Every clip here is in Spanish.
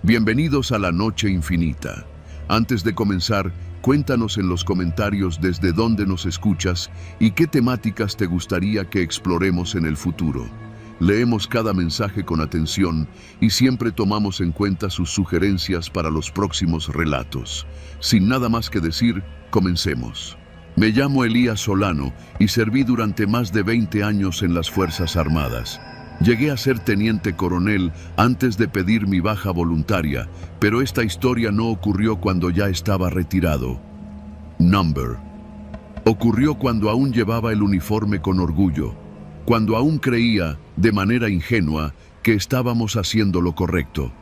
Bienvenidos a la Noche Infinita. Antes de comenzar, cuéntanos en los comentarios desde dónde nos escuchas y qué temáticas te gustaría que exploremos en el futuro. Leemos cada mensaje con atención y siempre tomamos en cuenta sus sugerencias para los próximos relatos. Sin nada más que decir, comencemos. Me llamo Elías Solano y serví durante más de 20 años en las Fuerzas Armadas. Llegué a ser teniente coronel antes de pedir mi baja voluntaria, pero esta historia no ocurrió cuando ya estaba retirado. Number. Ocurrió cuando aún llevaba el uniforme con orgullo, cuando aún creía, de manera ingenua, que estábamos haciendo lo correcto.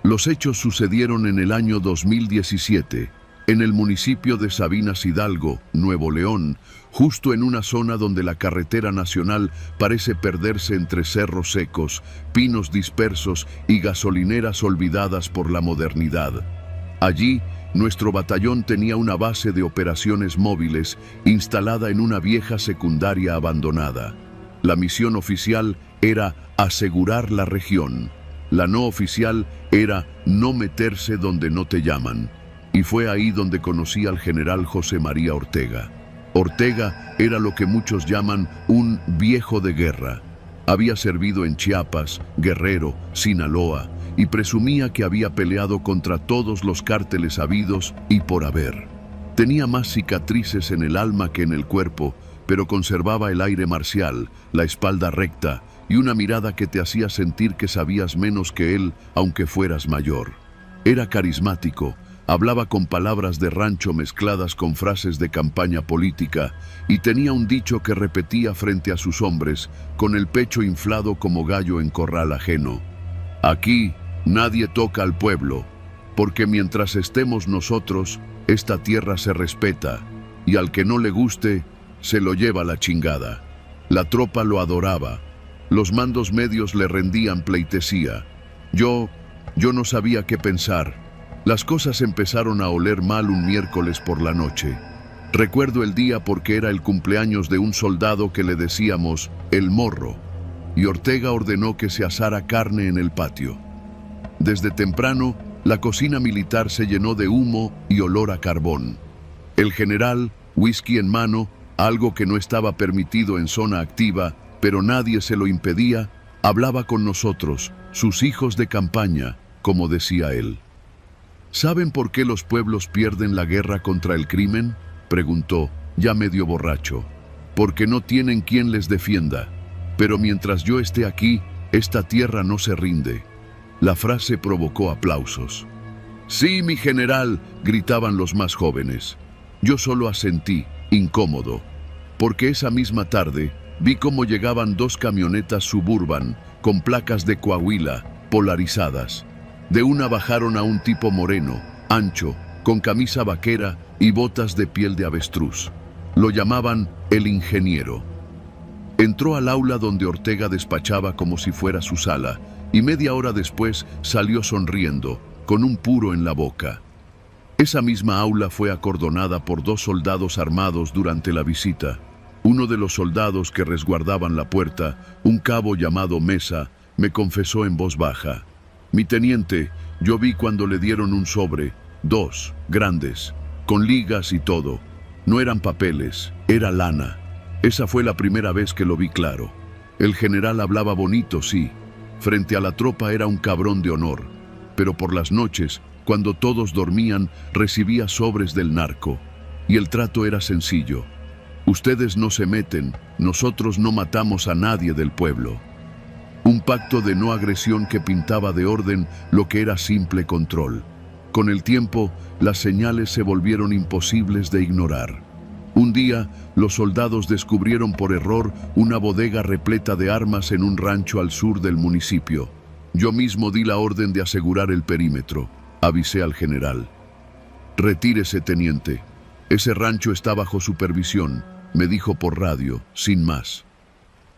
Los hechos sucedieron en el año 2017, en el municipio de Sabinas Hidalgo, Nuevo León, justo en una zona donde la carretera nacional parece perderse entre cerros secos, pinos dispersos y gasolineras olvidadas por la modernidad. Allí, nuestro batallón tenía una base de operaciones móviles instalada en una vieja secundaria abandonada. La misión oficial era asegurar la región. La no oficial era no meterse donde no te llaman. Y fue ahí donde conocí al general José María Ortega. Ortega era lo que muchos llaman un viejo de guerra. Había servido en Chiapas, Guerrero, Sinaloa, y presumía que había peleado contra todos los cárteles habidos y por haber. Tenía más cicatrices en el alma que en el cuerpo, pero conservaba el aire marcial, la espalda recta y una mirada que te hacía sentir que sabías menos que él, aunque fueras mayor. Era carismático. Hablaba con palabras de rancho mezcladas con frases de campaña política y tenía un dicho que repetía frente a sus hombres, con el pecho inflado como gallo en corral ajeno. Aquí nadie toca al pueblo, porque mientras estemos nosotros, esta tierra se respeta, y al que no le guste, se lo lleva la chingada. La tropa lo adoraba. Los mandos medios le rendían pleitesía. Yo no sabía qué pensar. Las cosas empezaron a oler mal un miércoles por la noche. Recuerdo el día porque era el cumpleaños de un soldado que le decíamos El Morro, y Ortega ordenó que se asara carne en el patio. Desde temprano, la cocina militar se llenó de humo y olor a carbón. El general, whisky en mano, algo que no estaba permitido en zona activa, pero nadie se lo impedía, hablaba con nosotros, sus hijos de campaña, como decía él. ¿Saben por qué los pueblos pierden la guerra contra el crimen?, preguntó, ya medio borracho. Porque no tienen quien les defienda. Pero mientras yo esté aquí, esta tierra no se rinde. La frase provocó aplausos. Sí, mi general, gritaban los más jóvenes. Yo solo asentí, incómodo, porque esa misma tarde vi cómo llegaban 2 camionetas Suburban con placas de Coahuila, polarizadas. De una bajaron a un tipo moreno, ancho, con camisa vaquera y botas de piel de avestruz. Lo llamaban el ingeniero. Entró al aula donde Ortega despachaba como si fuera su sala, y media hora después salió sonriendo, con un puro en la boca. Esa misma aula fue acordonada por 2 soldados armados durante la visita. Uno de los soldados que resguardaban la puerta, un cabo llamado Mesa, me confesó en voz baja. Mi teniente, yo vi cuando le dieron un sobre, 2, grandes, con ligas y todo. No eran papeles, era lana. Esa fue la primera vez que lo vi claro. El general hablaba bonito, sí. Frente a la tropa era un cabrón de honor. Pero por las noches, cuando todos dormían, recibía sobres del narco. Y el trato era sencillo. Ustedes no se meten, nosotros no matamos a nadie del pueblo. Un pacto de no agresión que pintaba de orden lo que era simple control. Con el tiempo, las señales se volvieron imposibles de ignorar. Un día, los soldados descubrieron por error una bodega repleta de armas en un rancho al sur del municipio. Yo mismo di la orden de asegurar el perímetro. Avisé al general. Retírese, teniente. Ese rancho está bajo supervisión, me dijo por radio, sin más.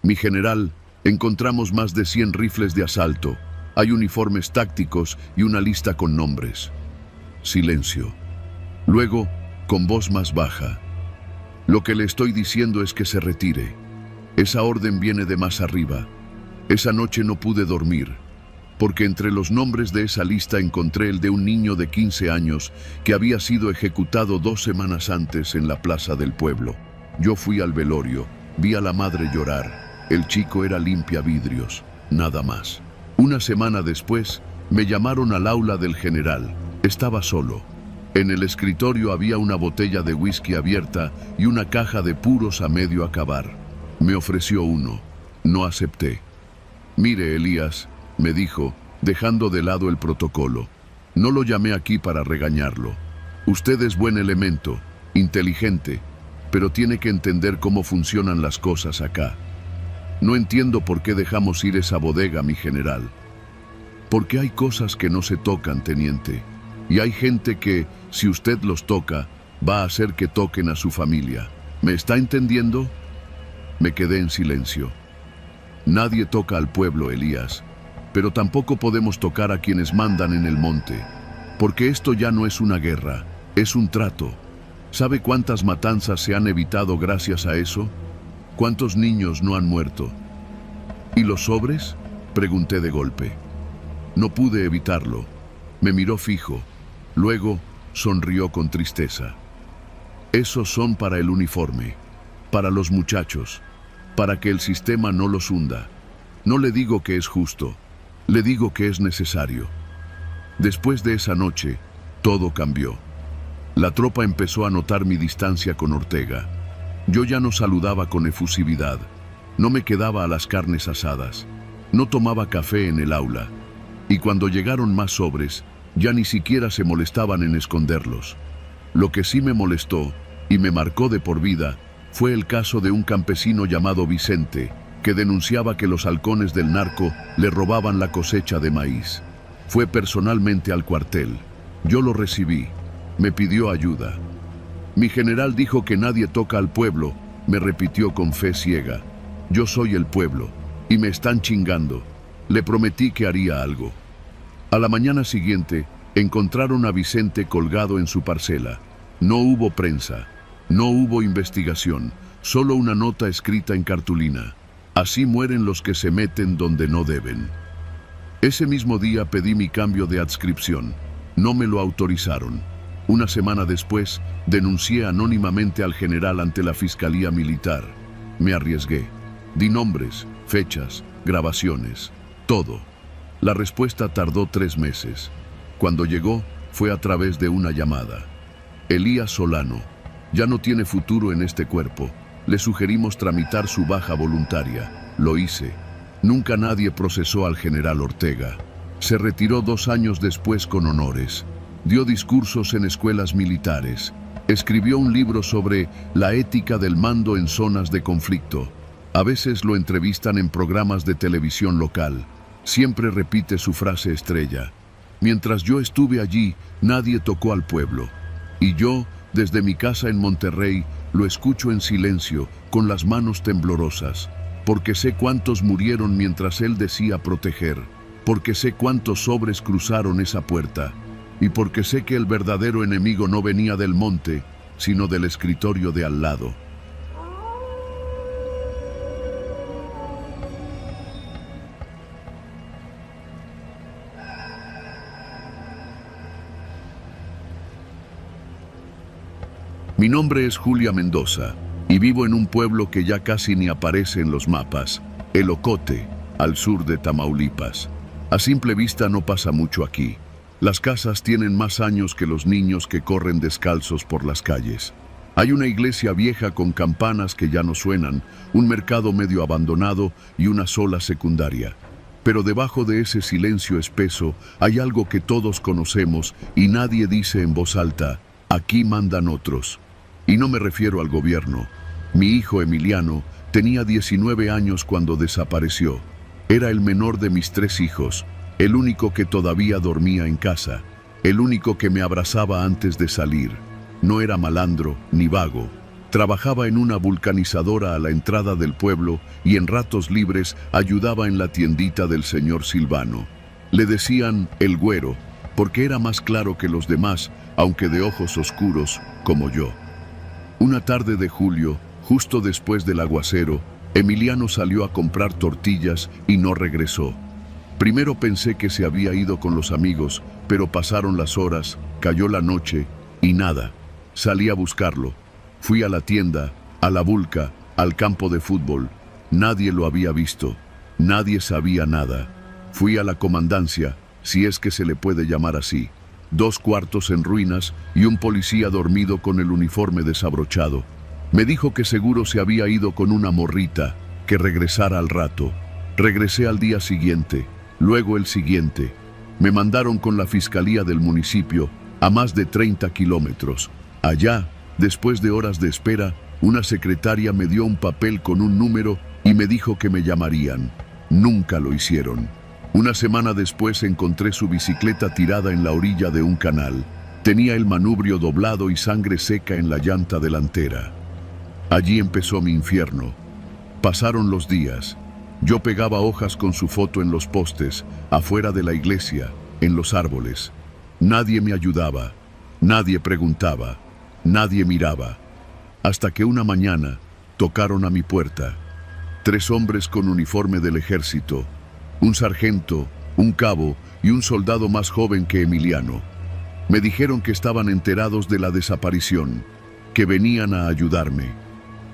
Mi general, encontramos más de 100 rifles de asalto. Hay uniformes tácticos y una lista con nombres. Silencio. Luego, con voz más baja. Lo que le estoy diciendo es que se retire. Esa orden viene de más arriba. Esa noche no pude dormir. porque entre los nombres de esa lista encontré el de un niño de 15 años que había sido ejecutado 2 semanas antes en la plaza del pueblo. Yo fui al velorio, vi a la madre llorar. El chico era limpiavidrios, nada más. Una semana después, me llamaron al aula del general. Estaba solo. En el escritorio había una botella de whisky abierta y una caja de puros a medio acabar. Me ofreció uno. No acepté. Mire, Elías, me dijo, dejando de lado el protocolo. No lo llamé aquí para regañarlo. Usted es buen elemento, inteligente, pero tiene que entender cómo funcionan las cosas acá. No entiendo por qué dejamos ir esa bodega, mi general. Porque hay cosas que no se tocan, teniente. Y hay gente que, si usted los toca, va a hacer que toquen a su familia. ¿Me está entendiendo? Me quedé en silencio. Nadie toca al pueblo, Elías, pero tampoco podemos tocar a quienes mandan en el monte, porque esto ya no es una guerra, es un trato. ¿Sabe cuántas matanzas se han evitado gracias a eso? ¿Cuántos niños no han muerto? ¿Y los sobres?, pregunté de golpe. No pude evitarlo. Me miró fijo. Luego sonrió con tristeza. Esos son para el uniforme, para los muchachos, para que el sistema no los hunda. No le digo que es justo, le digo que es necesario. Después de esa noche, todo cambió. La tropa empezó a notar mi distancia con Ortega. Yo ya no saludaba con efusividad, no me quedaba a las carnes asadas, no tomaba café en el aula, y cuando llegaron más sobres, ya ni siquiera se molestaban en esconderlos. Lo que sí me molestó, y me marcó de por vida, fue el caso de un campesino llamado Vicente, que denunciaba que los halcones del narco le robaban la cosecha de maíz. Fue personalmente al cuartel. Yo lo recibí. Me pidió ayuda. Mi general dijo que nadie toca al pueblo, me repitió con fe ciega. Yo soy el pueblo, y me están chingando. Le prometí que haría algo. A la mañana siguiente, encontraron a Vicente colgado en su parcela. No hubo prensa, no hubo investigación, solo una nota escrita en cartulina. Así mueren los que se meten donde no deben. Ese mismo día pedí mi cambio de adscripción. No me lo autorizaron. Una semana después, denuncié anónimamente al general ante la Fiscalía Militar. Me arriesgué. Di nombres, fechas, grabaciones, todo. La respuesta tardó 3 meses. Cuando llegó, fue a través de una llamada. Elías Solano, ya no tiene futuro en este cuerpo. Le sugerimos tramitar su baja voluntaria. Lo hice. Nunca nadie procesó al general Ortega. Se retiró 2 años después con honores. Dio discursos en escuelas militares. Escribió un libro sobre la ética del mando en zonas de conflicto. A veces lo entrevistan en programas de televisión local. Siempre repite su frase estrella. Mientras yo estuve allí, nadie tocó al pueblo. Y yo, desde mi casa en Monterrey, lo escucho en silencio, con las manos temblorosas, porque sé cuántos murieron mientras él decía proteger, porque sé cuántos sobres cruzaron esa puerta, y porque sé que el verdadero enemigo no venía del monte, sino del escritorio de al lado. Mi nombre es Julia Mendoza y vivo en un pueblo que ya casi ni aparece en los mapas, El Ocote, al sur de Tamaulipas. A simple vista no pasa mucho aquí. Las casas tienen más años que los niños que corren descalzos por las calles. Hay una iglesia vieja con campanas que ya no suenan, un mercado medio abandonado y una sola secundaria. Pero debajo de ese silencio espeso hay algo que todos conocemos y nadie dice en voz alta: aquí mandan otros. Y no me refiero al gobierno. Mi hijo Emiliano tenía 19 años cuando desapareció. Era el menor de mis 3 hijos, el único que todavía dormía en casa, el único que me abrazaba antes de salir. No era malandro ni vago. Trabajaba en una vulcanizadora a la entrada del pueblo y en ratos libres ayudaba en la tiendita del señor Silvano. Le decían el güero, porque era más claro que los demás, aunque de ojos oscuros, como yo. Una tarde de julio, justo después del aguacero, Emiliano salió a comprar tortillas y no regresó. Primero pensé que se había ido con los amigos, pero pasaron las horas, cayó la noche y nada. Salí a buscarlo. Fui a la tienda, a la Vulca, al campo de fútbol. Nadie lo había visto. Nadie sabía nada. Fui a la comandancia, si es que se le puede llamar así. 2 cuartos en ruinas y un policía dormido con el uniforme desabrochado. Me dijo que seguro se había ido con una morrita, que regresara al rato. Regresé al día siguiente, luego el siguiente. Me mandaron con la fiscalía del municipio a más de 30 kilómetros. Allá, después de horas de espera, una secretaria me dio un papel con un número y me dijo que me llamarían. Nunca lo hicieron. Una semana después encontré su bicicleta tirada en la orilla de un canal. Tenía el manubrio doblado y sangre seca en la llanta delantera. Allí empezó mi infierno. Pasaron los días. Yo pegaba hojas con su foto en los postes, afuera de la iglesia, en los árboles. Nadie me ayudaba, nadie preguntaba, nadie miraba. Hasta que una mañana tocaron a mi puerta. 3 hombres con uniforme del ejército, un sargento, un cabo y un soldado más joven que Emiliano. Me dijeron que estaban enterados de la desaparición, que venían a ayudarme.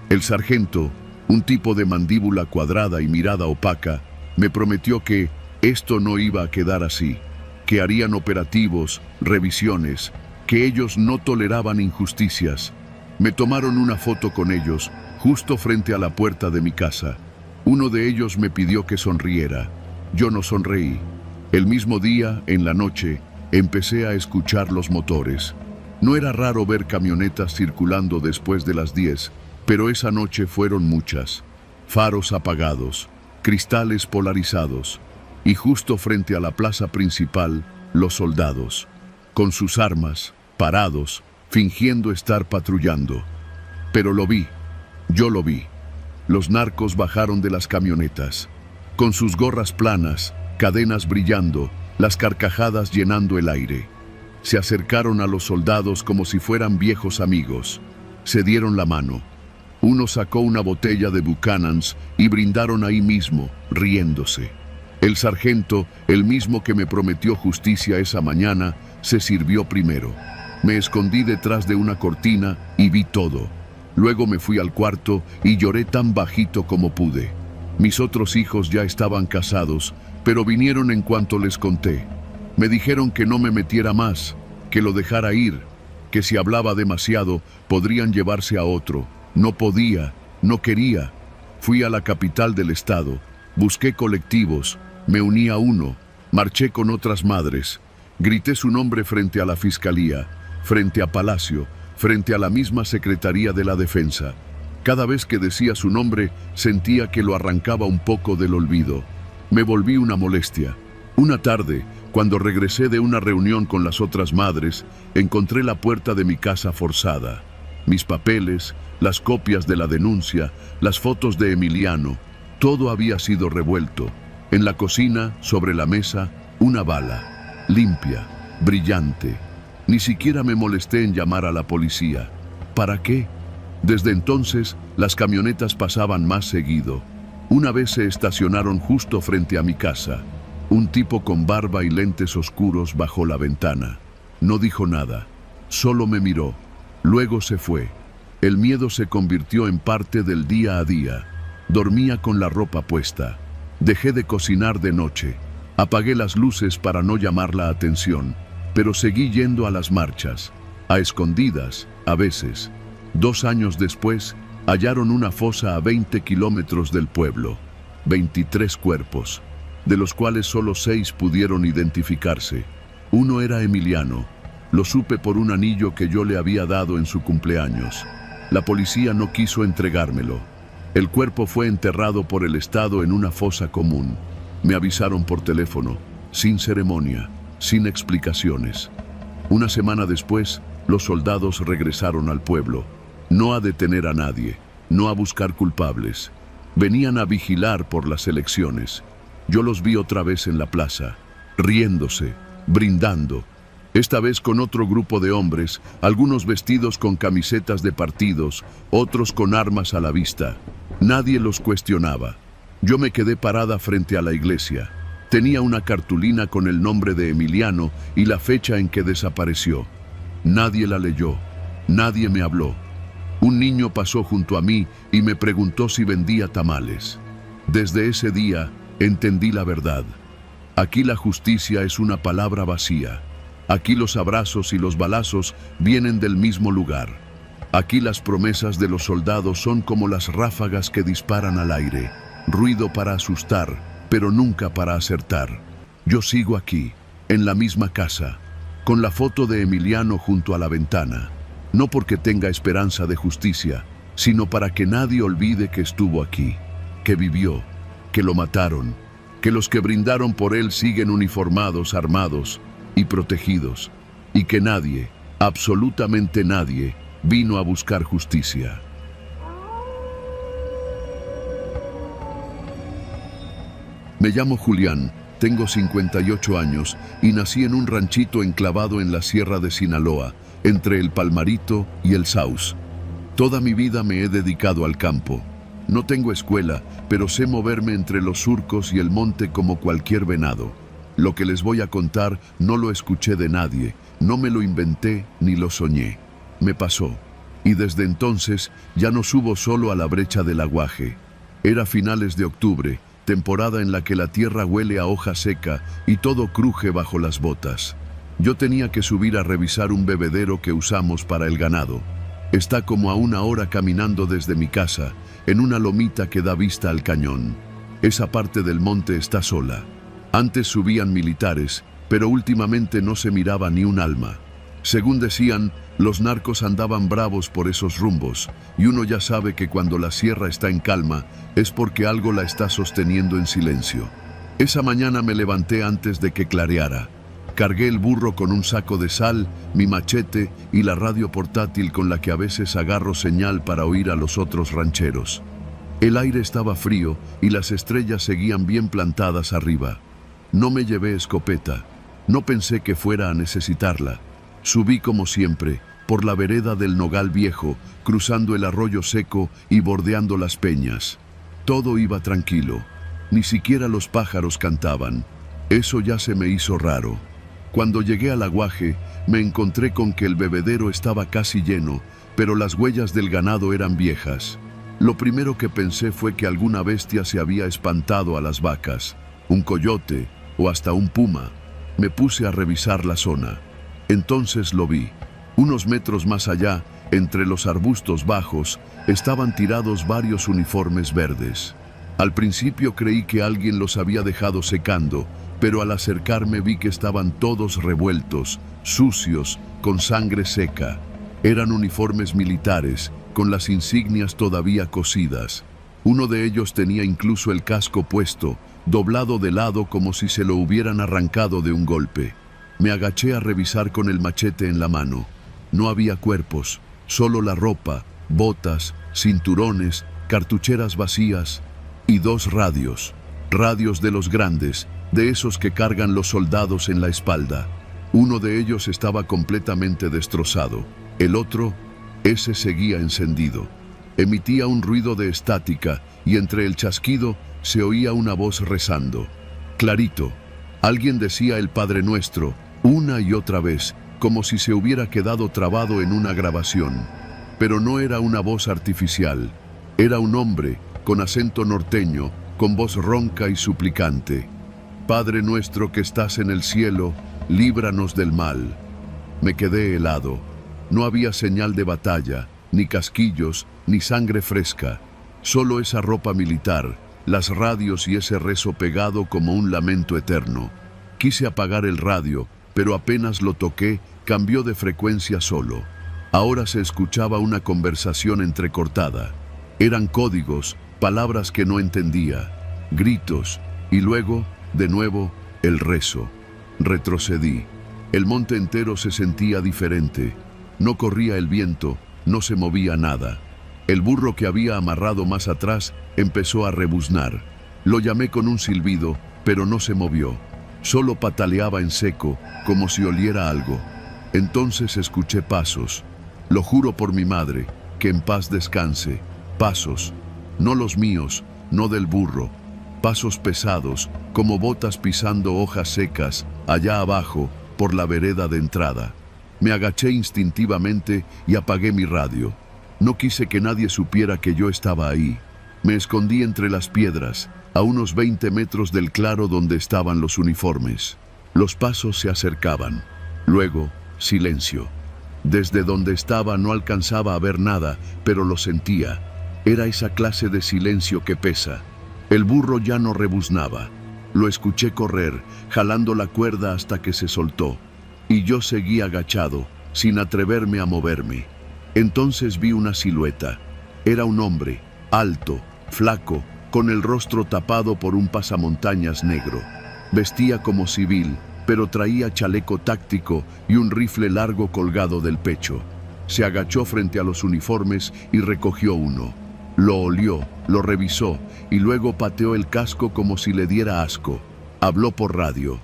El sargento, un tipo de mandíbula cuadrada y mirada opaca, me prometió que esto no iba a quedar así, que harían operativos, revisiones, que ellos no toleraban injusticias. Me tomaron una foto con ellos, justo frente a la puerta de mi casa. Uno de ellos me pidió que sonriera. Yo no sonreí. El mismo día, en la noche, empecé a escuchar los motores. No era raro ver camionetas circulando después de las 10, pero esa noche fueron muchas. Faros apagados, cristales polarizados, y justo frente a la plaza principal, los soldados, con sus armas, parados, fingiendo estar patrullando. Pero lo vi, yo lo vi. Los narcos bajaron de las camionetas, con sus gorras planas, cadenas brillando, las carcajadas llenando el aire. Se acercaron a los soldados como si fueran viejos amigos. Se dieron la mano. Uno sacó una botella de Buchanan's y brindaron ahí mismo, riéndose. El sargento, el mismo que me prometió justicia esa mañana, se sirvió primero. Me escondí detrás de una cortina y vi todo. Luego me fui al cuarto y lloré tan bajito como pude. Mis otros hijos ya estaban casados, pero vinieron en cuanto les conté. Me dijeron que no me metiera más, que lo dejara ir, que si hablaba demasiado podrían llevarse a otro. No podía, no quería. Fui a la capital del estado, busqué colectivos, me uní a uno, marché con otras madres, grité su nombre frente a la fiscalía, frente a Palacio, frente a la misma Secretaría de la Defensa. Cada vez que decía su nombre, sentía que lo arrancaba un poco del olvido. Me volví una molestia. Una tarde, cuando regresé de una reunión con las otras madres, encontré la puerta de mi casa forzada. Mis papeles, las copias de la denuncia, las fotos de Emiliano, todo había sido revuelto. En la cocina, sobre la mesa, una bala, limpia, brillante. Ni siquiera me molesté en llamar a la policía. ¿Para qué? Desde entonces, las camionetas pasaban más seguido. Una vez se estacionaron justo frente a mi casa. Un tipo con barba y lentes oscuros bajó la ventana. No dijo nada, solo me miró. Luego se fue. El miedo se convirtió en parte del día a día. Dormía con la ropa puesta. Dejé de cocinar de noche. Apagué las luces para no llamar la atención, pero seguí yendo a las marchas, a escondidas, a veces. 2 años después, hallaron una fosa a 20 kilómetros del pueblo. 23 cuerpos, de los cuales solo 6 pudieron identificarse. Uno era Emiliano. Lo supe por un anillo que yo le había dado en su cumpleaños. La policía no quiso entregármelo. El cuerpo fue enterrado por el Estado en una fosa común. Me avisaron por teléfono, sin ceremonia, sin explicaciones. Una semana después, los soldados regresaron al pueblo. No a detener a nadie, no a buscar culpables. Venían a vigilar por las elecciones. Yo los vi otra vez en la plaza, riéndose, brindando. Esta vez con otro grupo de hombres, algunos vestidos con camisetas de partidos, otros con armas a la vista. Nadie los cuestionaba. Yo me quedé parada frente a la iglesia. Tenía una cartulina con el nombre de Emiliano y la fecha en que desapareció. Nadie la leyó, nadie me habló. Un niño pasó junto a mí y me preguntó si vendía tamales. Desde ese día entendí la verdad. Aquí la justicia es una palabra vacía. Aquí los abrazos y los balazos vienen del mismo lugar. Aquí las promesas de los soldados son como las ráfagas que disparan al aire. Ruido para asustar, pero nunca para acertar. Yo sigo aquí, en la misma casa, con la foto de Emiliano junto a la ventana. No porque tenga esperanza de justicia, sino para que nadie olvide que estuvo aquí, que vivió, que lo mataron, que los que brindaron por él siguen uniformados, armados y protegidos, y que nadie, absolutamente nadie, vino a buscar justicia. Me llamo Julián, tengo 58 años y nací en un ranchito enclavado en la sierra de Sinaloa, entre el Palmarito y el Saus. Toda mi vida me he dedicado al campo. No tengo escuela, pero sé moverme entre los surcos y el monte como cualquier venado. Lo que les voy a contar no lo escuché de nadie, no me lo inventé ni lo soñé. Me pasó, y desde entonces ya no subo solo a la brecha del aguaje. Era finales de octubre, temporada en la que la tierra huele a hoja seca y todo cruje bajo las botas. Yo tenía que subir a revisar un bebedero que usamos para el ganado. Está como a 1 hora caminando desde mi casa, en una lomita que da vista al cañón. Esa parte del monte está sola. Antes subían militares, pero últimamente no se miraba ni un alma. Según decían, los narcos andaban bravos por esos rumbos, y uno ya sabe que cuando la sierra está en calma, es porque algo la está sosteniendo en silencio. Esa mañana me levanté antes de que clareara. Cargué el burro con un saco de sal, mi machete y la radio portátil con la que a veces agarro señal para oír a los otros rancheros. El aire estaba frío y las estrellas seguían bien plantadas arriba. No me llevé escopeta, no pensé que fuera a necesitarla. Subí como siempre, por la vereda del Nogal Viejo, cruzando el arroyo seco y bordeando las peñas. Todo iba tranquilo, ni siquiera los pájaros cantaban. Eso ya se me hizo raro. Cuando llegué al aguaje, me encontré con que el bebedero estaba casi lleno, pero las huellas del ganado eran viejas. Lo primero que pensé fue que alguna bestia se había espantado a las vacas, un coyote o hasta un puma. Me puse a revisar la zona. Entonces lo vi. Unos metros más allá, entre los arbustos bajos, estaban tirados varios uniformes verdes. Al principio creí que alguien los había dejado secando, pero al acercarme vi que estaban todos revueltos, sucios, con sangre seca. Eran uniformes militares, con las insignias todavía cosidas. Uno de ellos tenía incluso el casco puesto, doblado de lado como si se lo hubieran arrancado de un golpe. Me agaché a revisar con el machete en la mano. No había cuerpos, solo la ropa, botas, cinturones, cartucheras vacías y 2 radios. Radios de los grandes, de esos que cargan los soldados en la espalda. Uno de ellos estaba completamente destrozado. El otro, ese seguía encendido. Emitía un ruido de estática y entre el chasquido se oía una voz rezando. Clarito. Alguien decía el Padre Nuestro, una y otra vez, como si se hubiera quedado trabado en una grabación. Pero no era una voz artificial. Era un hombre, con acento norteño, con voz ronca y suplicante. Padre nuestro que estás en el cielo, líbranos del mal. Me quedé helado. No había señal de batalla, ni casquillos, ni sangre fresca. Solo esa ropa militar, las radios y ese rezo pegado como un lamento eterno. Quise apagar el radio, pero apenas lo toqué, cambió de frecuencia solo. Ahora se escuchaba una conversación entrecortada. Eran códigos, palabras que no entendía, gritos, y luego, de nuevo, el rezo. Retrocedí. El monte entero se sentía diferente. No corría el viento, no se movía nada. El burro que había amarrado más atrás empezó a rebuznar. Lo llamé con un silbido, pero no se movió. Solo pataleaba en seco, como si oliera algo. Entonces escuché pasos. Lo juro por mi madre, que en paz descanse. Pasos. No los míos, no del burro. pasos pesados, como botas pisando hojas secas, allá abajo, por la vereda de entrada. Me agaché instintivamente y apagué mi radio. No quise que nadie supiera que yo estaba ahí. Me escondí entre las piedras, a unos 20 metros del claro donde estaban los uniformes. Los pasos se acercaban. Luego, silencio. Desde donde estaba no alcanzaba a ver nada, pero lo sentía. Era esa clase de silencio que pesa. El burro ya no rebuznaba. Lo escuché correr, jalando la cuerda hasta que se soltó. Y yo seguí agachado, sin atreverme a moverme. Entonces vi una silueta. Era un hombre, alto, flaco, con el rostro tapado por un pasamontañas negro. Vestía como civil, pero traía chaleco táctico y un rifle largo colgado del pecho. Se agachó frente a los uniformes y recogió uno. Lo olió, lo revisó y luego pateó el casco como si le diera asco. Habló por radio.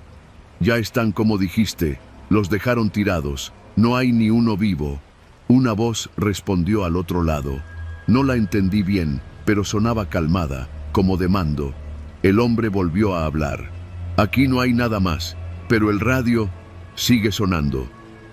«Ya están como dijiste, los dejaron tirados, no hay ni uno vivo». Una voz respondió al otro lado. No la entendí bien, pero sonaba calmada, como de mando. El hombre volvió a hablar. «Aquí no hay nada más, pero el radio sigue sonando,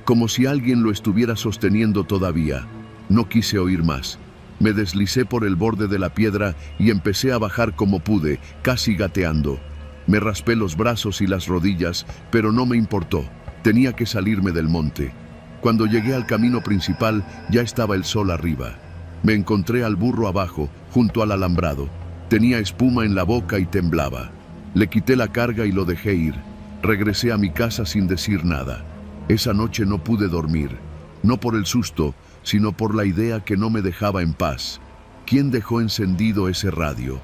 como si alguien lo estuviera sosteniendo todavía». No quise oír más. Me deslicé por el borde de la piedra y empecé a bajar como pude, casi gateando. Me raspé los brazos y las rodillas, pero no me importó. Tenía que salirme del monte. Cuando llegué al camino principal, ya estaba el sol arriba. Me encontré al burro abajo, junto al alambrado. Tenía espuma en la boca y temblaba. Le quité la carga y lo dejé ir. Regresé a mi casa sin decir nada. Esa noche no pude dormir, no por el susto, sino por la idea que no me dejaba en paz. ¿Quién dejó encendido ese radio?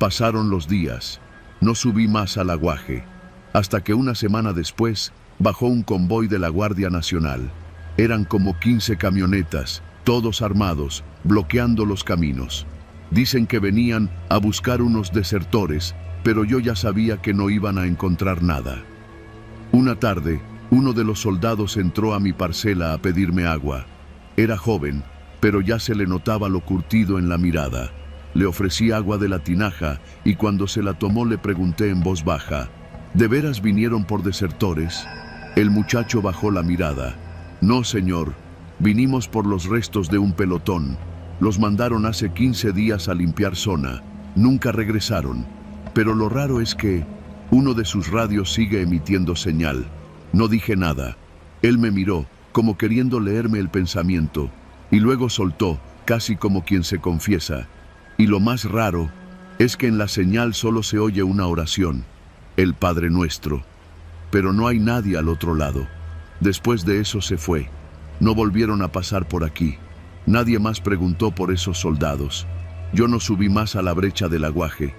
Pasaron los días. No subí más al aguaje, hasta que una semana después bajó un convoy de la Guardia Nacional. Eran como 15 camionetas, todos armados, bloqueando los caminos. Dicen que venían a buscar unos desertores, pero yo ya sabía que no iban a encontrar nada. Una tarde, uno de los soldados entró a mi parcela a pedirme agua. Era joven, pero ya se le notaba lo curtido en la mirada. Le ofrecí agua de la tinaja y cuando se la tomó le pregunté en voz baja: ¿de veras vinieron por desertores? El muchacho bajó la mirada. No, señor, vinimos por los restos de un pelotón. Los mandaron hace 15 días a limpiar zona. Nunca regresaron. Pero lo raro es que uno de sus radios sigue emitiendo señal. No dije nada. Él me miró, como queriendo leerme el pensamiento, y luego soltó, casi como quien se confiesa. Y lo más raro es que en la señal solo se oye una oración, el Padre Nuestro. Pero no hay nadie al otro lado. Después de eso se fue. No volvieron a pasar por aquí. Nadie más preguntó por esos soldados. Yo no subí más a la brecha del aguaje.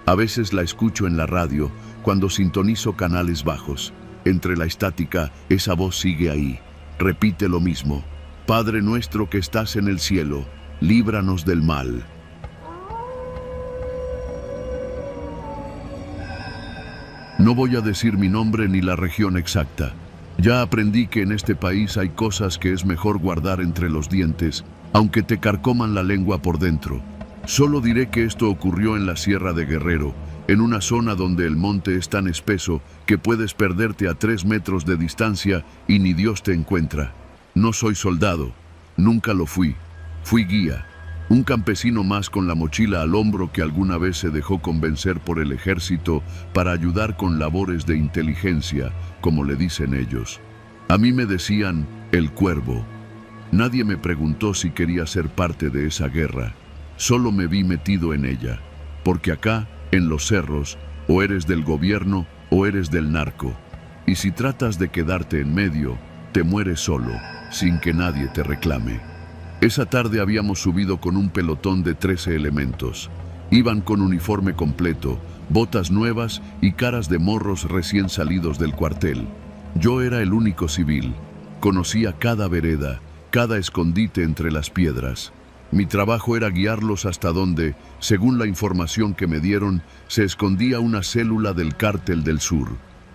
A veces la escucho en la radio, cuando sintonizo canales bajos. Entre la estática, esa voz sigue ahí. Repite lo mismo: Padre nuestro que estás en el cielo, líbranos del mal. No voy a decir mi nombre ni la región exacta. Ya aprendí que en este país hay cosas que es mejor guardar entre los dientes, aunque te carcoman la lengua por dentro. Solo diré que esto ocurrió en la Sierra de Guerrero, en una zona donde el monte es tan espeso que puedes perderte a 3 metros de distancia y ni Dios te encuentra. No soy soldado, nunca lo fui. Fui guía, un campesino más con la mochila al hombro que alguna vez se dejó convencer por el ejército para ayudar con labores de inteligencia, como le dicen ellos. A mí me decían el Cuervo. Nadie me preguntó si quería ser parte de esa guerra. Solo me vi metido en ella, porque acá, en los cerros, o eres del gobierno o eres del narco. Y si tratas de quedarte en medio, te mueres solo, sin que nadie te reclame. Esa tarde habíamos subido con un pelotón de 13 elementos. Iban con uniforme completo, botas nuevas y caras de morros recién salidos del cuartel. Yo era el único civil. Conocía cada vereda, cada escondite entre las piedras. Mi trabajo era guiarlos hasta donde, según la información que me dieron, se escondía una célula del Cártel del Sur.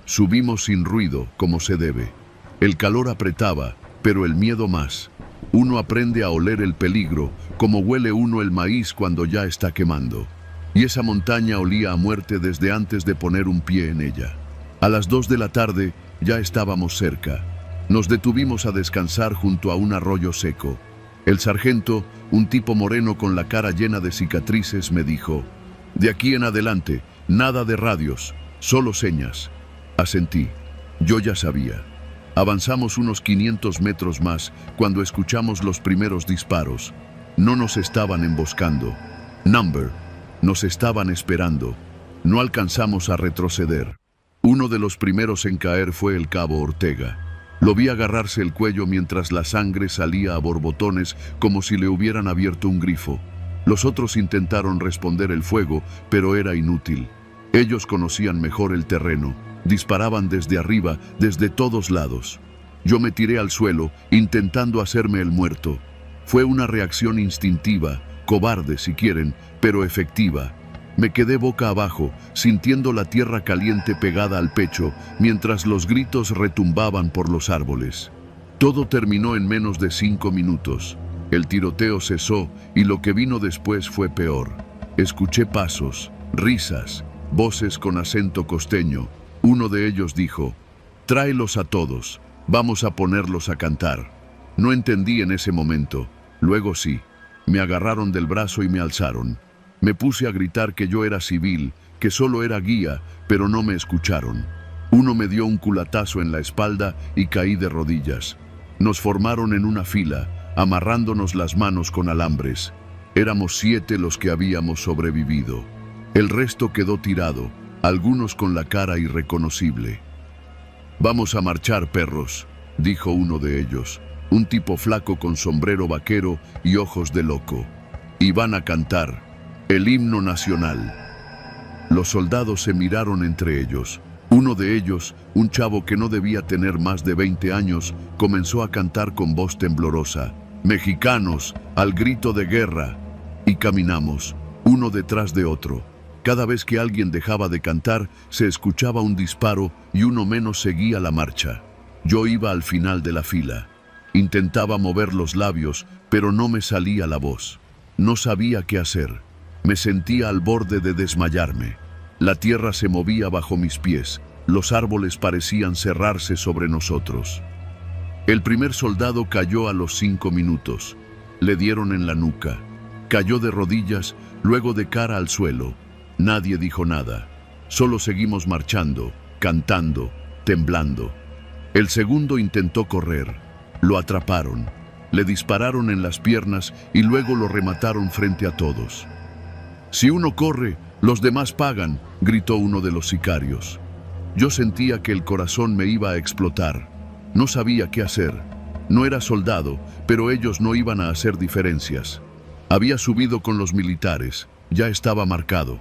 Subimos sin ruido, como se debe. El calor apretaba, pero el miedo más. Uno aprende a oler el peligro, como huele uno el maíz cuando ya está quemando. y esa montaña olía a muerte desde antes de poner un pie en ella. A las 2 de la tarde ya estábamos cerca. Nos detuvimos a descansar junto a un arroyo seco. El sargento, un tipo moreno con la cara llena de cicatrices, me dijo: «De aquí en adelante, nada de radios, solo señas». Asentí. Yo ya sabía. Avanzamos unos 500 metros más cuando escuchamos los primeros disparos. No nos estaban emboscando. Number. Nos estaban esperando. No alcanzamos a retroceder. Uno de los primeros en caer fue el cabo Ortega. Lo vi agarrarse el cuello mientras la sangre salía a borbotones como si le hubieran abierto un grifo. Los otros intentaron responder el fuego, pero era inútil. Ellos conocían mejor el terreno. Disparaban desde arriba, desde todos lados. Yo me tiré al suelo, intentando hacerme el muerto. Fue una reacción instintiva, cobarde si quieren, pero efectiva. Me quedé boca abajo, sintiendo la tierra caliente pegada al pecho, mientras los gritos retumbaban por los árboles. Todo terminó en menos de 5 minutos. El tiroteo cesó y lo que vino después fue peor. Escuché pasos, risas, voces con acento costeño. Uno de ellos dijo: «Tráelos a todos, vamos a ponerlos a cantar». No entendí en ese momento. Luego sí. Me agarraron del brazo y me alzaron. Me puse a gritar que yo era civil, que solo era guía, pero no me escucharon. Uno me dio un culatazo en la espalda y caí de rodillas. Nos formaron en una fila, amarrándonos las manos con alambres. Éramos 7 los que habíamos sobrevivido. El resto quedó tirado, algunos con la cara irreconocible. «Vamos a marchar, perros», dijo uno de ellos, un tipo flaco con sombrero vaquero y ojos de loco. «Y van a cantar el himno nacional». Los soldados se miraron entre ellos. Uno de ellos, un chavo que no debía tener más de 20 años, comenzó a cantar con voz temblorosa: «Mexicanos, al grito de guerra». Y caminamos, uno detrás de otro. Cada vez que alguien dejaba de cantar, se escuchaba un disparo y uno menos seguía la marcha. Yo iba al final de la fila. Intentaba mover los labios, pero no me salía la voz. No sabía qué hacer. Me sentía al borde de desmayarme. La tierra se movía bajo mis pies. Los árboles parecían cerrarse sobre nosotros. El primer soldado cayó a los 5 minutos. Le dieron en la nuca. Cayó de rodillas, luego de cara al suelo. Nadie dijo nada. Solo seguimos marchando, cantando, temblando. El segundo intentó correr. Lo atraparon. Le dispararon en las piernas y luego lo remataron frente a todos. «Si uno corre, los demás pagan», gritó uno de los sicarios. Yo sentía que el corazón me iba a explotar. No sabía qué hacer. No era soldado, pero ellos no iban a hacer diferencias. Había subido con los militares. Ya estaba marcado.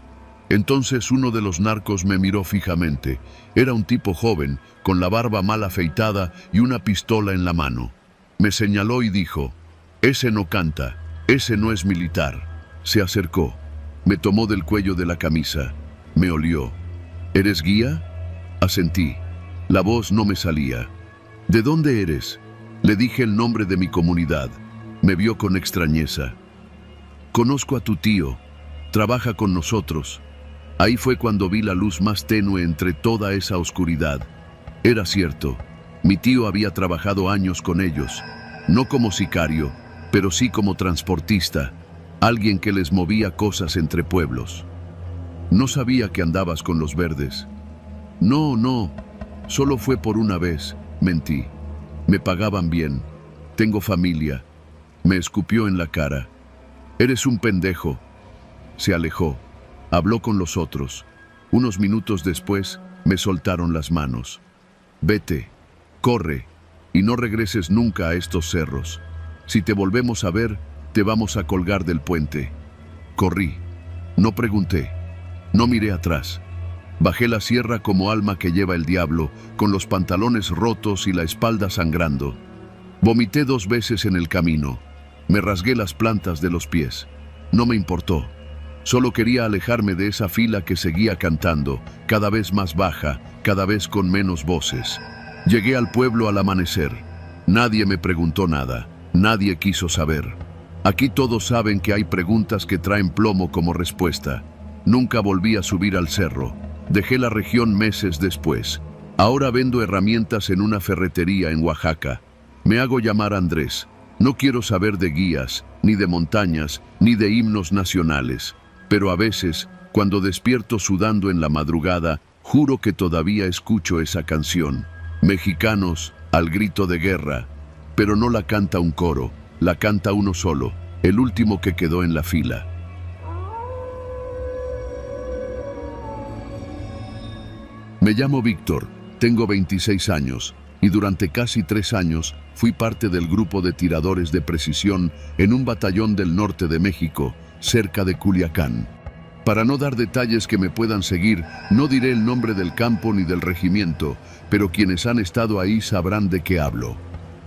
Entonces uno de los narcos me miró fijamente. Era un tipo joven, con la barba mal afeitada y una pistola en la mano. Me señaló y dijo: «Ese no canta, ese no es militar». Se acercó. Me tomó del cuello de la camisa. Me olió. «¿Eres guía?». Asentí. La voz no me salía. «¿De dónde eres?». Le dije el nombre de mi comunidad. Me vio con extrañeza. «Conozco a tu tío. Trabaja con nosotros». Ahí fue cuando vi la luz más tenue entre toda esa oscuridad. Era cierto. Mi tío había trabajado años con ellos. No como sicario, pero sí como transportista. Alguien que les movía cosas entre pueblos. «No sabía que andabas con los verdes». No, solo fue por una vez», mentí. «Me pagaban bien. Tengo familia». Me escupió en la cara. «Eres un pendejo». Se alejó. Habló con los otros. Unos minutos después, me soltaron las manos. «Vete, corre, y no regreses nunca a estos cerros. Si te volvemos a ver, te vamos a colgar del puente». Corrí. No pregunté. No miré atrás. Bajé la sierra como alma que lleva el diablo, con los pantalones rotos y la espalda sangrando. Vomité 2 veces en el camino. Me rasgué las plantas de los pies. No me importó. Solo quería alejarme de esa fila que seguía cantando, cada vez más baja, cada vez con menos voces. Llegué al pueblo al amanecer. Nadie me preguntó nada. Nadie quiso saber. Aquí todos saben que hay preguntas que traen plomo como respuesta. Nunca volví a subir al cerro. Dejé la región meses después. Ahora vendo herramientas en una ferretería en Oaxaca. Me hago llamar Andrés. No quiero saber de guías, ni de montañas, ni de himnos nacionales. Pero a veces, cuando despierto sudando en la madrugada, juro que todavía escucho esa canción. Mexicanos, al grito de guerra. Pero no la canta un coro, la canta uno solo, el último que quedó en la fila. Me llamo Víctor, tengo 26 años y durante casi 3 años fui parte del grupo de tiradores de precisión en un batallón del norte de México, cerca de Culiacán. Para no dar detalles que me puedan seguir, no diré el nombre del campo ni del regimiento, pero quienes han estado ahí sabrán de qué hablo.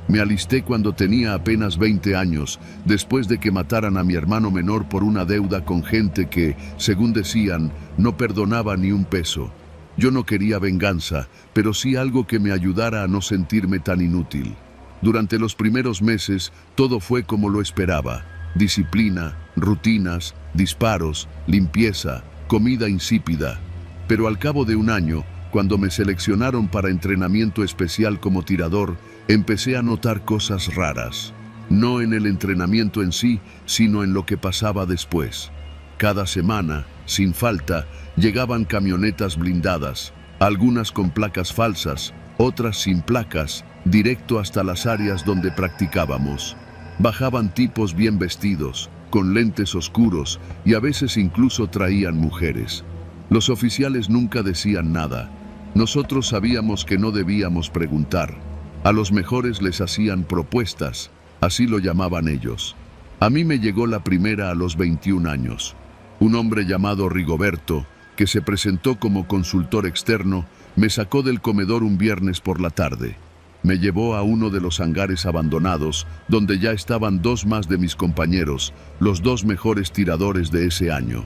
Me alisté cuando tenía apenas 20 años, después de que mataran a mi hermano menor por una deuda con gente que, según decían, no perdonaba ni un peso. Yo no quería venganza, pero sí algo que me ayudara a no sentirme tan inútil. Durante los primeros meses, todo fue como lo esperaba. Disciplina, rutinas, disparos, limpieza, comida insípida. Pero al cabo de un año, cuando me seleccionaron para entrenamiento especial como tirador, empecé a notar cosas raras. No en el entrenamiento en sí, sino en lo que pasaba después. Cada semana, sin falta, llegaban camionetas blindadas, algunas con placas falsas, otras sin placas, directo hasta las áreas donde practicábamos. Bajaban tipos bien vestidos, con lentes oscuros, y a veces incluso traían mujeres. Los oficiales nunca decían nada. Nosotros sabíamos que no debíamos preguntar. A los mejores les hacían propuestas, así lo llamaban ellos. A mí me llegó la primera a los 21 años. Un hombre llamado Rigoberto, que se presentó como consultor externo, me sacó del comedor un viernes por la tarde. Me llevó a uno de los hangares abandonados, donde ya estaban 2 más de mis compañeros, los 2 mejores tiradores de ese año.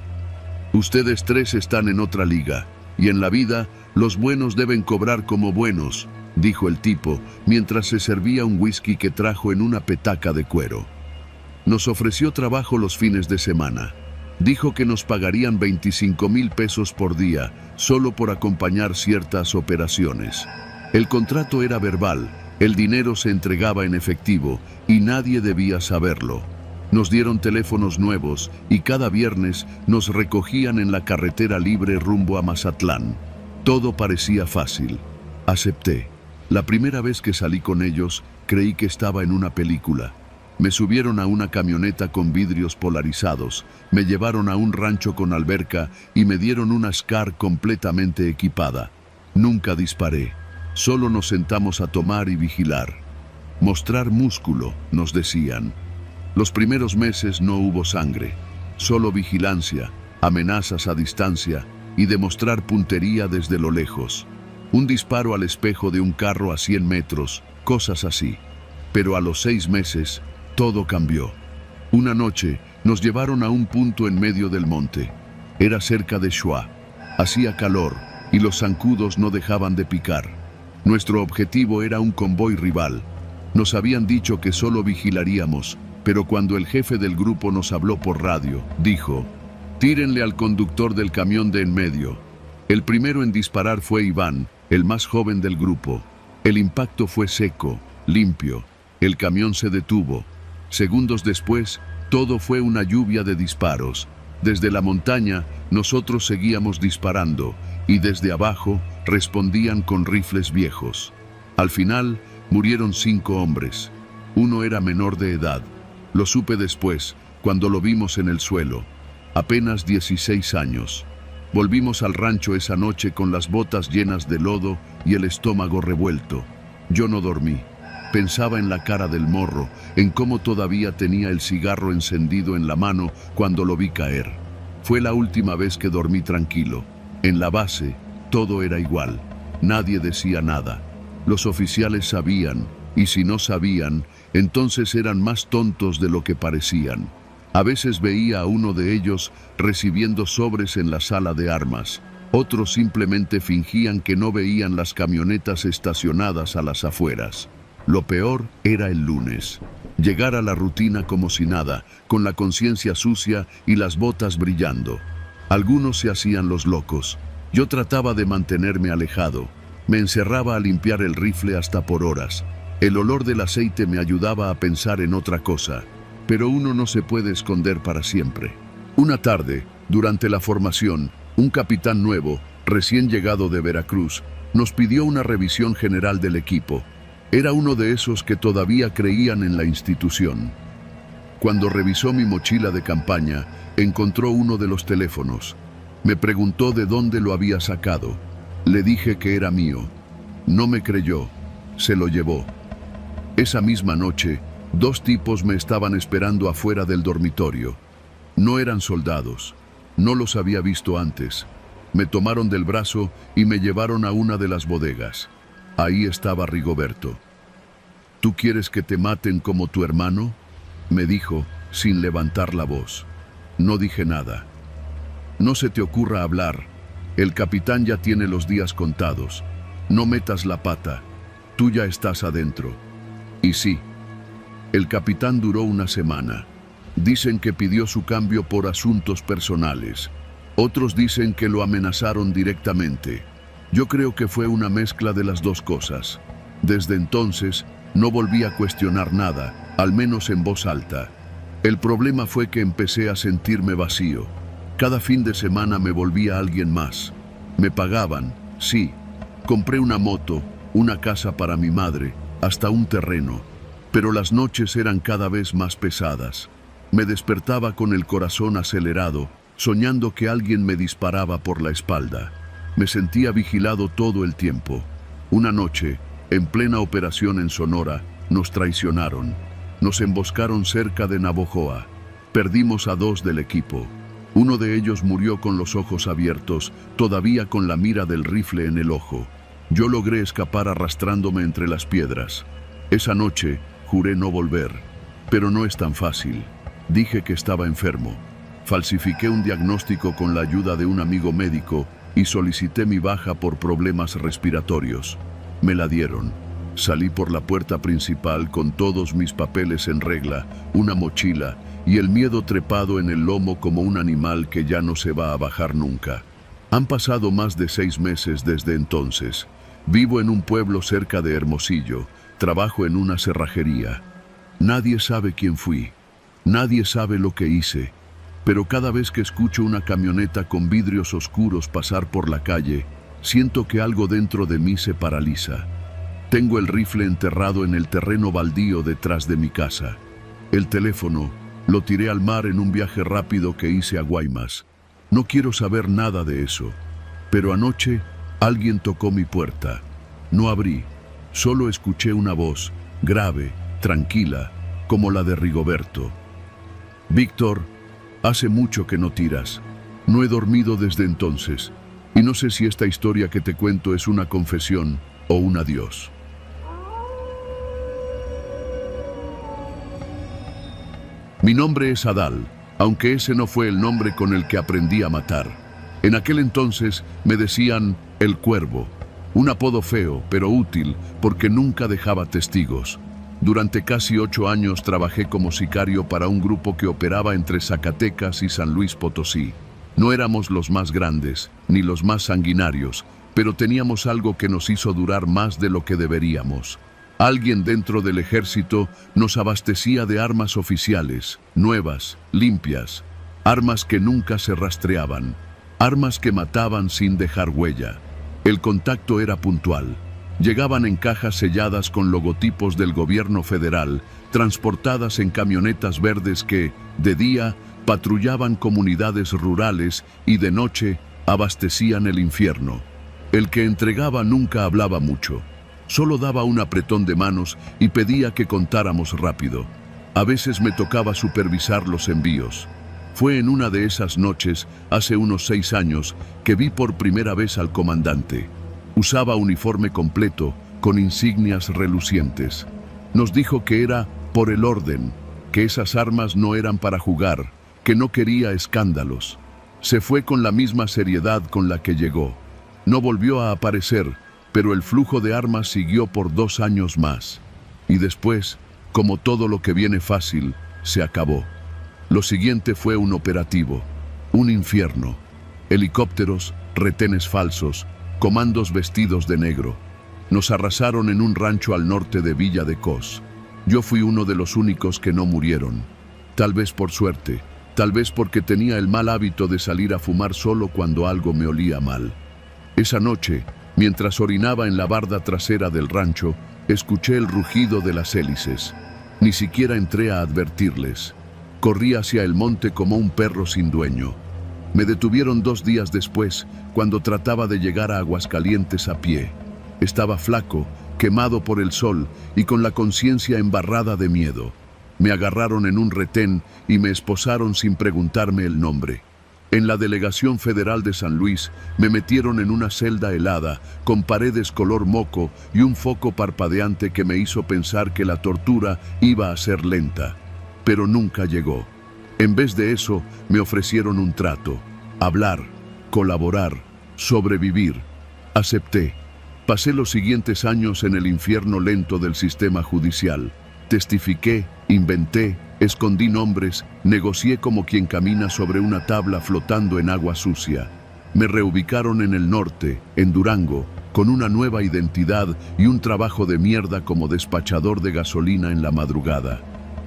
Ustedes 3 están en otra liga, y en la vida, los buenos deben cobrar como buenos, dijo el tipo, mientras se servía un whisky que trajo en una petaca de cuero. Nos ofreció trabajo los fines de semana. Dijo que nos pagarían 25,000 pesos por día, solo por acompañar ciertas operaciones. El contrato era verbal, el dinero se entregaba en efectivo, y nadie debía saberlo. Nos dieron teléfonos nuevos, y cada viernes nos recogían en la carretera libre rumbo a Mazatlán. Todo parecía fácil. Acepté. La primera vez que salí con ellos, creí que estaba en una película. Me subieron a una camioneta con vidrios polarizados, me llevaron a un rancho con alberca y me dieron una SCAR completamente equipada. Nunca disparé, solo nos sentamos a tomar y vigilar. Mostrar músculo, nos decían. Los primeros meses no hubo sangre, solo vigilancia, amenazas a distancia y demostrar puntería desde lo lejos. Un disparo al espejo de un carro a 100 metros, cosas así. Pero a los 6 meses, todo cambió. Una noche nos llevaron a un punto en medio del monte. Era cerca de Xua. Hacía calor y los zancudos no dejaban de picar. Nuestro objetivo era un convoy rival. Nos habían dicho que solo vigilaríamos, pero cuando el jefe del grupo nos habló por radio, dijo: «Tírenle al conductor del camión de en medio». El primero en disparar fue Iván, el más joven del grupo. El impacto fue seco, limpio. El camión se detuvo. Segundos después, todo fue una lluvia de disparos. Desde la montaña, nosotros seguíamos disparando, y desde abajo respondían con rifles viejos. Al final, murieron 5 hombres. Uno era menor de edad. Lo supe después, cuando lo vimos en el suelo. Apenas 16 años. Volvimos al rancho esa noche con las botas llenas de lodo y el estómago revuelto. Yo no dormí. Pensaba en la cara del morro, en cómo todavía tenía el cigarro encendido en la mano cuando lo vi caer. Fue la última vez que dormí tranquilo. En la base, todo era igual. Nadie decía nada. Los oficiales sabían, y si no sabían, entonces eran más tontos de lo que parecían. A veces veía a uno de ellos recibiendo sobres en la sala de armas. Otros simplemente fingían que no veían las camionetas estacionadas a las afueras. Lo peor era el lunes. Llegar a la rutina como si nada, con la conciencia sucia y las botas brillando. Algunos se hacían los locos. Yo trataba de mantenerme alejado. Me encerraba a limpiar el rifle hasta por horas. El olor del aceite me ayudaba a pensar en otra cosa, pero uno no se puede esconder para siempre. Una tarde, durante la formación, un capitán nuevo, recién llegado de Veracruz, nos pidió una revisión general del equipo. Era uno de esos que todavía creían en la institución. Cuando revisó mi mochila de campaña, encontró uno de los teléfonos. Me preguntó de dónde lo había sacado. Le dije que era mío. No me creyó. Se lo llevó. Esa misma noche, 2 tipos me estaban esperando afuera del dormitorio. No eran soldados. No los había visto antes. Me tomaron del brazo y me llevaron a una de las bodegas. Ahí estaba Rigoberto. ¿Tú quieres que te maten como tu hermano?, me dijo, sin levantar la voz. No dije nada. No se te ocurra hablar. El capitán ya tiene los días contados. No metas la pata. Tú ya estás adentro. Y sí, el capitán duró una semana. Dicen que pidió su cambio por asuntos personales. Otros dicen que lo amenazaron directamente. Yo creo que fue una mezcla de las 2 cosas. Desde entonces, no volví a cuestionar nada, al menos en voz alta. El problema fue que empecé a sentirme vacío. Cada fin de semana me volvía alguien más. Me pagaban, sí. Compré una moto, una casa para mi madre, hasta un terreno. Pero las noches eran cada vez más pesadas. Me despertaba con el corazón acelerado, soñando que alguien me disparaba por la espalda. Me sentía vigilado todo el tiempo. Una noche, en plena operación en Sonora, nos traicionaron. Nos emboscaron cerca de Navojoa. Perdimos a 2 del equipo. Uno de ellos murió con los ojos abiertos, todavía con la mira del rifle en el ojo. Yo logré escapar arrastrándome entre las piedras. Esa noche, juré no volver. Pero no es tan fácil. Dije que estaba enfermo. Falsifiqué un diagnóstico con la ayuda de un amigo médico y solicité mi baja por problemas respiratorios. Me la dieron. Salí por la puerta principal con todos mis papeles en regla, una mochila y el miedo trepado en el lomo como un animal que ya no se va a bajar nunca. Han pasado más de 6 meses desde entonces. Vivo en un pueblo cerca de Hermosillo. Trabajo en una cerrajería. Nadie sabe quién fui. Nadie sabe lo que hice. Pero cada vez que escucho una camioneta con vidrios oscuros pasar por la calle, siento que algo dentro de mí se paraliza. Tengo el rifle enterrado en el terreno baldío detrás de mi casa. El teléfono lo tiré al mar en un viaje rápido que hice a Guaymas. No quiero saber nada de eso. Pero anoche alguien tocó mi puerta. No abrí. Solo escuché una voz, grave, tranquila, como la de Rigoberto. Víctor, hace mucho que no tiras. No he dormido desde entonces. Y no sé si esta historia que te cuento es una confesión o un adiós. Mi nombre es Adal, aunque ese no fue el nombre con el que aprendí a matar. En aquel entonces me decían El Cuervo, un apodo feo pero útil porque nunca dejaba testigos. Durante casi 8 años trabajé como sicario para un grupo que operaba entre Zacatecas y San Luis Potosí. No éramos los más grandes, ni los más sanguinarios, pero teníamos algo que nos hizo durar más de lo que deberíamos. Alguien dentro del ejército nos abastecía de armas oficiales, nuevas, limpias, armas que nunca se rastreaban, armas que mataban sin dejar huella. El contacto era puntual. Llegaban en cajas selladas con logotipos del gobierno federal, transportadas en camionetas verdes que, de día, patrullaban comunidades rurales y de noche abastecían el infierno. El que entregaba nunca hablaba mucho. Solo daba un apretón de manos y pedía que contáramos rápido. A veces me tocaba supervisar los envíos. Fue en una de esas noches, hace unos 6 años, que vi por primera vez al comandante. Usaba uniforme completo, con insignias relucientes. Nos dijo que era por el orden, que esas armas no eran para jugar, que no quería escándalos. Se fue con la misma seriedad con la que llegó. No volvió a aparecer, pero el flujo de armas siguió por 2 años más. Y después, como todo lo que viene fácil, se acabó. Lo siguiente fue un operativo, un infierno. helicópteros, retenes falsos, comandos vestidos de negro. Nos arrasaron en un rancho al norte de Villa de Cos. Yo fui uno de los únicos que no murieron. Tal vez por suerte, tal vez porque tenía el mal hábito de salir a fumar solo cuando algo me olía mal. Esa noche, mientras orinaba en la barda trasera del rancho, escuché el rugido de las hélices. Ni siquiera entré a advertirles. Corrí hacia el monte como un perro sin dueño. Me detuvieron 2 días después, cuando trataba de llegar a Aguascalientes a pie. Estaba flaco, quemado por el sol y con la conciencia embarrada de miedo. Me agarraron en un retén y me esposaron sin preguntarme el nombre. En la Delegación Federal de San Luis me metieron en una celda helada, con paredes color moco y un foco parpadeante que me hizo pensar que la tortura iba a ser lenta. Pero nunca llegó. En vez de eso, me ofrecieron un trato: hablar, colaborar, sobrevivir. Acepté. Pasé los siguientes años en el infierno lento del sistema judicial. Testifiqué, inventé, escondí nombres, negocié como quien camina sobre una tabla flotando en agua sucia. Me reubicaron en el norte, en Durango, con una nueva identidad y un trabajo de mierda como despachador de gasolina en la madrugada.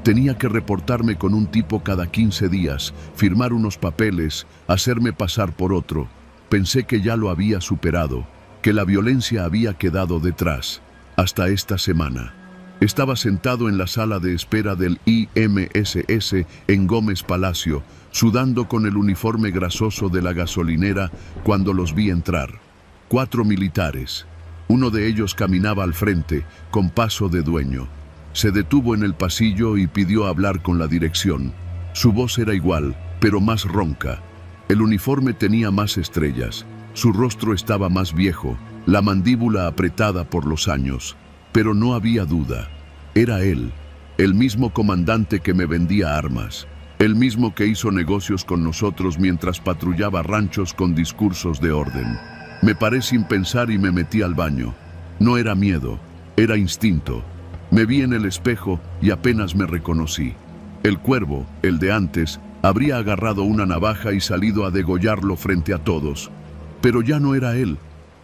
Tenía que reportarme con un tipo cada 15 días, firmar unos papeles, hacerme pasar por otro. Pensé que ya lo había superado, que la violencia había quedado detrás, hasta esta semana. Estaba sentado en la sala de espera del IMSS en Gómez Palacio, sudando con el uniforme grasoso de la gasolinera cuando los vi entrar. 4 militares. Uno de ellos caminaba al frente, con paso de dueño. Se detuvo en el pasillo y pidió hablar con la dirección. Su voz era igual, pero más ronca. El uniforme tenía más estrellas. Su rostro estaba más viejo, la mandíbula apretada por los años. Pero no había duda. Era él, el mismo comandante que me vendía armas, el mismo que hizo negocios con nosotros mientras patrullaba ranchos con discursos de orden. Me paré sin pensar y me metí al baño. No era miedo, era instinto. Me vi en el espejo y apenas me reconocí. El cuervo, el de antes, habría agarrado una navaja y salido a degollarlo frente a todos. Pero ya no era él.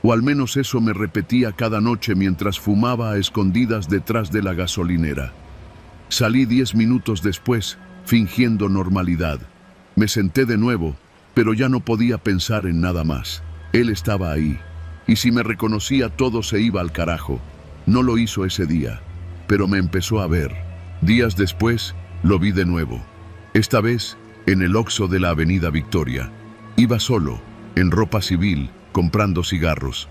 O al menos eso me repetía cada noche mientras fumaba a escondidas detrás de la gasolinera. Salí 10 minutos después, fingiendo normalidad. Me senté de nuevo, pero ya no podía pensar en nada más. Él estaba ahí, y si me reconocía todo se iba al carajo. No lo hizo ese día, pero me empezó a ver. Días después, lo vi de nuevo. Esta vez, en el Oxxo de la Avenida Victoria. Iba solo, en ropa civil, comprando cigarros.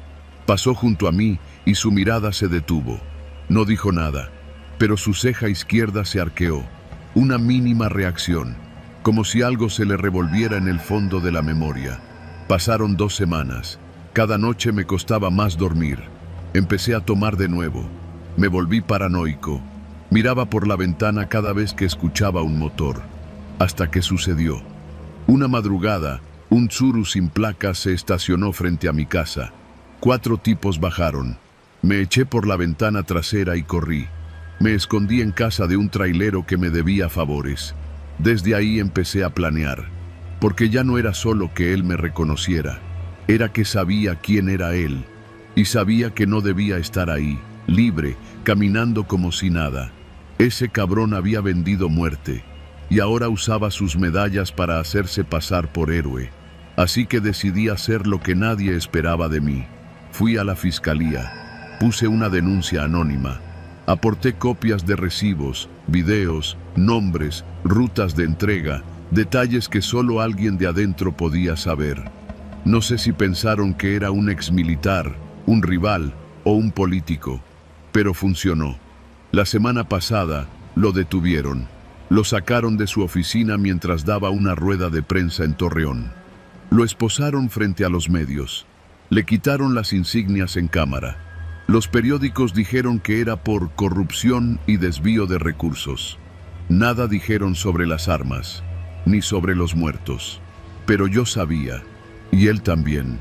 Pasó junto a mí y su mirada se detuvo. No dijo nada, pero su ceja izquierda se arqueó. Una mínima reacción, como si algo se le revolviera en el fondo de la memoria. Pasaron 2 semanas. Cada noche me costaba más dormir. Empecé a tomar de nuevo. Me volví paranoico. Miraba por la ventana cada vez que escuchaba un motor. Hasta que sucedió. Una madrugada, un Tsuru sin placas se estacionó frente a mi casa. 4 tipos bajaron. Me eché por la ventana trasera y corrí. Me escondí en casa de un trailero que me debía favores. Desde ahí empecé a planear, porque ya no era solo que él me reconociera, era que sabía quién era él, y sabía que no debía estar ahí, libre, caminando como si nada. Ese cabrón había vendido muerte, y ahora usaba sus medallas para hacerse pasar por héroe. Así que decidí hacer lo que nadie esperaba de mí. Fui a la fiscalía, puse una denuncia anónima, aporté copias de recibos, videos, nombres, rutas de entrega, detalles que solo alguien de adentro podía saber. No sé si pensaron que era un exmilitar, un rival o un político, pero funcionó. La semana pasada lo detuvieron. Lo sacaron de su oficina mientras daba una rueda de prensa en Torreón. Lo esposaron frente a los medios. Le quitaron las insignias en cámara. Los periódicos dijeron que era por corrupción y desvío de recursos. Nada dijeron sobre las armas, ni sobre los muertos. Pero yo sabía, y él también.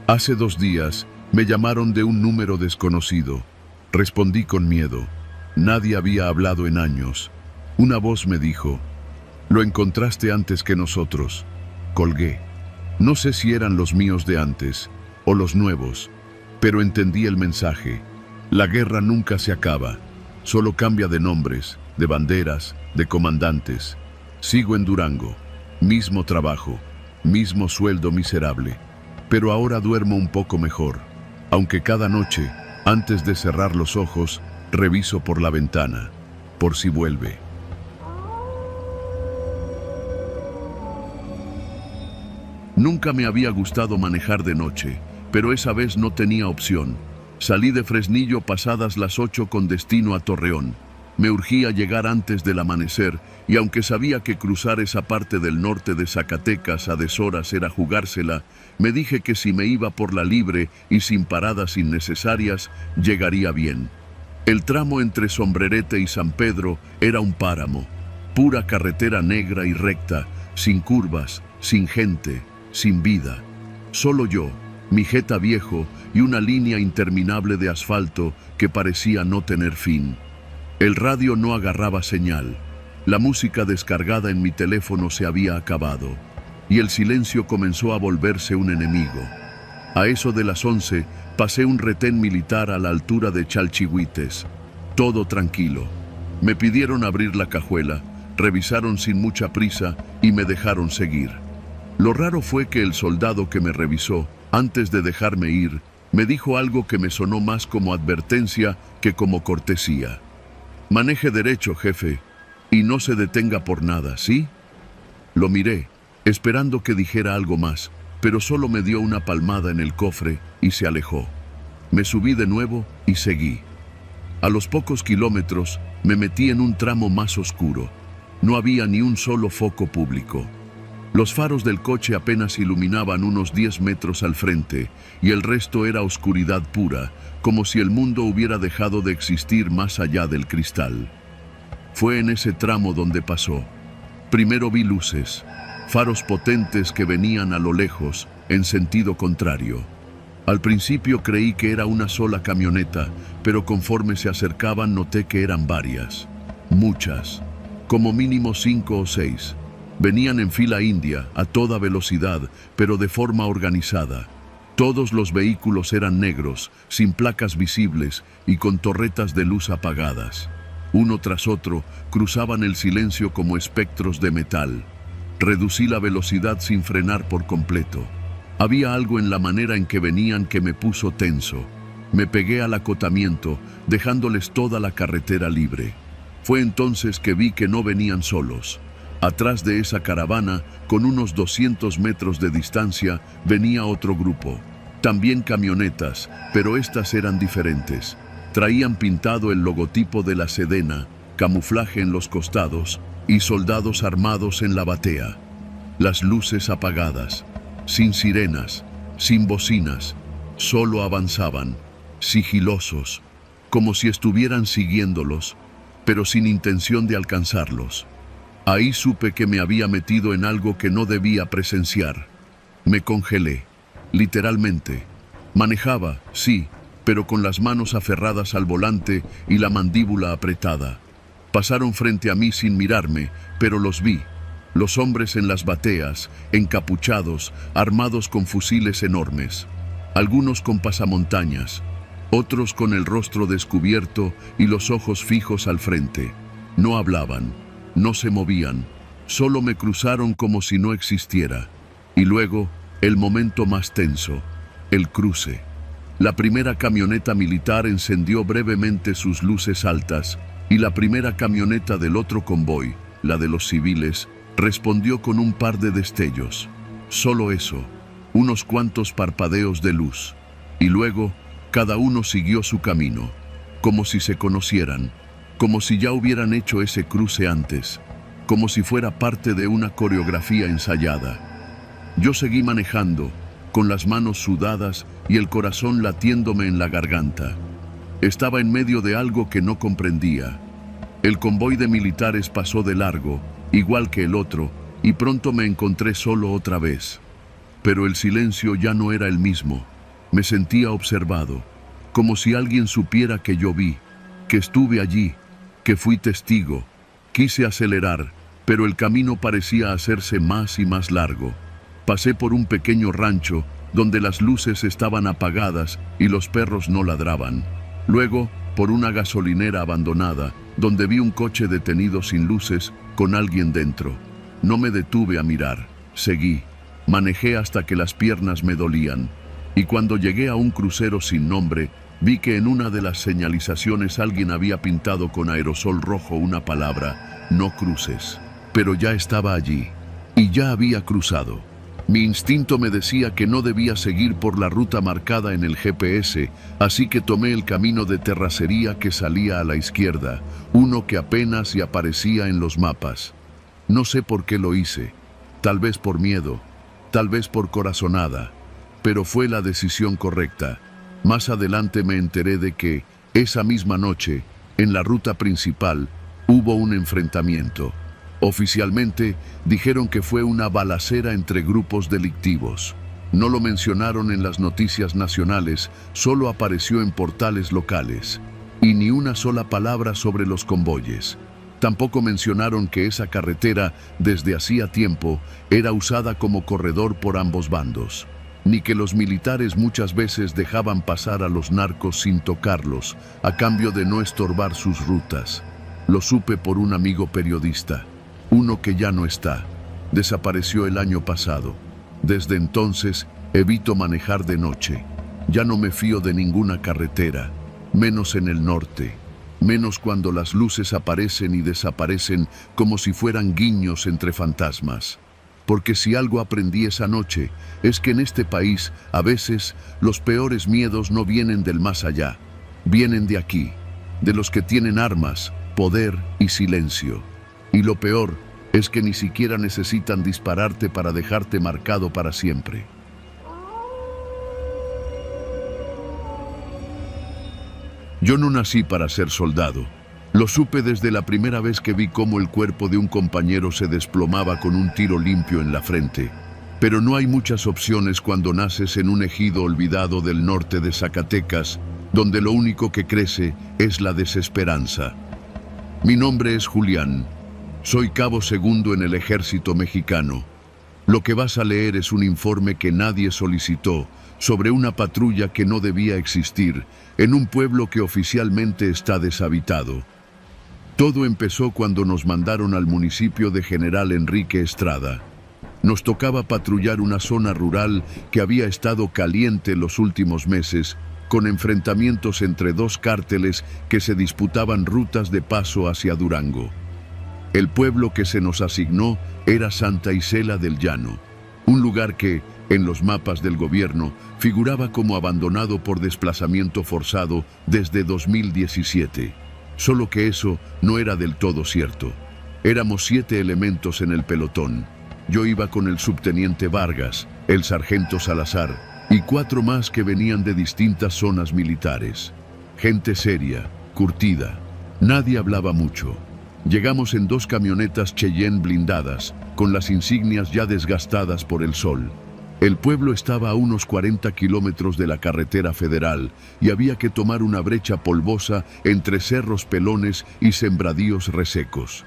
Hace 2 días me llamaron de un número desconocido. Respondí con miedo. Nadie había hablado en años. Una voz me dijo: «Lo encontraste antes que nosotros». Colgué. No sé si eran los míos de antes o los nuevos, pero entendí el mensaje. La guerra nunca se acaba, solo cambia de nombres, de banderas, de comandantes. Sigo en Durango, mismo trabajo, mismo sueldo miserable, pero ahora duermo un poco mejor, aunque cada noche, antes de cerrar los ojos, reviso por la ventana, por si vuelve. Nunca me había gustado manejar de noche, pero esa vez no tenía opción. Salí de Fresnillo pasadas las 8 con destino a Torreón. Me urgía llegar antes del amanecer, y aunque sabía que cruzar esa parte del norte de Zacatecas a deshoras era jugársela, me dije que si me iba por la libre y sin paradas innecesarias, llegaría bien. El tramo entre Sombrerete y San Pedro era un páramo, pura carretera negra y recta, sin curvas, sin gente, sin vida. Solo yo, mi Jetta viejo y una línea interminable de asfalto que parecía no tener fin. El radio no agarraba señal. La música descargada en mi teléfono se había acabado y el silencio comenzó a volverse un enemigo. A eso de las 11 pasé un retén militar a la altura de Chalchihuites. Todo tranquilo. Me pidieron abrir la cajuela, revisaron sin mucha prisa y me dejaron seguir. Lo raro fue que el soldado que me revisó, antes de dejarme ir, me dijo algo que me sonó más como advertencia que como cortesía. Maneje derecho, jefe, y no se detenga por nada, ¿sí? Lo miré, esperando que dijera algo más, pero solo me dio una palmada en el cofre y se alejó. Me subí de nuevo y seguí. A los pocos kilómetros me metí en un tramo más oscuro. No había ni un solo foco público. Los faros del coche apenas iluminaban unos 10 metros al frente y el resto era oscuridad pura, como si el mundo hubiera dejado de existir más allá del cristal. Fue en ese tramo donde pasó. Primero vi luces, faros potentes que venían a lo lejos, en sentido contrario. Al principio creí que era una sola camioneta, pero conforme se acercaban noté que eran varias, muchas, como mínimo 5 o 6. Venían en fila india, a toda velocidad, pero de forma organizada. Todos los vehículos eran negros, sin placas visibles y con torretas de luz apagadas. Uno tras otro, cruzaban el silencio como espectros de metal. Reducí la velocidad sin frenar por completo. Había algo en la manera en que venían que me puso tenso. Me pegué al acotamiento, dejándoles toda la carretera libre. Fue entonces que vi que no venían solos. Atrás de esa caravana, con unos 200 metros de distancia, venía otro grupo. También camionetas, pero estas eran diferentes. Traían pintado el logotipo de la Sedena, camuflaje en los costados y soldados armados en la batea. Las luces apagadas, sin sirenas, sin bocinas, solo avanzaban, sigilosos, como si estuvieran siguiéndolos, pero sin intención de alcanzarlos. Ahí supe que me había metido en algo que no debía presenciar. Me congelé, literalmente. Manejaba, sí, pero con las manos aferradas al volante y la mandíbula apretada. Pasaron frente a mí sin mirarme, pero los vi. Los hombres en las bateas, encapuchados, armados con fusiles enormes. Algunos con pasamontañas, otros con el rostro descubierto y los ojos fijos al frente. No hablaban. No se movían, solo me cruzaron como si no existiera. Y luego, el momento más tenso, el cruce. La primera camioneta militar encendió brevemente sus luces altas y la primera camioneta del otro convoy, la de los civiles, respondió con un par de destellos. Solo eso, unos cuantos parpadeos de luz. Y luego, cada uno siguió su camino, como si se conocieran. Como si ya hubieran hecho ese cruce antes, como si fuera parte de una coreografía ensayada. Yo seguí manejando, con las manos sudadas y el corazón latiéndome en la garganta. Estaba en medio de algo que no comprendía. El convoy de militares pasó de largo, igual que el otro, y pronto me encontré solo otra vez. Pero el silencio ya no era el mismo. Me sentía observado, como si alguien supiera que yo vi, que estuve allí, que fui testigo. Quise acelerar, pero el camino parecía hacerse más y más largo. Pasé por un pequeño rancho donde las luces estaban apagadas y los perros no ladraban. Luego, por una gasolinera abandonada, donde vi un coche detenido sin luces con alguien dentro. No me detuve a mirar, seguí. Manejé hasta que las piernas me dolían. Y cuando llegué a un crucero sin nombre, vi que en una de las señalizaciones alguien había pintado con aerosol rojo una palabra: no cruces. Pero ya estaba allí, y ya había cruzado. Mi instinto me decía que no debía seguir por la ruta marcada en el GPS, así que tomé el camino de terracería que salía a la izquierda, uno que apenas si aparecía en los mapas. No sé por qué lo hice, tal vez por miedo, tal vez por corazonada, pero fue la decisión correcta. Más adelante me enteré de que, esa misma noche, en la ruta principal, hubo un enfrentamiento. Oficialmente, dijeron que fue una balacera entre grupos delictivos. No lo mencionaron en las noticias nacionales, solo apareció en portales locales. Y ni una sola palabra sobre los convoyes. Tampoco mencionaron que esa carretera, desde hacía tiempo, era usada como corredor por ambos bandos. Ni que los militares muchas veces dejaban pasar a los narcos sin tocarlos, a cambio de no estorbar sus rutas. Lo supe por un amigo periodista. Uno que ya no está. Desapareció el año pasado. Desde entonces, evito manejar de noche. Ya no me fío de ninguna carretera, menos en el norte. Menos cuando las luces aparecen y desaparecen como si fueran guiños entre fantasmas. Porque si algo aprendí esa noche, es que en este país, a veces, los peores miedos no vienen del más allá. Vienen de aquí, de los que tienen armas, poder y silencio. Y lo peor es que ni siquiera necesitan dispararte para dejarte marcado para siempre. Yo no nací para ser soldado. Lo supe desde la primera vez que vi cómo el cuerpo de un compañero se desplomaba con un tiro limpio en la frente. Pero no hay muchas opciones cuando naces en un ejido olvidado del norte de Zacatecas, donde lo único que crece es la desesperanza. Mi nombre es Julián. Soy cabo segundo en el ejército mexicano. Lo que vas a leer es un informe que nadie solicitó sobre una patrulla que no debía existir en un pueblo que oficialmente está deshabitado. Todo empezó cuando nos mandaron al municipio de General Enrique Estrada. Nos tocaba patrullar una zona rural que había estado caliente los últimos meses, con enfrentamientos entre dos cárteles que se disputaban rutas de paso hacia Durango. El pueblo que se nos asignó era Santa Isela del Llano, un lugar que, en los mapas del gobierno, figuraba como abandonado por desplazamiento forzado desde 2017. Solo que eso no era del todo cierto. Éramos 7 elementos en el pelotón. Yo iba con el subteniente Vargas, el sargento Salazar y 4 más que venían de distintas zonas militares. Gente seria, curtida. Nadie hablaba mucho. Llegamos en 2 camionetas Cheyenne blindadas, con las insignias ya desgastadas por el sol. El pueblo estaba a unos 40 kilómetros de la carretera federal y había que tomar una brecha polvosa entre cerros pelones y sembradíos resecos.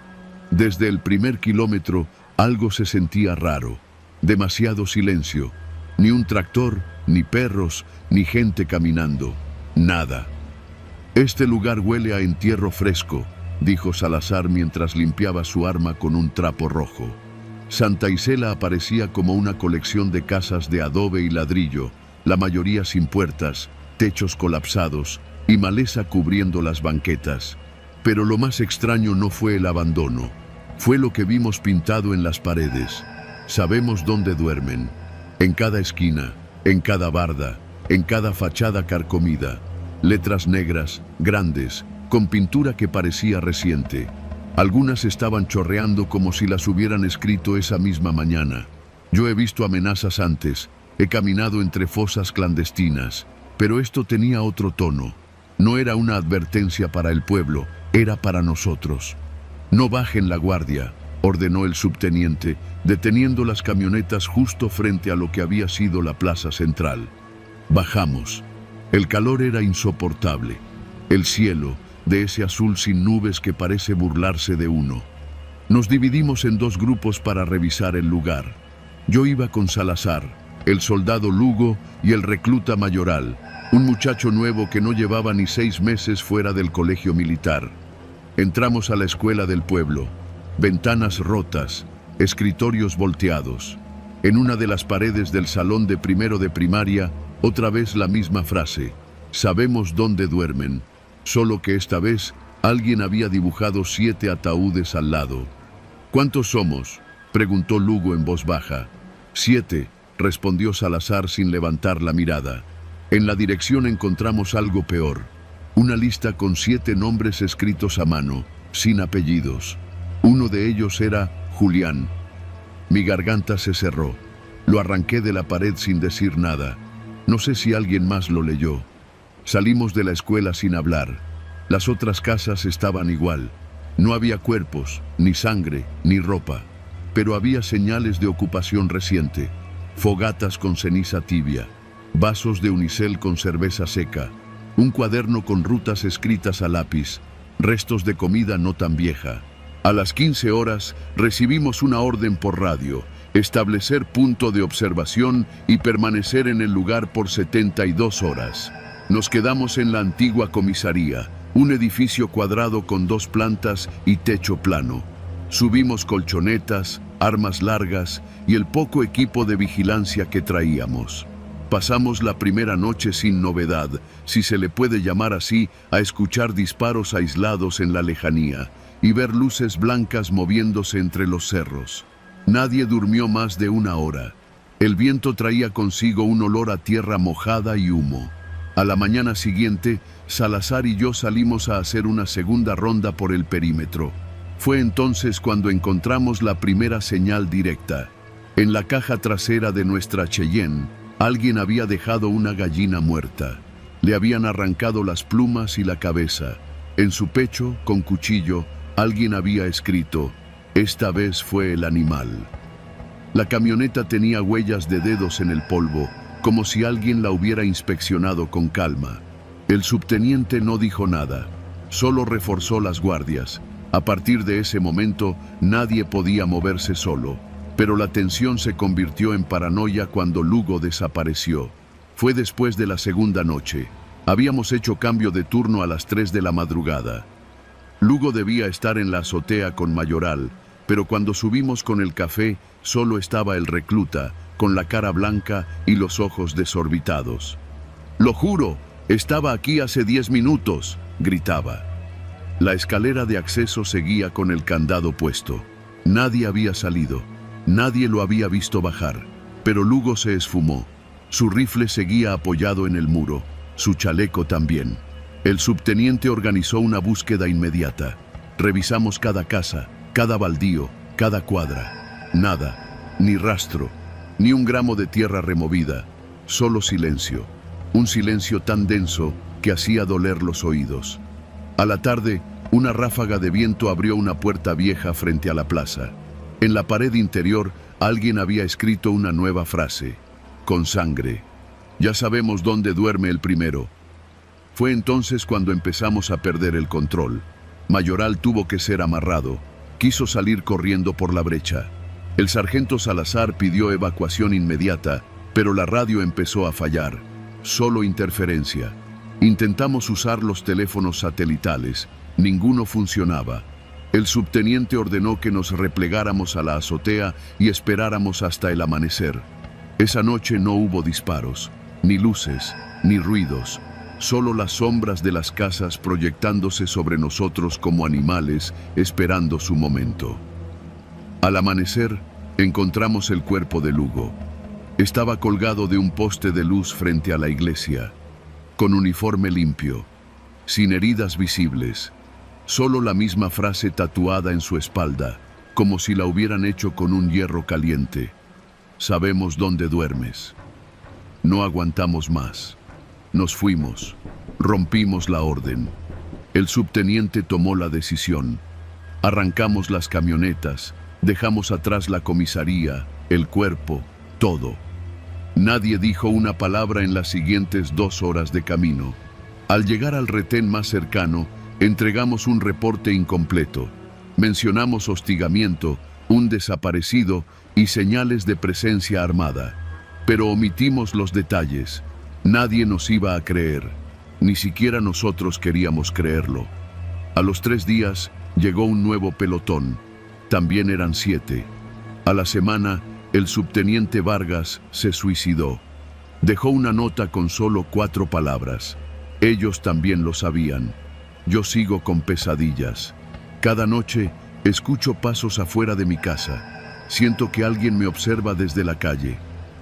Desde el primer kilómetro, algo se sentía raro. Demasiado silencio. Ni un tractor, ni perros, ni gente caminando. Nada. Este lugar huele a entierro fresco, dijo Salazar mientras limpiaba su arma con un trapo rojo. Santa Isela aparecía como una colección de casas de adobe y ladrillo, la mayoría sin puertas, techos colapsados y maleza cubriendo las banquetas. Pero lo más extraño no fue el abandono, fue lo que vimos pintado en las paredes. Sabemos dónde duermen, en cada esquina, en cada barda, en cada fachada carcomida, letras negras, grandes, con pintura que parecía reciente. Algunas estaban chorreando como si las hubieran escrito esa misma mañana. Yo he visto amenazas antes, he caminado entre fosas clandestinas, pero esto tenía otro tono. No era una advertencia para el pueblo, era para nosotros. No bajen la guardia, ordenó el subteniente, deteniendo las camionetas justo frente a lo que había sido la plaza central. Bajamos. El calor era insoportable. El cielo, de ese azul sin nubes que parece burlarse de uno. Nos dividimos en 2 grupos para revisar el lugar. Yo iba con Salazar, el soldado Lugo y el recluta Mayoral, un muchacho nuevo que no llevaba ni 6 meses fuera del colegio militar. Entramos a la escuela del pueblo. Ventanas rotas, escritorios volteados. En una de las paredes del salón de primero de primaria, otra vez la misma frase: sabemos dónde duermen, solo que esta vez alguien había dibujado 7 ataúdes al lado. ¿Cuántos somos?, preguntó Lugo en voz baja. 7, respondió Salazar sin levantar la mirada. En la dirección encontramos algo peor: una lista con 7 nombres escritos a mano, sin apellidos. Uno de ellos era Julián. Mi garganta se cerró. Lo arranqué de la pared sin decir nada. No sé si alguien más lo leyó. Salimos de la escuela sin hablar. Las otras casas estaban igual. No había cuerpos, ni sangre, ni ropa. Pero había señales de ocupación reciente. Fogatas con ceniza tibia, vasos de unicel con cerveza seca, un cuaderno con rutas escritas a lápiz, restos de comida no tan vieja. A las 15 horas recibimos una orden por radio: establecer punto de observación y permanecer en el lugar por 72 horas. Nos quedamos en la antigua comisaría, un edificio cuadrado con 2 plantas y techo plano. Subimos colchonetas, armas largas y el poco equipo de vigilancia que traíamos. Pasamos la primera noche sin novedad, si se le puede llamar así, a escuchar disparos aislados en la lejanía y ver luces blancas moviéndose entre los cerros. Nadie durmió más de 1 hora. El viento traía consigo un olor a tierra mojada y humo. A la mañana siguiente, Salazar y yo salimos a hacer una segunda ronda por el perímetro. Fue entonces cuando encontramos la primera señal directa. En la caja trasera de nuestra Cheyenne, alguien había dejado una gallina muerta. Le habían arrancado las plumas y la cabeza. En su pecho, con cuchillo, alguien había escrito: esta vez fue el animal. La camioneta tenía huellas de dedos en el polvo, como si alguien la hubiera inspeccionado con calma. El subteniente no dijo nada, solo reforzó las guardias. A partir de ese momento, nadie podía moverse solo, pero la tensión se convirtió en paranoia cuando Lugo desapareció. Fue después de la segunda noche. Habíamos hecho cambio de turno a las 3 de la madrugada. Lugo debía estar en la azotea con Mayoral, pero cuando subimos con el café, solo estaba el recluta, con la cara blanca y los ojos desorbitados. «Lo juro, estaba aquí hace 10 minutos», gritaba. La escalera de acceso seguía con el candado puesto. Nadie había salido. Nadie lo había visto bajar. Pero Lugo se esfumó. Su rifle seguía apoyado en el muro. Su chaleco también. El subteniente organizó una búsqueda inmediata. Revisamos cada casa, cada baldío, cada cuadra. Nada. Ni rastro. Ni un gramo de tierra removida. Solo silencio. Un silencio tan denso que hacía doler los oídos. A la tarde, una ráfaga de viento abrió una puerta vieja frente a la plaza. En la pared interior, alguien había escrito una nueva frase: con sangre. Ya sabemos dónde duerme el primero. Fue entonces cuando empezamos a perder el control. Mayoral tuvo que ser amarrado. Quiso salir corriendo por la brecha. El sargento Salazar pidió evacuación inmediata, pero la radio empezó a fallar. Solo interferencia. Intentamos usar los teléfonos satelitales. Ninguno funcionaba. El subteniente ordenó que nos replegáramos a la azotea y esperáramos hasta el amanecer. Esa noche no hubo disparos, ni luces, ni ruidos, solo las sombras de las casas proyectándose sobre nosotros como animales esperando su momento. Al amanecer, encontramos el cuerpo de Lugo. Estaba colgado de un poste de luz frente a la iglesia, con uniforme limpio, sin heridas visibles. Solo la misma frase tatuada en su espalda, como si la hubieran hecho con un hierro caliente: sabemos dónde duermes. No aguantamos más. Nos fuimos. Rompimos la orden. El subteniente tomó la decisión. Arrancamos las camionetas, dejamos atrás la comisaría, el cuerpo, todo. Nadie dijo una palabra en las siguientes 2 horas de camino. Al llegar al retén más cercano, entregamos un reporte incompleto. Mencionamos hostigamiento, un desaparecido y señales de presencia armada. Pero omitimos los detalles. Nadie nos iba a creer. Ni siquiera nosotros queríamos creerlo. A los 3 días llegó un nuevo pelotón. También eran 7. A la semana, el subteniente Vargas se suicidó. Dejó una nota con solo 4 palabras. Ellos también lo sabían. Yo sigo con pesadillas. Cada noche escucho pasos afuera de mi casa. Siento que alguien me observa desde la calle.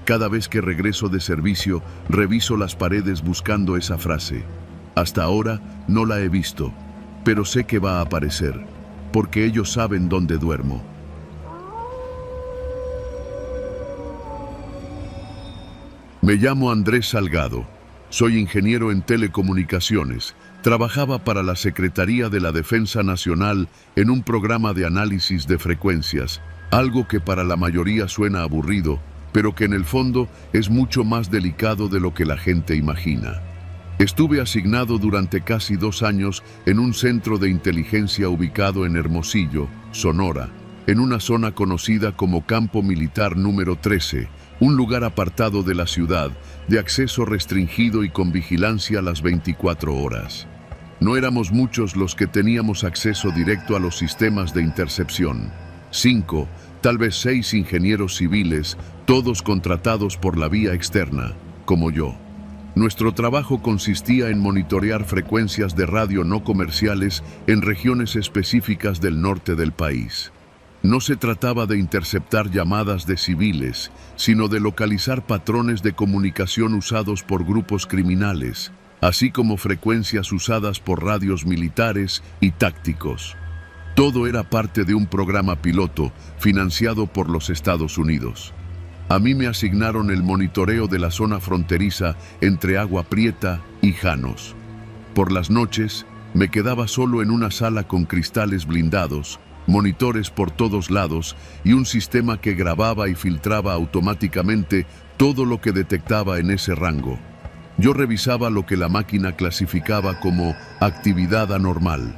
Cada vez que regreso de servicio, reviso las paredes buscando esa frase. Hasta ahora no la he visto, pero sé que va a aparecer, porque ellos saben dónde duermo. Me llamo Andrés Salgado. Soy ingeniero en telecomunicaciones. Trabajaba para la Secretaría de la Defensa Nacional en un programa de análisis de frecuencias, algo que para la mayoría suena aburrido, pero que en el fondo es mucho más delicado de lo que la gente imagina. Estuve asignado durante casi 2 años en un centro de inteligencia ubicado en Hermosillo, Sonora, en una zona conocida como Campo Militar número 13, un lugar apartado de la ciudad, de acceso restringido y con vigilancia las 24 horas. No éramos muchos los que teníamos acceso directo a los sistemas de intercepción. 5, tal vez 6 ingenieros civiles, todos contratados por la vía externa, como yo. Nuestro trabajo consistía en monitorear frecuencias de radio no comerciales en regiones específicas del norte del país. No se trataba de interceptar llamadas de civiles, sino de localizar patrones de comunicación usados por grupos criminales, así como frecuencias usadas por radios militares y tácticos. Todo era parte de un programa piloto financiado por los Estados Unidos. A mí me asignaron el monitoreo de la zona fronteriza entre Agua Prieta y Janos. Por las noches, me quedaba solo en una sala con cristales blindados, monitores por todos lados y un sistema que grababa y filtraba automáticamente todo lo que detectaba en ese rango. Yo revisaba lo que la máquina clasificaba como actividad anormal.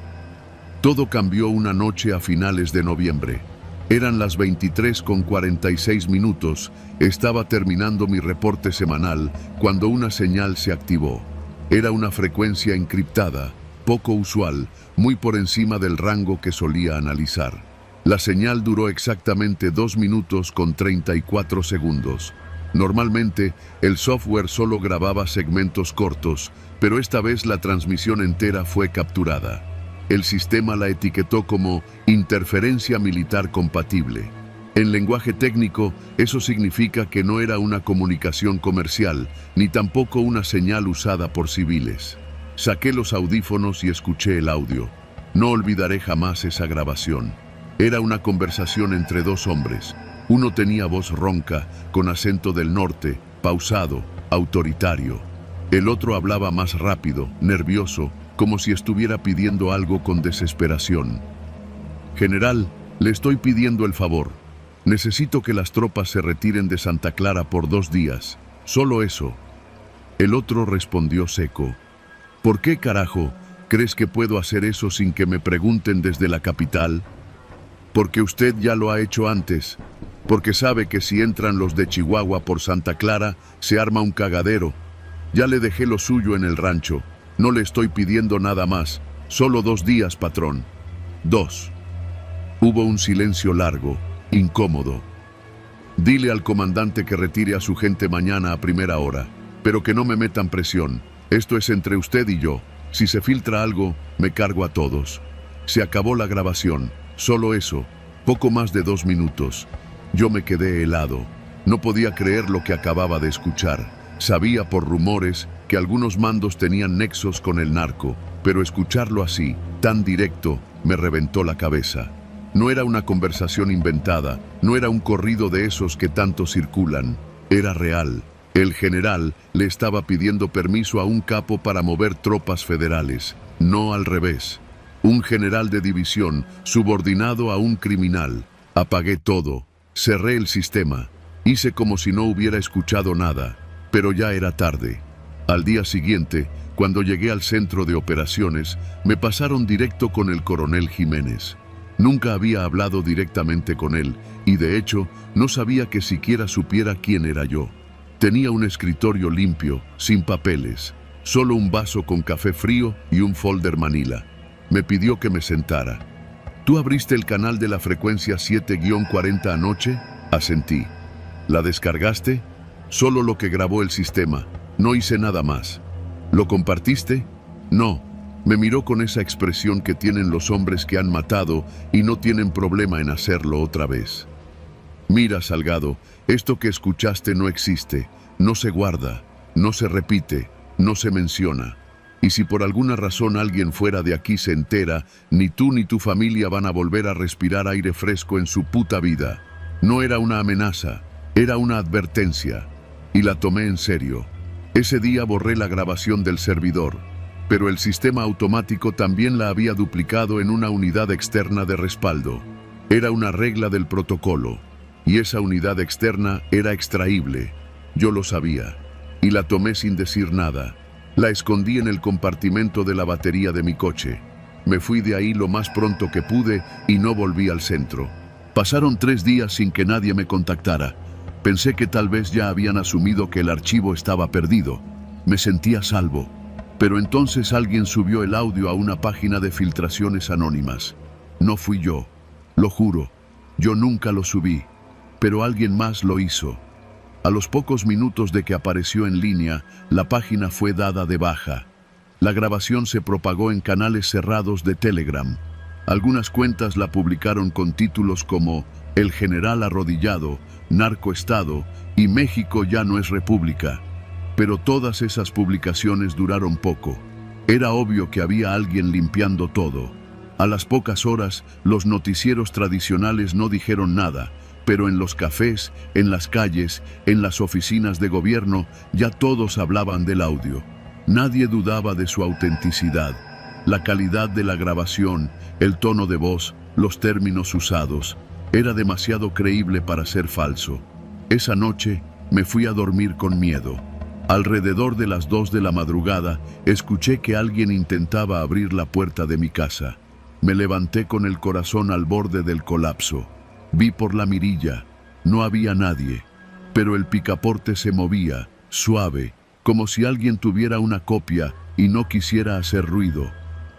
Todo cambió una noche a finales de noviembre. Eran las 23:46. Estaba terminando mi reporte semanal cuando una señal se activó. Era una frecuencia encriptada, poco usual, muy por encima del rango que solía analizar. La señal duró exactamente 2 minutos con 34 segundos. Normalmente, el software solo grababa segmentos cortos, pero esta vez la transmisión entera fue capturada. El sistema la etiquetó como interferencia militar compatible. En lenguaje técnico, eso significa que no era una comunicación comercial, ni tampoco una señal usada por civiles. Saqué los audífonos y escuché el audio. No olvidaré jamás esa grabación. Era una conversación entre 2 hombres. Uno tenía voz ronca, con acento del norte, pausado, autoritario. El otro hablaba más rápido, nervioso, como si estuviera pidiendo algo con desesperación. General, le estoy pidiendo el favor. Necesito que las tropas se retiren de Santa Clara por 2 días. Solo eso. El otro respondió seco. ¿Por qué carajo crees que puedo hacer eso sin que me pregunten desde la capital? Porque usted ya lo ha hecho antes. Porque sabe que si entran los de Chihuahua por Santa Clara, se arma un cagadero. Ya le dejé lo suyo en el rancho. No le estoy pidiendo nada más. Solo 2 días, patrón. 2. Hubo un silencio largo, incómodo. Dile al comandante que retire a su gente mañana a primera hora, pero que no me metan presión. Esto es entre usted y yo. Si se filtra algo, me cargo a todos. Se acabó la grabación. Solo eso. Poco más de 2 minutos. Yo me quedé helado. No podía creer lo que acababa de escuchar. Sabía por rumores que algunos mandos tenían nexos con el narco, pero escucharlo así, tan directo, me reventó la cabeza. No era una conversación inventada, no era un corrido de esos que tanto circulan. Era real. El general le estaba pidiendo permiso a un capo para mover tropas federales, no al revés. Un general de división subordinado a un criminal. Apagué todo, cerré el sistema, hice como si no hubiera escuchado nada, pero ya era tarde. Al día siguiente, cuando llegué al centro de operaciones, me pasaron directo con el coronel Jiménez. Nunca había hablado directamente con él y de hecho no sabía que siquiera supiera quién era yo. Tenía un escritorio limpio, sin papeles, solo un vaso con café frío y un folder manila. Me pidió que me sentara. ¿Tú abriste el canal de la frecuencia 7-40 anoche? Asentí. ¿La descargaste? Solo lo que grabó el sistema. No hice nada más. ¿Lo compartiste? No. Me miró con esa expresión que tienen los hombres que han matado y no tienen problema en hacerlo otra vez. Mira, Salgado, esto que escuchaste no existe, no se guarda, no se repite, no se menciona. Y si por alguna razón alguien fuera de aquí se entera, ni tú ni tu familia van a volver a respirar aire fresco en su puta vida. No era una amenaza, era una advertencia. Y la tomé en serio. Ese día borré la grabación del servidor, pero el sistema automático también la había duplicado en una unidad externa de respaldo. Era una regla del protocolo, y esa unidad externa era extraíble. Yo lo sabía, y la tomé sin decir nada. La escondí en el compartimento de la batería de mi coche. Me fui de ahí lo más pronto que pude y no volví al centro. Pasaron 3 días sin que nadie me contactara. Pensé que tal vez ya habían asumido que el archivo estaba perdido. Me sentía a salvo. Pero entonces alguien subió el audio a una página de filtraciones anónimas. No fui yo, lo juro. Yo nunca lo subí, pero alguien más lo hizo. A los pocos minutos de que apareció en línea, la página fue dada de baja. La grabación se propagó en canales cerrados de Telegram. Algunas cuentas la publicaron con títulos como El General Arrodillado, Narcoestado y México ya no es república. Pero todas esas publicaciones duraron poco. Era obvio que había alguien limpiando todo. A las pocas horas, los noticieros tradicionales no dijeron nada, pero en los cafés, en las calles, en las oficinas de gobierno, ya todos hablaban del audio. Nadie dudaba de su autenticidad, la calidad de la grabación, el tono de voz, los términos usados. Era demasiado creíble para ser falso. Esa noche me fui a dormir con miedo. Alrededor de las 2 de la madrugada, escuché que alguien intentaba abrir la puerta de mi casa. Me levanté con el corazón al borde del colapso. Vi por la mirilla. No había nadie, pero el picaporte se movía, suave, como si alguien tuviera una copia y no quisiera hacer ruido.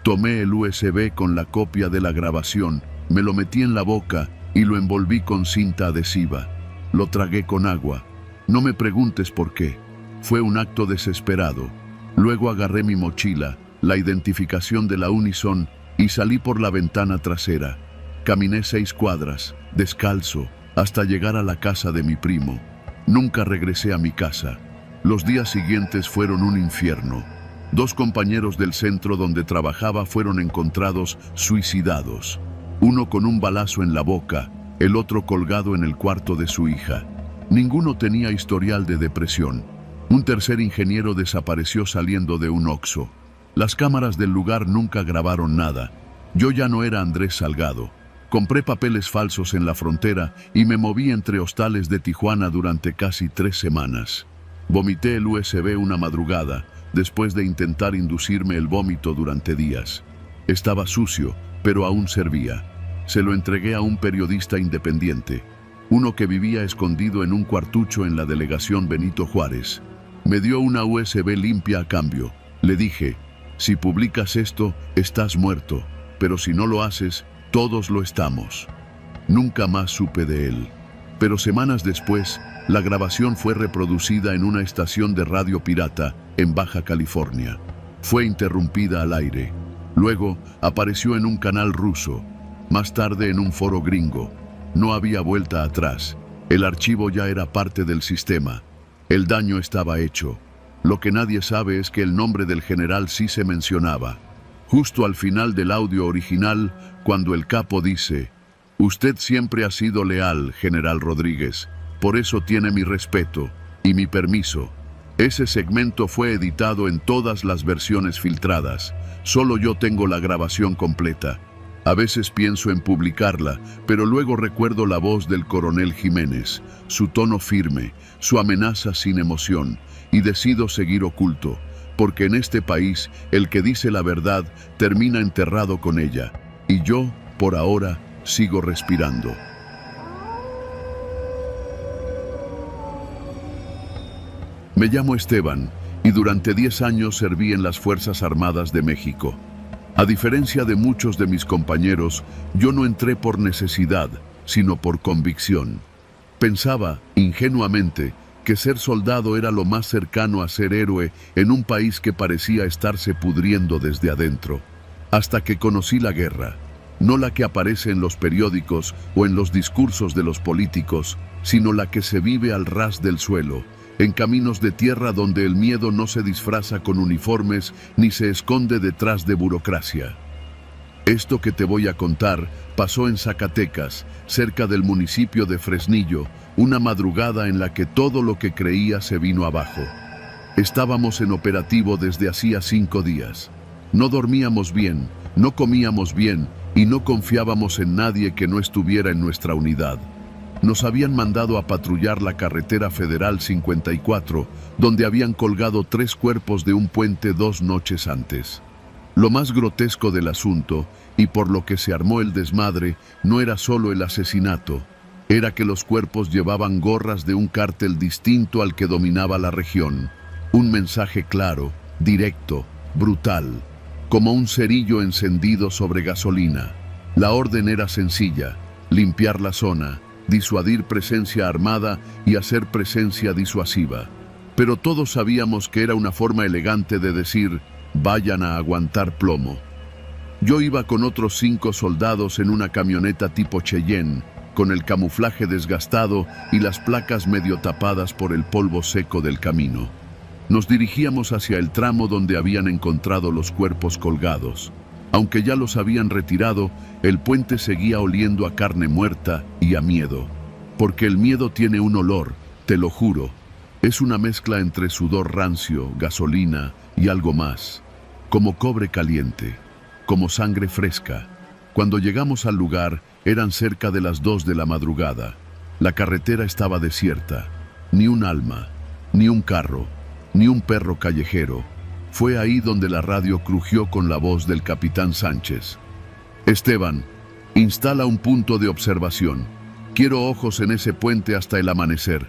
Tomé el USB con la copia de la grabación, me lo metí en la boca y lo envolví con cinta adhesiva. Lo tragué con agua. No me preguntes por qué. Fue un acto desesperado. Luego agarré mi mochila, la identificación de la Unison y salí por la ventana trasera. Caminé 6 cuadras, descalzo, hasta llegar a la casa de mi primo. Nunca regresé a mi casa. Los días siguientes fueron un infierno. 2 compañeros del centro donde trabajaba fueron encontrados suicidados. Uno con un balazo en la boca, el otro colgado en el cuarto de su hija. Ninguno tenía historial de depresión. Un tercer ingeniero desapareció saliendo de un Oxxo. Las cámaras del lugar nunca grabaron nada. Yo ya no era Andrés Salgado. Compré papeles falsos en la frontera y me moví entre hostales de Tijuana durante casi 3 semanas. Vomité el USB una madrugada, después de intentar inducirme el vómito durante días. Estaba sucio, pero aún servía. Se lo entregué a un periodista independiente, uno que vivía escondido en un cuartucho en la delegación Benito Juárez. Me dio una USB limpia a cambio. Le dije, si publicas esto, estás muerto, pero si no lo haces, todos lo estamos. Nunca más supe de él. Pero semanas después, la grabación fue reproducida en una estación de radio pirata en Baja California. Fue interrumpida al aire. Luego, apareció en un canal ruso. Más tarde en un foro gringo. No había vuelta atrás. El archivo ya era parte del sistema. El daño estaba hecho. Lo que nadie sabe es que el nombre del general sí se mencionaba. Justo al final del audio original, cuando el capo dice, «Usted siempre ha sido leal, general Rodríguez. Por eso tiene mi respeto y mi permiso». Ese segmento fue editado en todas las versiones filtradas. Solo yo tengo la grabación completa. A veces pienso en publicarla, pero luego recuerdo la voz del coronel Jiménez, su tono firme, su amenaza sin emoción, y decido seguir oculto, porque en este país el que dice la verdad termina enterrado con ella, y yo, por ahora, sigo respirando. Me llamo Esteban y durante 10 años serví en las Fuerzas Armadas de México. A diferencia de muchos de mis compañeros, yo no entré por necesidad, sino por convicción. Pensaba, ingenuamente, que ser soldado era lo más cercano a ser héroe en un país que parecía estarse pudriendo desde adentro. Hasta que conocí la guerra, no la que aparece en los periódicos o en los discursos de los políticos, sino la que se vive al ras del suelo, en caminos de tierra donde el miedo no se disfraza con uniformes ni se esconde detrás de burocracia. Esto que te voy a contar pasó en Zacatecas, cerca del municipio de Fresnillo, una madrugada en la que todo lo que creía se vino abajo. Estábamos en operativo desde hacía 5 días. No dormíamos bien, no comíamos bien y no confiábamos en nadie que no estuviera en nuestra unidad. Nos habían mandado a patrullar la carretera federal 54, donde habían colgado 3 cuerpos de un puente 2 noches antes. Lo más grotesco del asunto, y por lo que se armó el desmadre, no era solo el asesinato, era que los cuerpos llevaban gorras de un cártel distinto al que dominaba la región. Un mensaje claro, directo, brutal, como un cerillo encendido sobre gasolina. La orden era sencilla: limpiar la zona, disuadir presencia armada y hacer presencia disuasiva. Pero todos sabíamos que era una forma elegante de decir: vayan a aguantar plomo. Yo iba con otros 5 soldados en una camioneta tipo Cheyenne, con el camuflaje desgastado y las placas medio tapadas por el polvo seco del camino. Nos dirigíamos hacia el tramo donde habían encontrado los cuerpos colgados. Aunque ya los habían retirado, el puente seguía oliendo a carne muerta y a miedo. Porque el miedo tiene un olor, te lo juro. Es una mezcla entre sudor rancio, gasolina y algo más. Como cobre caliente, como sangre fresca. Cuando llegamos al lugar, eran cerca de las 2 de la madrugada. La carretera estaba desierta. Ni un alma, ni un carro, ni un perro callejero. Fue ahí donde la radio crujió con la voz del capitán Sánchez. Esteban, instala un punto de observación. Quiero ojos en ese puente hasta el amanecer.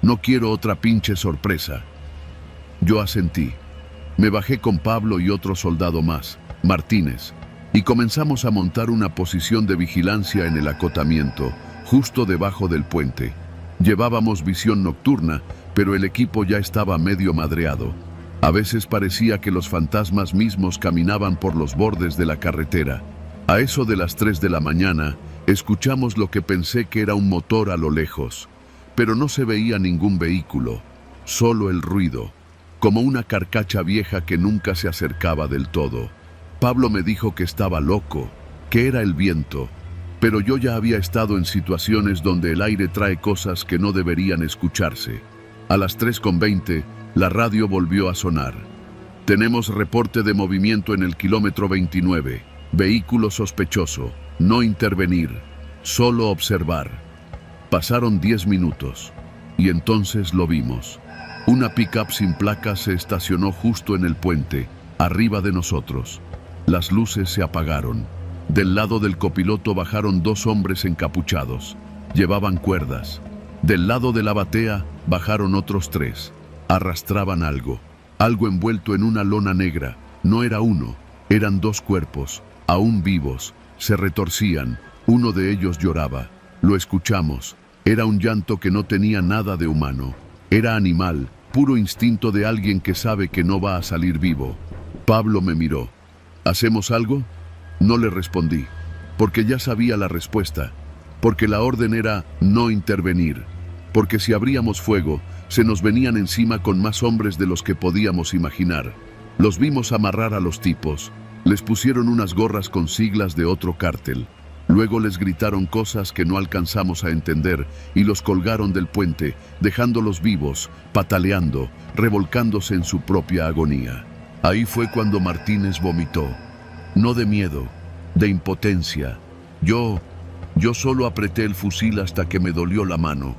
No quiero otra pinche sorpresa. Yo asentí. Me bajé con Pablo y otro soldado más, Martínez, y comenzamos a montar una posición de vigilancia en el acotamiento, justo debajo del puente. Llevábamos visión nocturna, pero el equipo ya estaba medio madreado. A veces parecía que los fantasmas mismos caminaban por los bordes de la carretera. A eso de las 3 de la mañana, escuchamos lo que pensé que era un motor a lo lejos, pero no se veía ningún vehículo, solo el ruido, como una carcacha vieja que nunca se acercaba del todo. Pablo me dijo que estaba loco, que era el viento, pero yo ya había estado en situaciones donde el aire trae cosas que no deberían escucharse. A las 3:20, la radio volvió a sonar. Tenemos reporte de movimiento en el kilómetro 29. Vehículo sospechoso. No intervenir. Solo observar. Pasaron 10 minutos. Y entonces lo vimos. Una pick-up sin placas se estacionó justo en el puente, arriba de nosotros. Las luces se apagaron. Del lado del copiloto bajaron 2 hombres encapuchados. Llevaban cuerdas. Del lado de la batea bajaron otros 3. Arrastraban algo envuelto en una lona negra. No era uno, eran 2 cuerpos, aún vivos. Se retorcían, uno de ellos lloraba. Lo escuchamos. Era un llanto que no tenía nada de humano. Era animal, puro instinto de alguien que sabe que no va a salir vivo. Pablo me miró. ¿Hacemos algo? No le respondí, porque ya sabía la respuesta, porque la orden era no intervenir, porque si abríamos fuego, se nos venían encima con más hombres de los que podíamos imaginar. Los vimos amarrar a los tipos, les pusieron unas gorras con siglas de otro cártel. Luego les gritaron cosas que no alcanzamos a entender y los colgaron del puente, dejándolos vivos, pataleando, revolcándose en su propia agonía. Ahí fue cuando Martínez vomitó. No de miedo, de impotencia. Yo solo apreté el fusil hasta que me dolió la mano.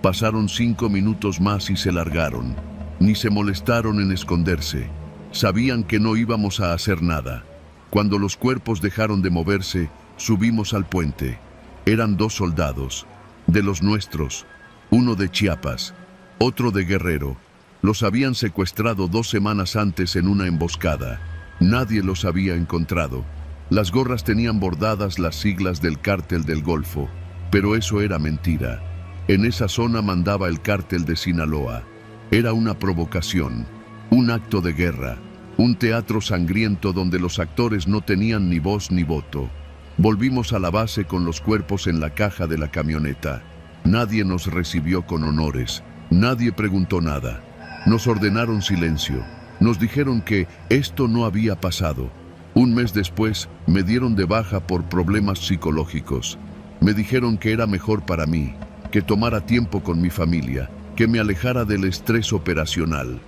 Pasaron 5 minutos más y se largaron. Ni se molestaron en esconderse. Sabían que no íbamos a hacer nada. Cuando los cuerpos dejaron de moverse, subimos al puente. Eran 2 soldados, de los nuestros, uno de Chiapas, otro de Guerrero. Los habían secuestrado 2 semanas antes en una emboscada. Nadie los había encontrado. Las gorras tenían bordadas las siglas del Cártel del Golfo, pero eso era mentira. En esa zona mandaba el Cártel de Sinaloa. Era una provocación, un acto de guerra, un teatro sangriento donde los actores no tenían ni voz ni voto. Volvimos a la base con los cuerpos en la caja de la camioneta. Nadie nos recibió con honores, nadie preguntó nada. Nos ordenaron silencio, nos dijeron que esto no había pasado. Un mes después me dieron de baja por problemas psicológicos. Me dijeron que era mejor para mí, que tomara tiempo con mi familia, que me alejara del estrés operacional.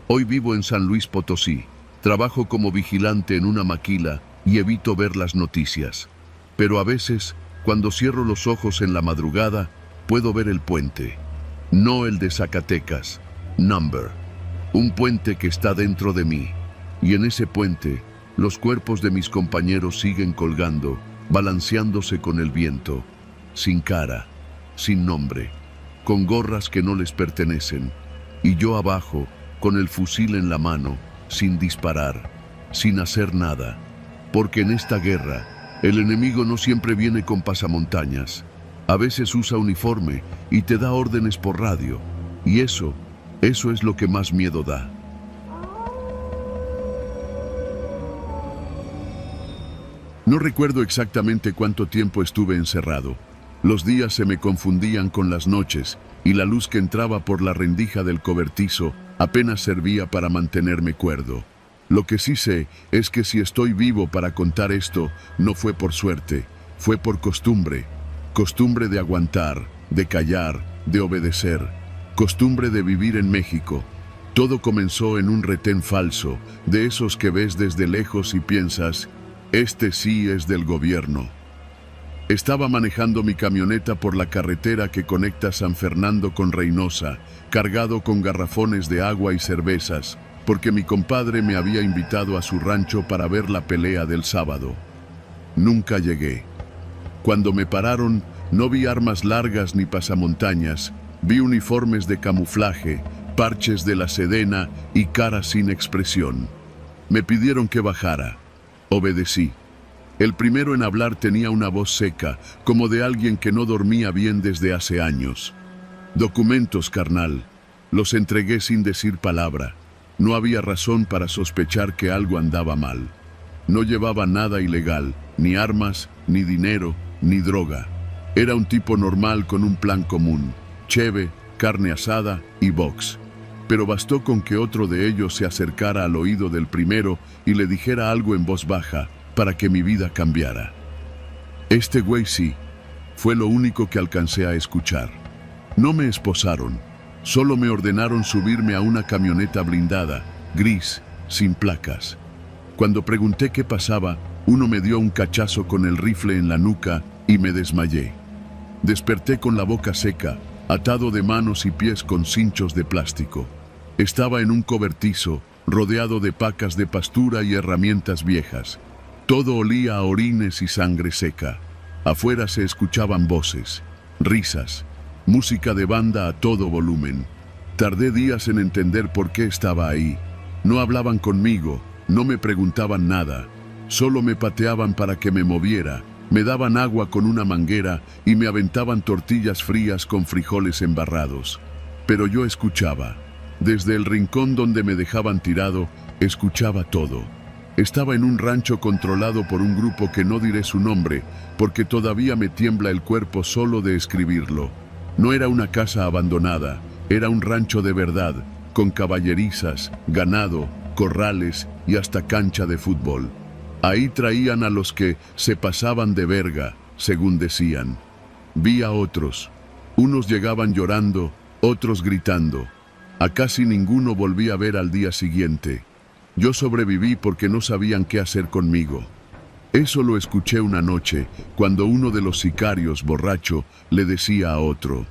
Hoy vivo en San Luis Potosí, trabajo como vigilante en una maquila y evito ver las noticias. Pero a veces, cuando cierro los ojos en la madrugada, puedo ver el puente. No el de Zacatecas, Number. Un puente que está dentro de mí. Y en ese puente, los cuerpos de mis compañeros siguen colgando, balanceándose con el viento, sin cara, sin nombre, con gorras que no les pertenecen. Y yo abajo, con el fusil en la mano, sin disparar, sin hacer nada. Porque en esta guerra, el enemigo no siempre viene con pasamontañas. A veces usa uniforme y te da órdenes por radio. Y eso es lo que más miedo da. No recuerdo exactamente cuánto tiempo estuve encerrado. Los días se me confundían con las noches y la luz que entraba por la rendija del cobertizo apenas servía para mantenerme cuerdo. Lo que sí sé es que si estoy vivo para contar esto, no fue por suerte, fue por costumbre. Costumbre de aguantar, de callar, de obedecer. Costumbre de vivir en México. Todo comenzó en un retén falso, de esos que ves desde lejos y piensas, este sí es del gobierno. Estaba manejando mi camioneta por la carretera que conecta San Fernando con Reynosa, cargado con garrafones de agua y cervezas, porque mi compadre me había invitado a su rancho para ver la pelea del sábado. Nunca llegué. Cuando me pararon, no vi armas largas ni pasamontañas, vi uniformes de camuflaje, parches de la Sedena y caras sin expresión. Me pidieron que bajara. Obedecí. El primero en hablar tenía una voz seca, como de alguien que no dormía bien desde hace años. Documentos, carnal. Los entregué sin decir palabra. No había razón para sospechar que algo andaba mal. No llevaba nada ilegal, ni armas, ni dinero, ni droga. Era un tipo normal con un plan común: cheve, carne asada y box. Pero bastó con que otro de ellos se acercara al oído del primero y le dijera algo en voz baja para que mi vida cambiara. Este güey sí, fue lo único que alcancé a escuchar. No me esposaron, solo me ordenaron subirme a una camioneta blindada, gris, sin placas. Cuando pregunté qué pasaba, uno me dio un cachazo con el rifle en la nuca y me desmayé. Desperté con la boca seca, atado de manos y pies con cinchos de plástico. Estaba en un cobertizo, rodeado de pacas de pastura y herramientas viejas. Todo olía a orines y sangre seca. Afuera se escuchaban voces, risas, música de banda a todo volumen. Tardé días en entender por qué estaba ahí. No hablaban conmigo, no me preguntaban nada. Solo me pateaban para que me moviera, me daban agua con una manguera y me aventaban tortillas frías con frijoles embarrados. Pero yo escuchaba. Desde el rincón donde me dejaban tirado, escuchaba todo. Estaba en un rancho controlado por un grupo que no diré su nombre, porque todavía me tiembla el cuerpo solo de escribirlo. No era una casa abandonada, era un rancho de verdad, con caballerizas, ganado, corrales y hasta cancha de fútbol. Ahí traían a los que se pasaban de verga, según decían. Vi a otros. Unos llegaban llorando, otros gritando. A casi ninguno volví a ver al día siguiente. Yo sobreviví porque no sabían qué hacer conmigo. Eso lo escuché una noche, cuando uno de los sicarios, borracho, le decía a otro: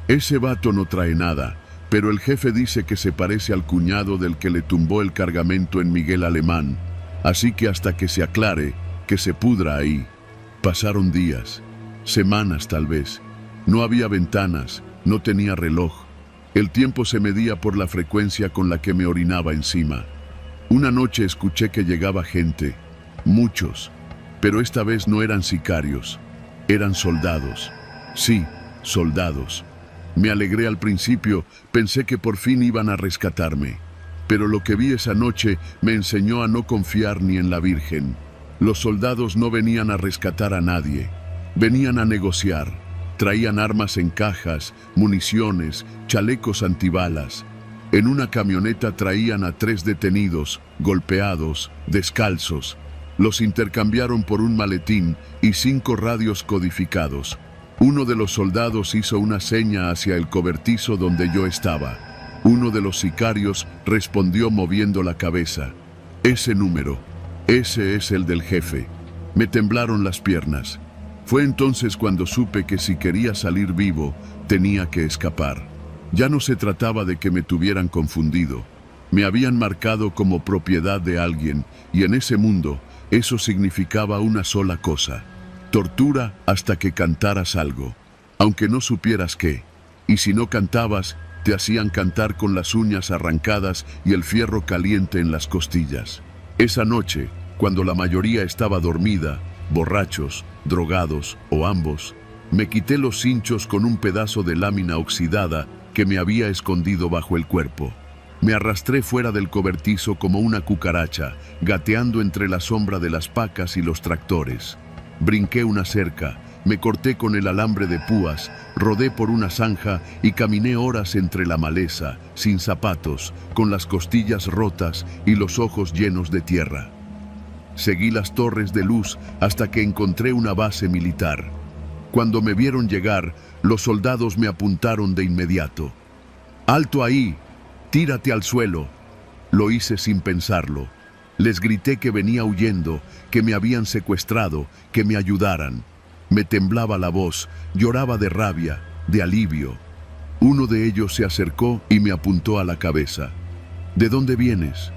ese vato no trae nada, pero el jefe dice que se parece al cuñado del que le tumbó el cargamento en Miguel Alemán. Así que hasta que se aclare, que se pudra ahí. Pasaron días. semanas tal vez. No había ventanas, no tenía reloj. El tiempo se medía por la frecuencia con la que me orinaba encima. Una noche escuché que llegaba gente, muchos, pero esta vez no eran sicarios, eran soldados. Sí, soldados. Me alegré al principio, pensé que por fin iban a rescatarme. Pero lo que vi esa noche me enseñó a no confiar ni en la Virgen. Los soldados no venían a rescatar a nadie, venían a negociar. Traían armas en cajas, municiones, chalecos antibalas. En una camioneta traían a 3 detenidos, golpeados, descalzos. Los intercambiaron por un maletín y 5 radios codificados. Uno de los soldados hizo una seña hacia el cobertizo donde yo estaba. Uno de los sicarios respondió moviendo la cabeza. Ese número, ese es el del jefe. Me temblaron las piernas. Fue entonces cuando supe que si quería salir vivo, tenía que escapar. Ya no se trataba de que me tuvieran confundido. Me habían marcado como propiedad de alguien, y en ese mundo, eso significaba una sola cosa: tortura hasta que cantaras algo, aunque no supieras qué. Y si no cantabas, te hacían cantar con las uñas arrancadas y el fierro caliente en las costillas. Esa noche, cuando la mayoría estaba dormida, borrachos, drogados o ambos, me quité los cinchos con un pedazo de lámina oxidada que me había escondido bajo el cuerpo. Me arrastré fuera del cobertizo como una cucaracha, gateando entre la sombra de las pacas y los tractores. Brinqué una cerca, me corté con el alambre de púas, rodé por una zanja y caminé horas entre la maleza, sin zapatos, con las costillas rotas y los ojos llenos de tierra. Seguí las torres de luz hasta que encontré una base militar. Cuando me vieron llegar, los soldados me apuntaron de inmediato. ¡Alto ahí! ¡Tírate al suelo! Lo hice sin pensarlo. Les grité que venía huyendo, que me habían secuestrado, que me ayudaran. Me temblaba la voz, lloraba de rabia, de alivio. Uno de ellos se acercó y me apuntó a la cabeza. ¿De dónde vienes?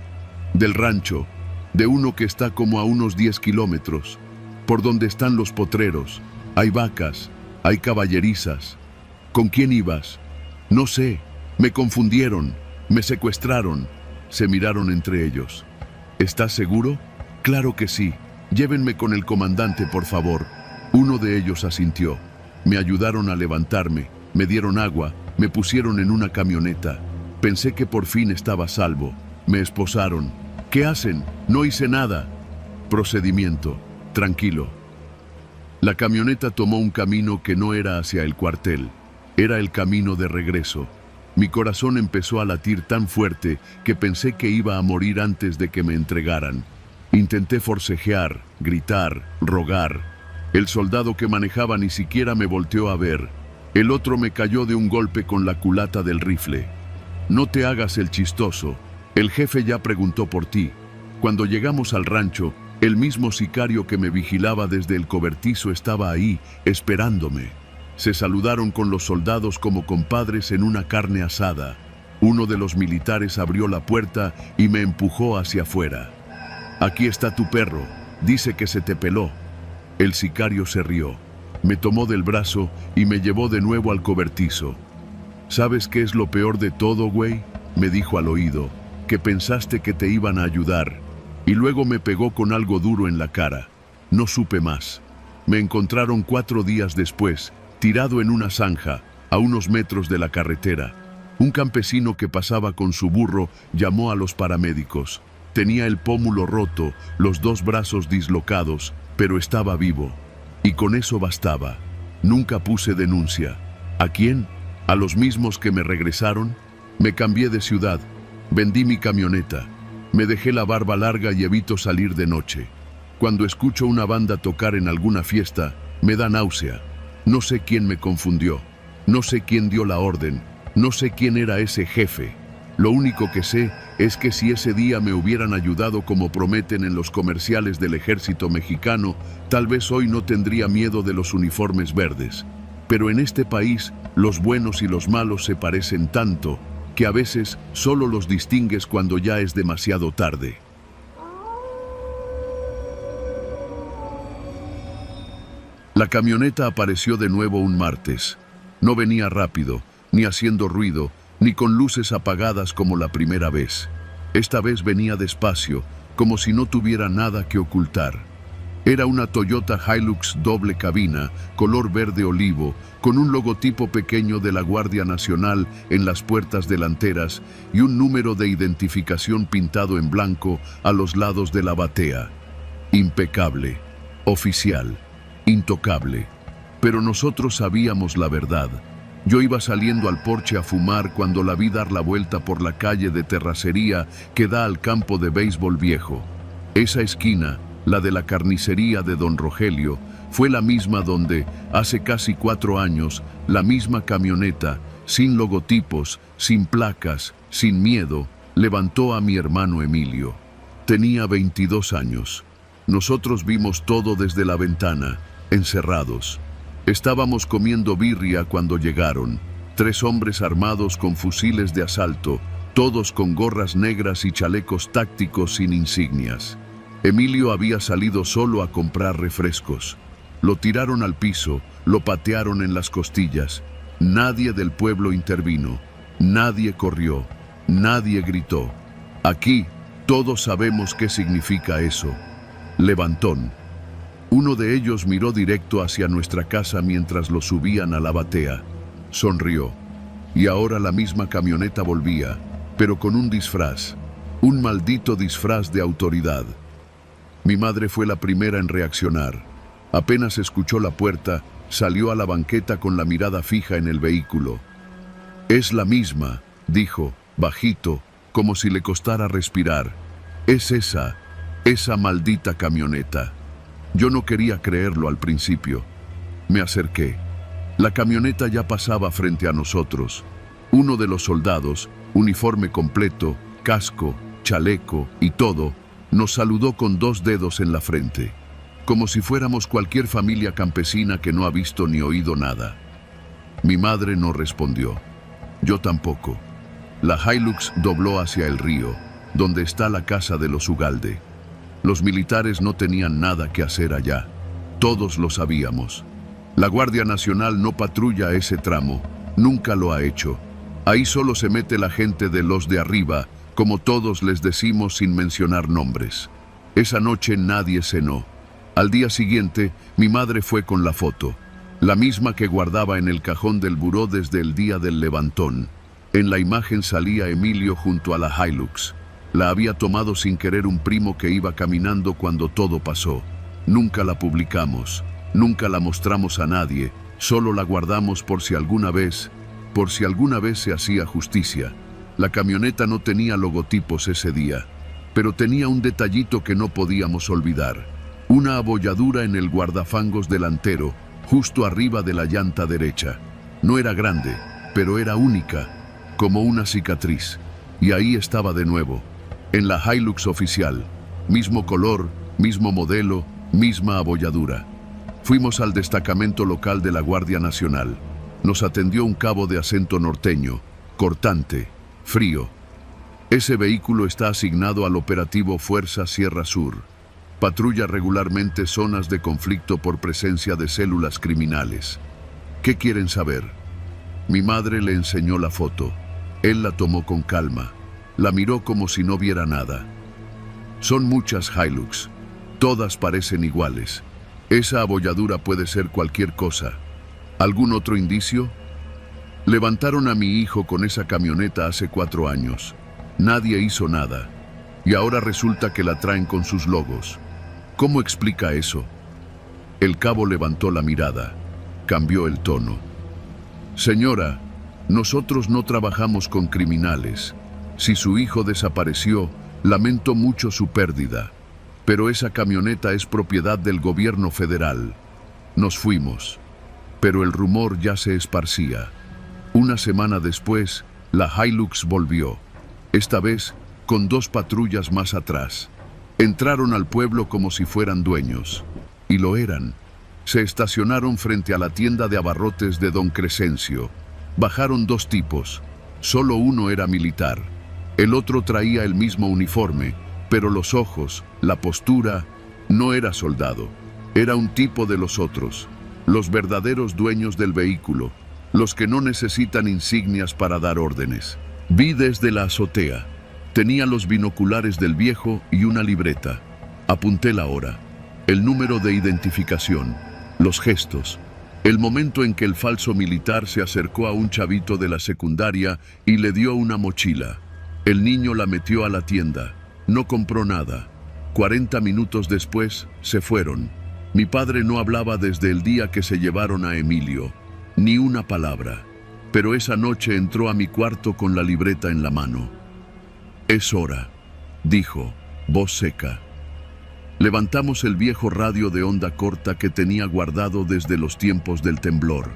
Del rancho, de uno que está como a unos 10 kilómetros, por donde están los potreros. Hay vacas, hay caballerizas. ¿Con quién ibas? No sé, me confundieron, me secuestraron. Se miraron entre ellos. ¿Estás seguro? Claro que sí. Llévenme con el comandante, por favor. Uno de ellos asintió. Me ayudaron a levantarme, me dieron agua, me pusieron en una camioneta. Pensé que por fin estaba a salvo. Me esposaron. ¿Qué hacen? No hice nada. Procedimiento. Tranquilo. La camioneta tomó un camino que no era hacia el cuartel. Era el camino de regreso. Mi corazón empezó a latir tan fuerte que pensé que iba a morir antes de que me entregaran. Intenté forcejear, gritar, rogar. El soldado que manejaba ni siquiera me volteó a ver. El otro me cayó de un golpe con la culata del rifle. No te hagas el chistoso. El jefe ya preguntó por ti. Cuando llegamos al rancho, el mismo sicario que me vigilaba desde el cobertizo estaba ahí, esperándome. Se saludaron con los soldados como compadres en una carne asada. Uno de los militares abrió la puerta y me empujó hacia afuera. Aquí está tu perro, dice que se te peló. El sicario se rió, me tomó del brazo y me llevó de nuevo al cobertizo. ¿Sabes qué es lo peor de todo, güey? Me dijo al oído, que pensaste que te iban a ayudar. Y luego me pegó con algo duro en la cara. No supe más. Me encontraron 4 días después, tirado en una zanja, a unos metros de la carretera. Un campesino que pasaba con su burro llamó a los paramédicos. Tenía el pómulo roto, los 2 brazos dislocados, pero estaba vivo. Y con eso bastaba. Nunca puse denuncia. ¿A quién? ¿A los mismos que me regresaron? Me cambié de ciudad. Vendí mi camioneta. Me dejé la barba larga y evito salir de noche. Cuando escucho una banda tocar en alguna fiesta, me da náusea. No sé quién me confundió. No sé quién dio la orden. No sé quién era ese jefe. Lo único que sé es que si ese día me hubieran ayudado como prometen en los comerciales del ejército mexicano, tal vez hoy no tendría miedo de los uniformes verdes. Pero en este país, los buenos y los malos se parecen tanto que a veces solo los distingues cuando ya es demasiado tarde. La camioneta apareció de nuevo un martes. No venía rápido, ni haciendo ruido, ni con luces apagadas como la primera vez. Esta vez venía despacio, como si no tuviera nada que ocultar. Era una Toyota Hilux doble cabina, color verde olivo, con un logotipo pequeño de la Guardia Nacional en las puertas delanteras y un número de identificación pintado en blanco a los lados de la batea. Impecable, oficial, intocable. Pero nosotros sabíamos la verdad. Yo iba saliendo al porche a fumar cuando la vi dar la vuelta por la calle de terracería que da al campo de béisbol viejo. Esa esquina, la de la carnicería de don Rogelio, fue la misma donde, hace casi 4 años, la misma camioneta, sin logotipos, sin placas, sin miedo, levantó a mi hermano Emilio. Tenía 22 años. Nosotros vimos todo desde la ventana, encerrados. Estábamos comiendo birria cuando llegaron. 3 hombres armados con fusiles de asalto, todos con gorras negras y chalecos tácticos sin insignias. Emilio había salido solo a comprar refrescos. Lo tiraron al piso, lo patearon en las costillas. Nadie del pueblo intervino, nadie corrió, nadie gritó. Aquí todos sabemos qué significa eso. Levantón. Uno de ellos miró directo hacia nuestra casa mientras lo subían a la batea. Sonrió. Y ahora la misma camioneta volvía, pero con un disfraz. Un maldito disfraz de autoridad. Mi madre fue la primera en reaccionar. Apenas escuchó la puerta, salió a la banqueta con la mirada fija en el vehículo. «Es la misma», dijo, bajito, como si le costara respirar. «Es esa maldita camioneta». Yo no quería creerlo al principio. Me acerqué. La camioneta ya pasaba frente a nosotros. Uno de los soldados, uniforme completo, casco, chaleco y todo, nos saludó con 2 dedos en la frente, como si fuéramos cualquier familia campesina que no ha visto ni oído nada. Mi madre no respondió. Yo tampoco. La Hilux dobló hacia el río, donde está la casa de los Ugalde. Los militares no tenían nada que hacer allá. Todos lo sabíamos. La Guardia Nacional no patrulla ese tramo, nunca lo ha hecho. Ahí solo se mete la gente de los de arriba, como todos les decimos sin mencionar nombres. Esa noche nadie cenó. Al día siguiente, mi madre fue con la foto, la misma que guardaba en el cajón del buró desde el día del levantón. En la imagen salía Emilio junto a la Hilux. La había tomado sin querer un primo que iba caminando cuando todo pasó. Nunca la publicamos, nunca la mostramos a nadie, solo la guardamos por si alguna vez se hacía justicia. La camioneta no tenía logotipos ese día, pero tenía un detallito que no podíamos olvidar. Una abolladura en el guardafangos delantero, justo arriba de la llanta derecha. No era grande, pero era única, como una cicatriz. Y ahí estaba de nuevo, en la Hilux oficial. Mismo color, mismo modelo, misma abolladura. Fuimos al destacamento local de la Guardia Nacional. Nos atendió un cabo de acento norteño, cortante, frío. Ese vehículo está asignado al operativo Fuerza Sierra Sur. Patrulla regularmente zonas de conflicto por presencia de células criminales. ¿Qué quieren saber? Mi madre le enseñó la foto. Él la tomó con calma. La miró como si no viera nada. Son muchas Hilux. Todas parecen iguales. Esa abolladura puede ser cualquier cosa. ¿Algún otro indicio? Levantaron a mi hijo con esa camioneta hace 4 años. Nadie hizo nada. Y ahora resulta que la traen con sus logos. ¿Cómo explica eso? El cabo levantó la mirada. Cambió el tono. Señora, nosotros no trabajamos con criminales. Si su hijo desapareció, lamento mucho su pérdida. Pero esa camioneta es propiedad del gobierno federal. Nos fuimos. Pero el rumor ya se esparcía. Una semana después, la Hilux volvió. Esta vez, con 2 patrullas más atrás. Entraron al pueblo como si fueran dueños. Y lo eran. Se estacionaron frente a la tienda de abarrotes de don Crescencio. Bajaron 2 tipos. Solo uno era militar. El otro traía el mismo uniforme, pero los ojos, la postura, no era soldado. Era un tipo de los otros. los verdaderos dueños del vehículo, los que no necesitan insignias para dar órdenes. Vi desde la azotea. Tenía los binoculares del viejo y una libreta. Apunté la hora, el número de identificación, los gestos, el momento en que el falso militar se acercó a un chavito de la secundaria y le dio una mochila. El niño la metió a la tienda. No compró nada. 40 minutos después, se fueron. Mi padre no hablaba desde el día que se llevaron a Emilio, ni una palabra. Pero esa noche entró a mi cuarto con la libreta en la mano. «Es hora», dijo, voz seca. Levantamos el viejo radio de onda corta que tenía guardado desde los tiempos del temblor.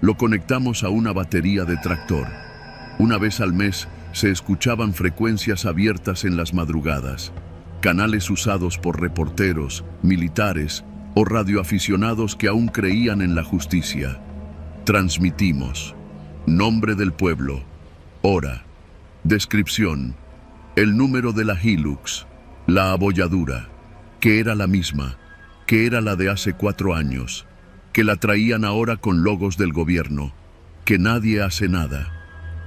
Lo conectamos a una batería de tractor. Una vez al mes se escuchaban frecuencias abiertas en las madrugadas, canales usados por reporteros, militares o radioaficionados que aún creían en la justicia. Transmitimos. Nombre del pueblo. Hora. Descripción. El número de la Hilux. La abolladura. Que era la misma. Que era la de hace 4 años. Que la traían ahora con logos del gobierno. Que nadie hace nada.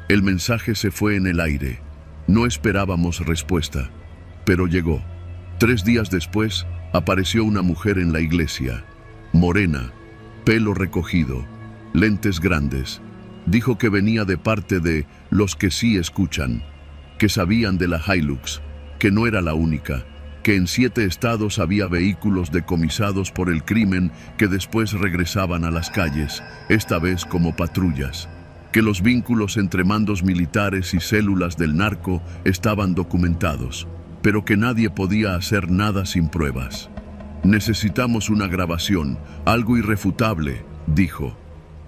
El mensaje se fue en el aire. No esperábamos respuesta. Pero llegó. 3 días después, apareció una mujer en la iglesia. Morena. Pelo recogido. Lentes grandes. Dijo que venía de parte de los que sí escuchan, que sabían de la Hilux, que no era la única, que en 7 estados había vehículos decomisados por el crimen que después regresaban a las calles, esta vez como patrullas, que los vínculos entre mandos militares y células del narco estaban documentados, pero que nadie podía hacer nada sin pruebas. Necesitamos una grabación, algo irrefutable, dijo.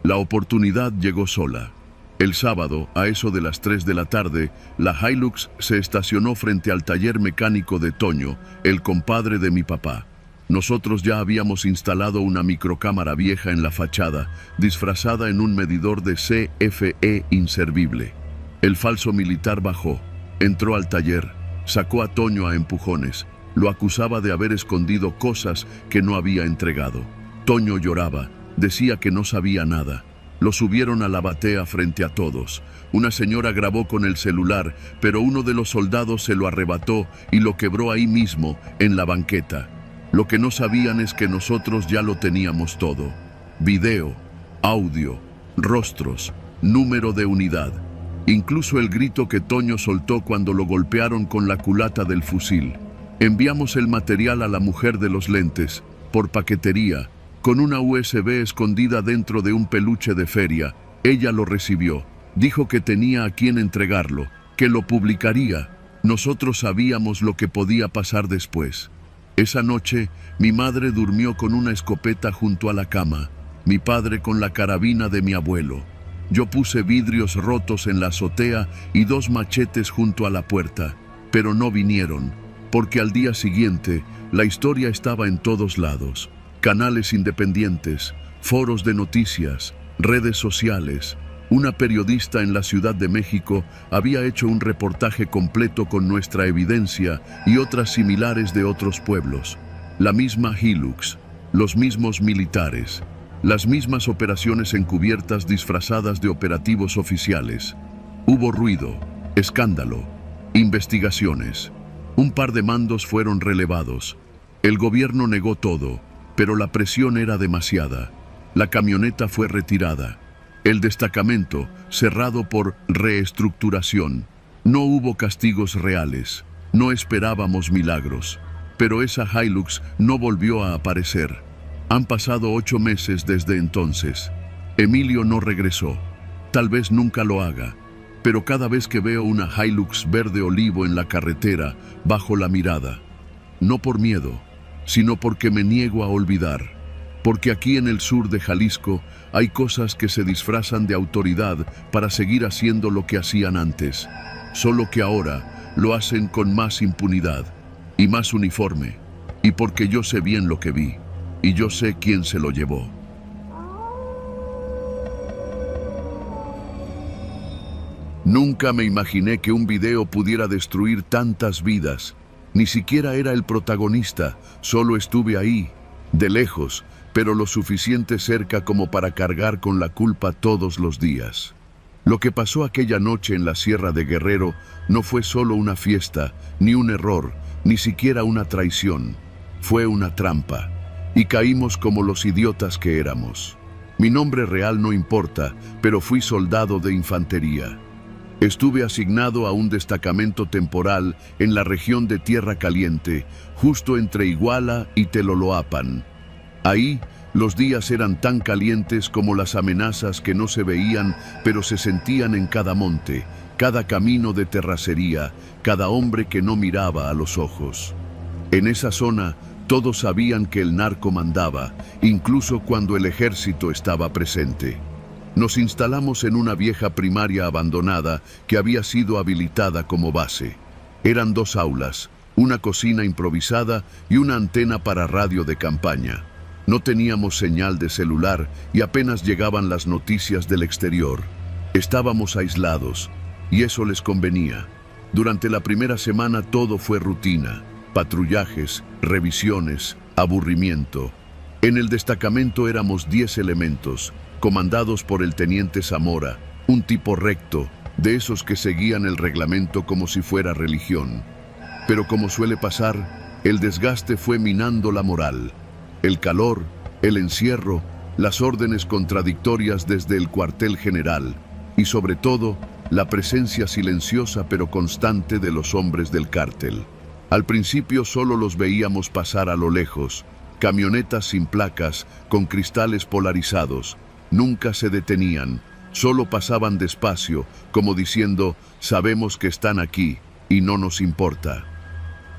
La oportunidad llegó sola. El sábado, a eso de las 3 de la tarde, la Hilux se estacionó frente al taller mecánico de Toño, el compadre de mi papá. Nosotros ya habíamos instalado una microcámara vieja en la fachada, disfrazada en un medidor de CFE inservible. El falso militar bajó, entró al taller, sacó a Toño a empujones. Lo acusaba de haber escondido cosas que no había entregado. Toño lloraba. Decía que no sabía nada. Lo subieron a la batea frente a todos. Una señora grabó con el celular, pero uno de los soldados se lo arrebató y lo quebró ahí mismo, en la banqueta. Lo que no sabían es que nosotros ya lo teníamos todo. Video, audio, rostros, número de unidad. Incluso el grito que Toño soltó cuando lo golpearon con la culata del fusil. Enviamos el material a la mujer de los lentes, por paquetería, con una USB escondida dentro de un peluche de feria. Ella lo recibió. Dijo que tenía a quien entregarlo, que lo publicaría. Nosotros sabíamos lo que podía pasar después. Esa noche, mi madre durmió con una escopeta junto a la cama, mi padre con la carabina de mi abuelo. Yo puse vidrios rotos en la azotea y 2 machetes junto a la puerta, pero no vinieron, porque al día siguiente la historia estaba en todos lados. Canales independientes, foros de noticias, redes sociales. Una periodista en la Ciudad de México había hecho un reportaje completo con nuestra evidencia y otras similares de otros pueblos. La misma Hilux, los mismos militares, las mismas operaciones encubiertas disfrazadas de operativos oficiales. Hubo ruido, escándalo, investigaciones. Un par de mandos fueron relevados. El gobierno negó todo. Pero la presión era demasiada. La camioneta fue retirada. El destacamento, cerrado por reestructuración. No hubo castigos reales. No esperábamos milagros. Pero esa Hilux no volvió a aparecer. Han pasado 8 meses desde entonces. Emilio no regresó. Tal vez nunca lo haga. Pero cada vez que veo una Hilux verde olivo en la carretera, bajo la mirada. No por miedo, sino porque me niego a olvidar, porque aquí en el sur de Jalisco hay cosas que se disfrazan de autoridad para seguir haciendo lo que hacían antes, solo que ahora lo hacen con más impunidad y más uniforme, y porque yo sé bien lo que vi, y yo sé quién se lo llevó. Nunca me imaginé que un video pudiera destruir tantas vidas. Ni siquiera era el protagonista, solo estuve ahí, de lejos, pero lo suficiente cerca como para cargar con la culpa todos los días. Lo que pasó aquella noche en la Sierra de Guerrero no fue solo una fiesta, ni un error, ni siquiera una traición. Fue una trampa, y caímos como los idiotas que éramos. Mi nombre real no importa, pero fui soldado de infantería. Estuve asignado a un destacamento temporal en la región de Tierra Caliente, justo entre Iguala y Teloloapan. Ahí, los días eran tan calientes como las amenazas que no se veían, pero se sentían en cada monte, cada camino de terracería, cada hombre que no miraba a los ojos. En esa zona, todos sabían que el narco mandaba, incluso cuando el ejército estaba presente. Nos instalamos en una vieja primaria abandonada que había sido habilitada como base. Eran 2 aulas, una cocina improvisada y una antena para radio de campaña. No teníamos señal de celular y apenas llegaban las noticias del exterior. Estábamos aislados, y eso les convenía. Durante la primera semana todo fue rutina, patrullajes, revisiones, aburrimiento. En el destacamento éramos 10 elementos, comandados por el teniente Zamora, un tipo recto, de esos que seguían el reglamento como si fuera religión. Pero como suele pasar, el desgaste fue minando la moral. El calor, el encierro, las órdenes contradictorias desde el cuartel general y sobre todo, la presencia silenciosa pero constante de los hombres del cártel. Al principio solo los veíamos pasar a lo lejos, camionetas sin placas, con cristales polarizados. Nunca se detenían, solo pasaban despacio, como diciendo, sabemos que están aquí y no nos importa.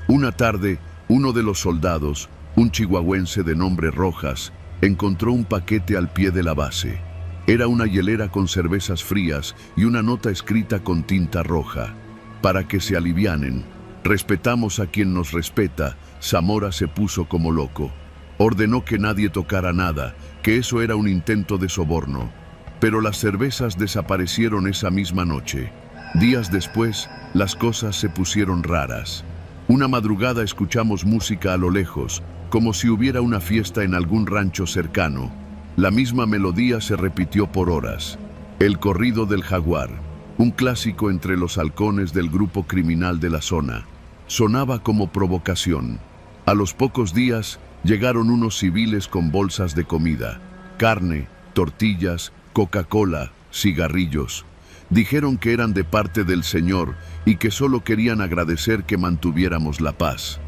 Una tarde, uno de los soldados, un chihuahuense de nombre Rojas, encontró un paquete al pie de la base. Era una hielera con cervezas frías y una nota escrita con tinta roja. Para que se alivianen, respetamos a quien nos respeta. Zamora se puso como loco. Ordenó que nadie tocara nada, que eso era un intento de soborno. Pero las cervezas desaparecieron esa misma noche. Días después, las cosas se pusieron raras. Una madrugada escuchamos música a lo lejos, como si hubiera una fiesta en algún rancho cercano. La misma melodía se repitió por horas. El corrido del jaguar, un clásico entre los halcones del grupo criminal de la zona. Sonaba como provocación. A los pocos días, llegaron unos civiles con bolsas de comida, carne, tortillas, Coca-Cola, cigarrillos. Dijeron que eran de parte del Señor y que solo querían agradecer que mantuviéramos la paz.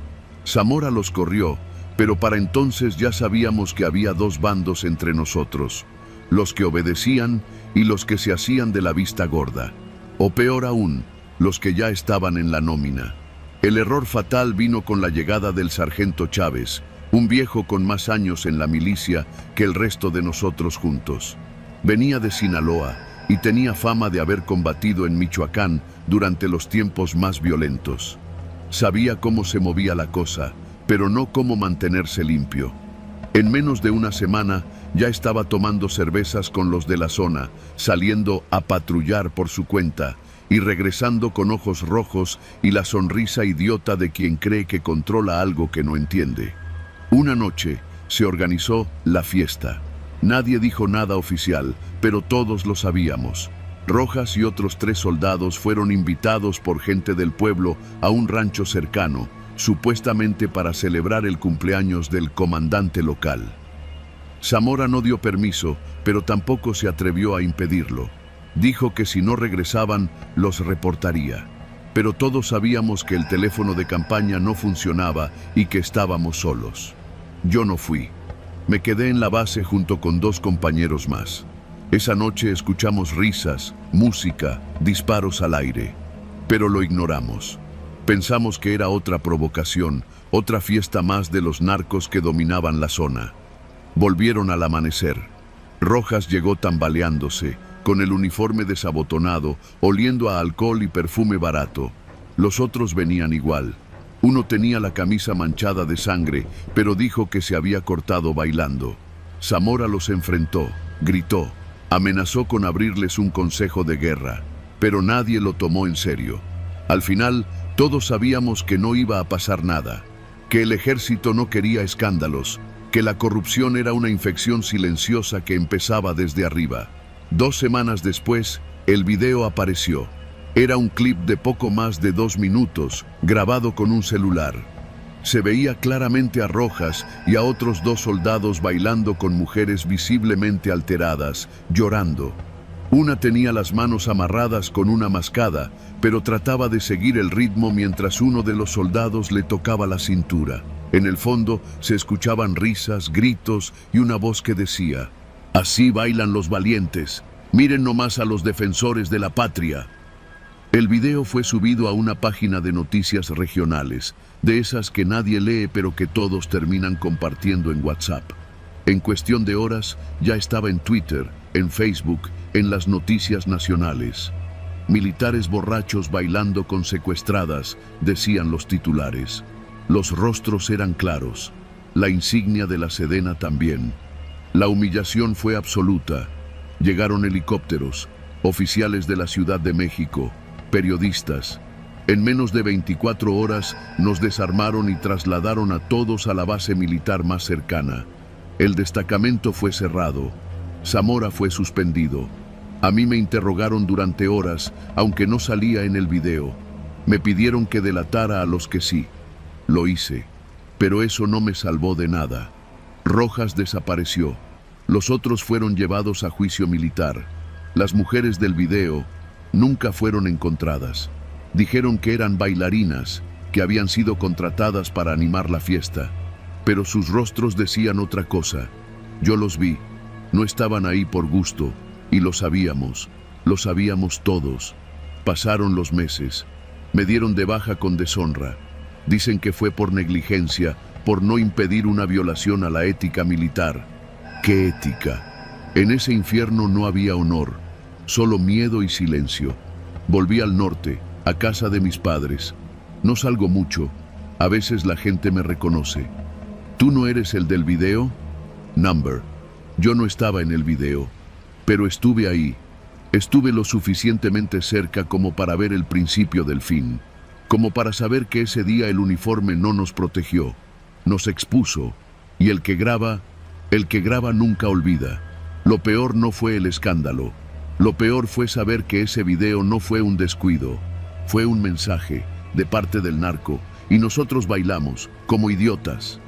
Zamora los corrió, pero para entonces ya sabíamos que había 2 bandos entre nosotros, los que obedecían y los que se hacían de la vista gorda. O peor aún, los que ya estaban en la nómina. El error fatal vino con la llegada del sargento Chávez, un viejo con más años en la milicia que el resto de nosotros juntos. Venía de Sinaloa y tenía fama de haber combatido en Michoacán durante los tiempos más violentos. Sabía cómo se movía la cosa, pero no cómo mantenerse limpio. En menos de una semana ya estaba tomando cervezas con los de la zona, saliendo a patrullar por su cuenta y regresando con ojos rojos y la sonrisa idiota de quien cree que controla algo que no entiende. Una noche se organizó la fiesta. Nadie dijo nada oficial, pero todos lo sabíamos. Rojas y otros 3 soldados fueron invitados por gente del pueblo a un rancho cercano, supuestamente para celebrar el cumpleaños del comandante local. Zamora no dio permiso, pero tampoco se atrevió a impedirlo. Dijo que si no regresaban, los reportaría. Pero todos sabíamos que el teléfono de campaña no funcionaba y que estábamos solos. Yo no fui. Me quedé en la base junto con 2 compañeros más. Esa noche escuchamos risas, música, disparos al aire. Pero lo ignoramos. Pensamos que era otra provocación, otra fiesta más de los narcos que dominaban la zona. Volvieron al amanecer. Rojas llegó tambaleándose, con el uniforme desabotonado, oliendo a alcohol y perfume barato. Los otros venían igual. Uno tenía la camisa manchada de sangre, pero dijo que se había cortado bailando. Zamora los enfrentó, gritó, amenazó con abrirles un consejo de guerra, pero nadie lo tomó en serio. Al final, todos sabíamos que no iba a pasar nada, que el ejército no quería escándalos, que la corrupción era una infección silenciosa que empezaba desde arriba. 2 semanas después, el video apareció. Era un clip de poco más de 2 minutos, grabado con un celular. Se veía claramente a Rojas y a otros 2 soldados bailando con mujeres visiblemente alteradas, llorando. Una tenía las manos amarradas con una mascada, pero trataba de seguir el ritmo mientras uno de los soldados le tocaba la cintura. En el fondo se escuchaban risas, gritos y una voz que decía: «Así bailan los valientes, miren nomás a los defensores de la patria». El video fue subido a una página de noticias regionales, de esas que nadie lee pero que todos terminan compartiendo en WhatsApp. En cuestión de horas ya estaba en Twitter, en Facebook, en las noticias nacionales. Militares borrachos bailando con secuestradas, decían los titulares. Los rostros eran claros, la insignia de la Sedena también. La humillación fue absoluta. Llegaron helicópteros, oficiales de la Ciudad de México, periodistas. En menos de 24 horas nos desarmaron y trasladaron a todos a la base militar más cercana. El destacamento fue cerrado. Zamora fue suspendido. A mí me interrogaron durante horas, aunque no salía en el video. Me pidieron que delatara a los que sí. Lo hice, pero eso no me salvó de nada. Rojas desapareció. Los otros fueron llevados a juicio militar. Las mujeres del video nunca fueron encontradas. Dijeron que eran bailarinas, que habían sido contratadas para animar la fiesta. Pero sus rostros decían otra cosa. Yo los vi. No estaban ahí por gusto, y lo sabíamos todos. Pasaron los meses. Me dieron de baja con deshonra. Dicen que fue por negligencia, por no impedir una violación a la ética militar. ¿Qué ética? En ese infierno no había honor, solo miedo y silencio. Volví al norte, a casa de mis padres. No salgo mucho, a veces la gente me reconoce. ¿Tú no eres el del video? Number. Yo no estaba en el video, pero estuve ahí. Estuve lo suficientemente cerca como para ver el principio del fin, como para saber que ese día el uniforme no nos protegió, nos expuso, y el que graba nunca olvida. Lo peor no fue el escándalo, lo peor fue saber que ese video no fue un descuido, fue un mensaje de parte del narco, y nosotros bailamos como idiotas.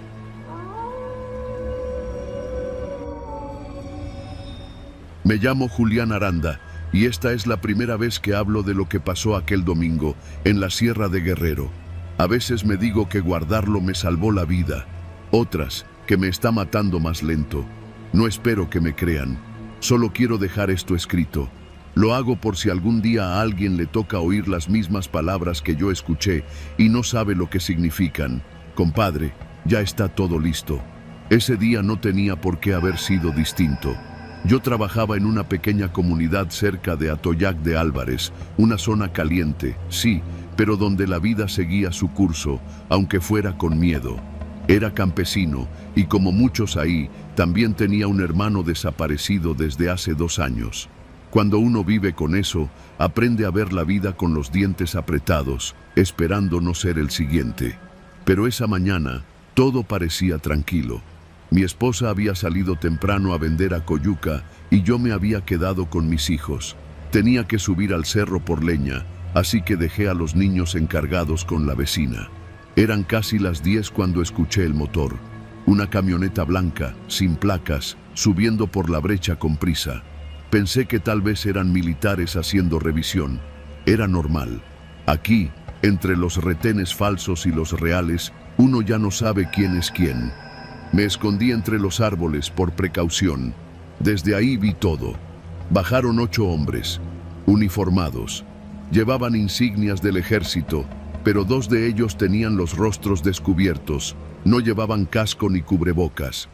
Me llamo Julián Aranda, y esta es la primera vez que hablo de lo que pasó aquel domingo en la Sierra de Guerrero. A veces me digo que guardarlo me salvó la vida, otras que me está matando más lento. No espero que me crean, solo quiero dejar esto escrito. Lo hago por si algún día a alguien le toca oír las mismas palabras que yo escuché y no sabe lo que significan. Compadre, ya está todo listo. Ese día no tenía por qué haber sido distinto. Yo trabajaba en una pequeña comunidad cerca de Atoyac de Álvarez, una zona caliente, sí, pero donde la vida seguía su curso, aunque fuera con miedo. Era campesino, y como muchos ahí, también tenía un hermano desaparecido desde hace 2 años. Cuando uno vive con eso, aprende a ver la vida con los dientes apretados, esperando no ser el siguiente. Pero esa mañana, todo parecía tranquilo. Mi esposa había salido temprano a vender a Coyuca y yo me había quedado con mis hijos. Tenía que subir al cerro por leña, así que dejé a los niños encargados con la vecina. Eran casi las 10 cuando escuché el motor. Una camioneta blanca, sin placas, subiendo por la brecha con prisa. Pensé que tal vez eran militares haciendo revisión. Era normal. Aquí, entre los retenes falsos y los reales, uno ya no sabe quién es quién. Me escondí entre los árboles por precaución. Desde ahí vi todo. Bajaron 8 hombres, uniformados. Llevaban insignias del ejército, pero 2 de ellos tenían los rostros descubiertos. No llevaban casco ni cubrebocas.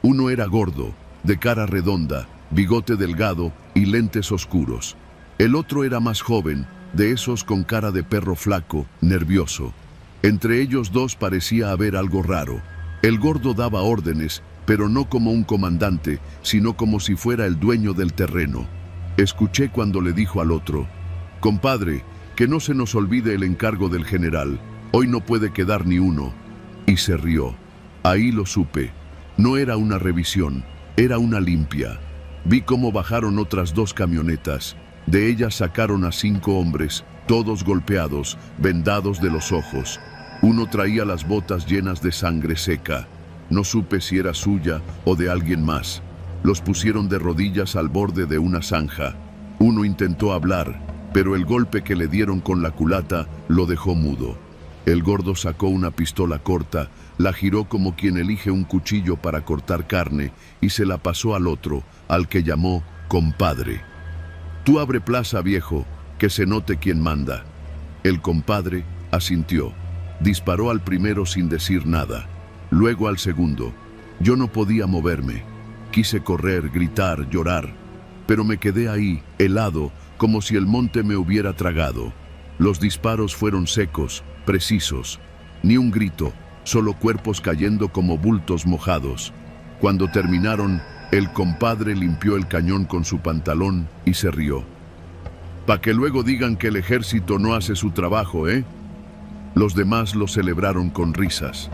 Uno era gordo, de cara redonda, bigote delgado y lentes oscuros. El otro era más joven, de esos con cara de perro flaco, nervioso. Entre ellos 2 parecía haber algo raro. El gordo daba órdenes, pero no como un comandante, sino como si fuera el dueño del terreno. Escuché cuando le dijo al otro: «Compadre, que no se nos olvide el encargo del general, hoy no puede quedar ni uno». Y se rió. Ahí lo supe. No era una revisión, era una limpia. Vi cómo bajaron otras 2 camionetas. De ellas sacaron a 5 hombres, todos golpeados, vendados de los ojos. Uno traía las botas llenas de sangre seca. No supe si era suya o de alguien más. Los pusieron de rodillas al borde de una zanja. Uno intentó hablar, pero el golpe que le dieron con la culata lo dejó mudo. El gordo sacó una pistola corta, la giró como quien elige un cuchillo para cortar carne y se la pasó al otro, al que llamó compadre. «Tú abre plaza, viejo, que se note quién manda». El compadre asintió. Disparó al primero sin decir nada, luego al segundo. Yo no podía moverme. Quise correr, gritar, llorar, pero me quedé ahí, helado, como si el monte me hubiera tragado. Los disparos fueron secos, precisos. Ni un grito, solo cuerpos cayendo como bultos mojados. Cuando terminaron, el compadre limpió el cañón con su pantalón y se rió. «Pa' que luego digan que el ejército no hace su trabajo, ¿eh?» Los demás lo celebraron con risas,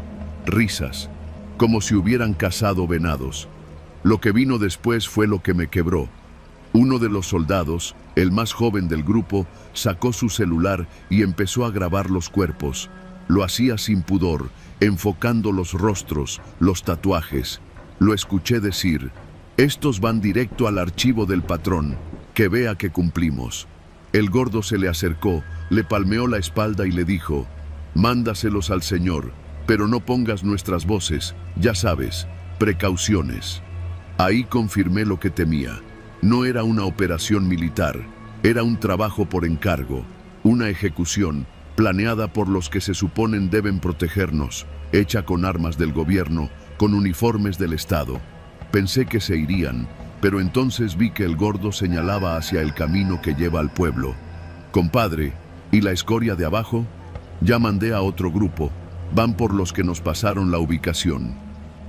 risas, como si hubieran cazado venados. Lo que vino después fue lo que me quebró. Uno de los soldados, el más joven del grupo, sacó su celular y empezó a grabar los cuerpos. Lo hacía sin pudor, enfocando los rostros, los tatuajes. Lo escuché decir: «Estos van directo al archivo del patrón, que vea que cumplimos». El gordo se le acercó, le palmeó la espalda y le dijo: «Mándaselos al señor, pero no pongas nuestras voces, ya sabes, precauciones». Ahí confirmé lo que temía. No era una operación militar, era un trabajo por encargo, una ejecución planeada por los que se suponen deben protegernos, hecha con armas del gobierno, con uniformes del Estado. Pensé que se irían, pero entonces vi que el gordo señalaba hacia el camino que lleva al pueblo. «Compadre, ¿y la escoria de abajo?» «Ya mandé a otro grupo, van por los que nos pasaron la ubicación».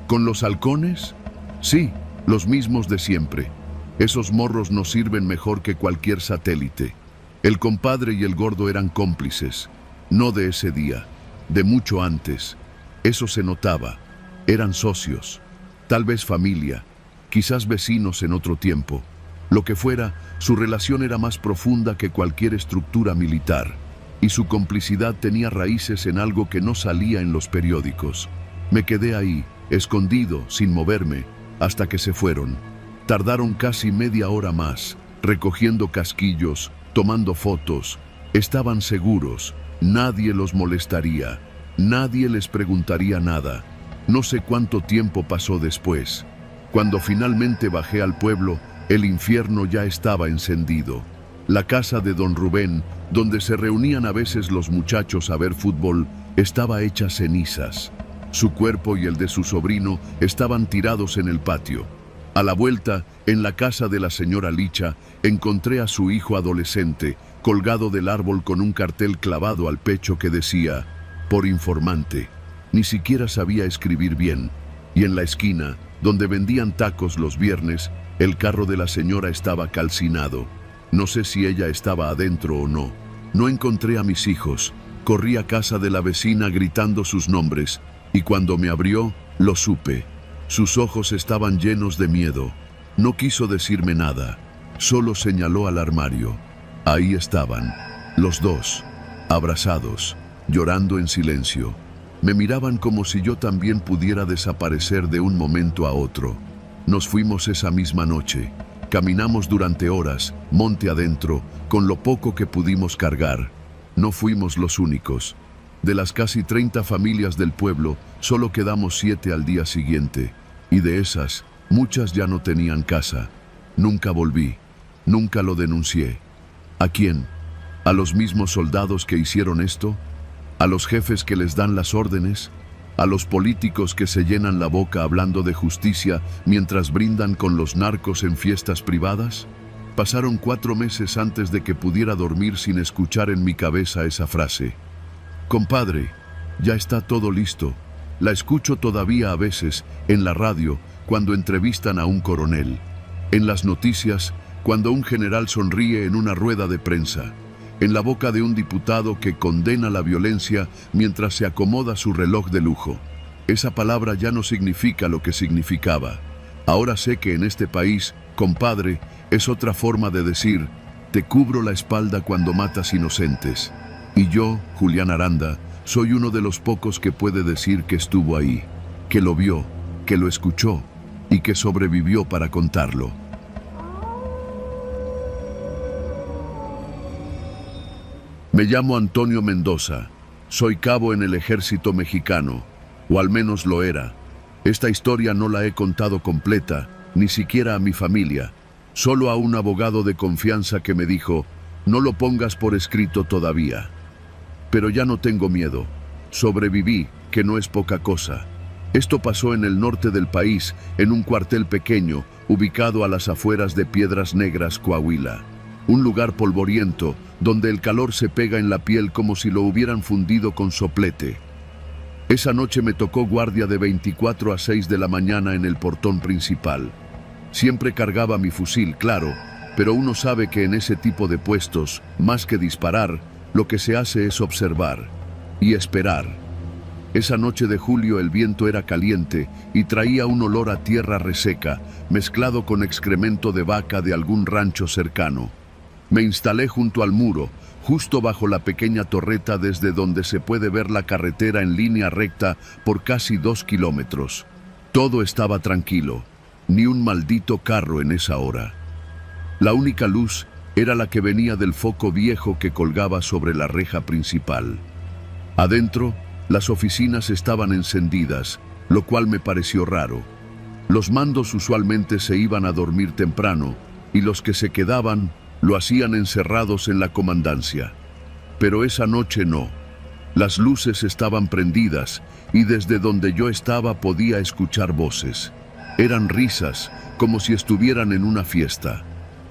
«¿Con los halcones?» «Sí, los mismos de siempre. Esos morros nos sirven mejor que cualquier satélite». El compadre y el gordo eran cómplices, no de ese día, de mucho antes. Eso se notaba. Eran socios, tal vez familia, quizás vecinos en otro tiempo. Lo que fuera, su relación era más profunda que cualquier estructura militar, y su complicidad tenía raíces en algo que no salía en los periódicos. Me quedé ahí, escondido, sin moverme, hasta que se fueron. Tardaron casi media hora más, recogiendo casquillos, tomando fotos. Estaban seguros, nadie los molestaría, nadie les preguntaría nada. No sé cuánto tiempo pasó después. Cuando finalmente bajé al pueblo, el infierno ya estaba encendido. La casa de don Rubén, donde se reunían a veces los muchachos a ver fútbol, estaba hecha cenizas. Su cuerpo y el de su sobrino estaban tirados en el patio. A la vuelta, en la casa de la señora Licha, encontré a su hijo adolescente, colgado del árbol con un cartel clavado al pecho que decía: «Por informante». Ni siquiera sabía escribir bien. Y en la esquina, donde vendían tacos los viernes, el carro de la señora estaba calcinado. No sé si ella estaba adentro o no. No encontré a mis hijos. Corrí a casa de la vecina gritando sus nombres, y cuando me abrió, lo supe. Sus ojos estaban llenos de miedo. No quiso decirme nada, solo señaló al armario. Ahí estaban, los dos, abrazados, llorando en silencio. Me miraban como si yo también pudiera desaparecer de un momento a otro. Nos fuimos esa misma noche. Caminamos durante horas, monte adentro, con lo poco que pudimos cargar. No fuimos los únicos. De las casi 30 familias del pueblo, solo quedamos 7 al día siguiente. Y de esas, muchas ya no tenían casa. Nunca volví. Nunca lo denuncié. ¿A quién? ¿A los mismos soldados que hicieron esto? ¿A los jefes que les dan las órdenes? ¿A los políticos que se llenan la boca hablando de justicia mientras brindan con los narcos en fiestas privadas? Pasaron 4 meses antes de que pudiera dormir sin escuchar en mi cabeza esa frase. «Compadre, ya está todo listo». La escucho todavía a veces, en la radio, cuando entrevistan a un coronel. En las noticias, cuando un general sonríe en una rueda de prensa. En la boca de un diputado que condena la violencia mientras se acomoda su reloj de lujo. Esa palabra ya no significa lo que significaba. Ahora sé que en este país, compadre, es otra forma de decir, te cubro la espalda cuando matas inocentes. Y yo, Julián Aranda, soy uno de los pocos que puede decir que estuvo ahí, que lo vio, que lo escuchó y que sobrevivió para contarlo. Me llamo Antonio Mendoza. Soy cabo en el ejército mexicano, o al menos lo era. Esta historia no la he contado completa, ni siquiera a mi familia, solo a un abogado de confianza que me dijo, no lo pongas por escrito todavía. Pero ya no tengo miedo. Sobreviví, que no es poca cosa. Esto pasó en el norte del país, en un cuartel pequeño, ubicado a las afueras de Piedras Negras, Coahuila. Un lugar polvoriento, donde el calor se pega en la piel como si lo hubieran fundido con soplete. Esa noche me tocó guardia de 24 a 6 de la mañana en el portón principal. Siempre cargaba mi fusil, claro, pero uno sabe que en ese tipo de puestos, más que disparar, lo que se hace es observar y esperar. Esa noche de julio el viento era caliente y traía un olor a tierra reseca, mezclado con excremento de vaca de algún rancho cercano. Me instalé junto al muro, justo bajo la pequeña torreta desde donde se puede ver la carretera en línea recta por casi 2 kilómetros. Todo estaba tranquilo, ni un maldito carro en esa hora. La única luz era la que venía del foco viejo que colgaba sobre la reja principal. Adentro, las oficinas estaban encendidas, lo cual me pareció raro. Los mandos usualmente se iban a dormir temprano, y los que se quedaban lo hacían encerrados en la comandancia. Pero esa noche no. Las luces estaban prendidas, y desde donde yo estaba podía escuchar voces. Eran risas, como si estuvieran en una fiesta.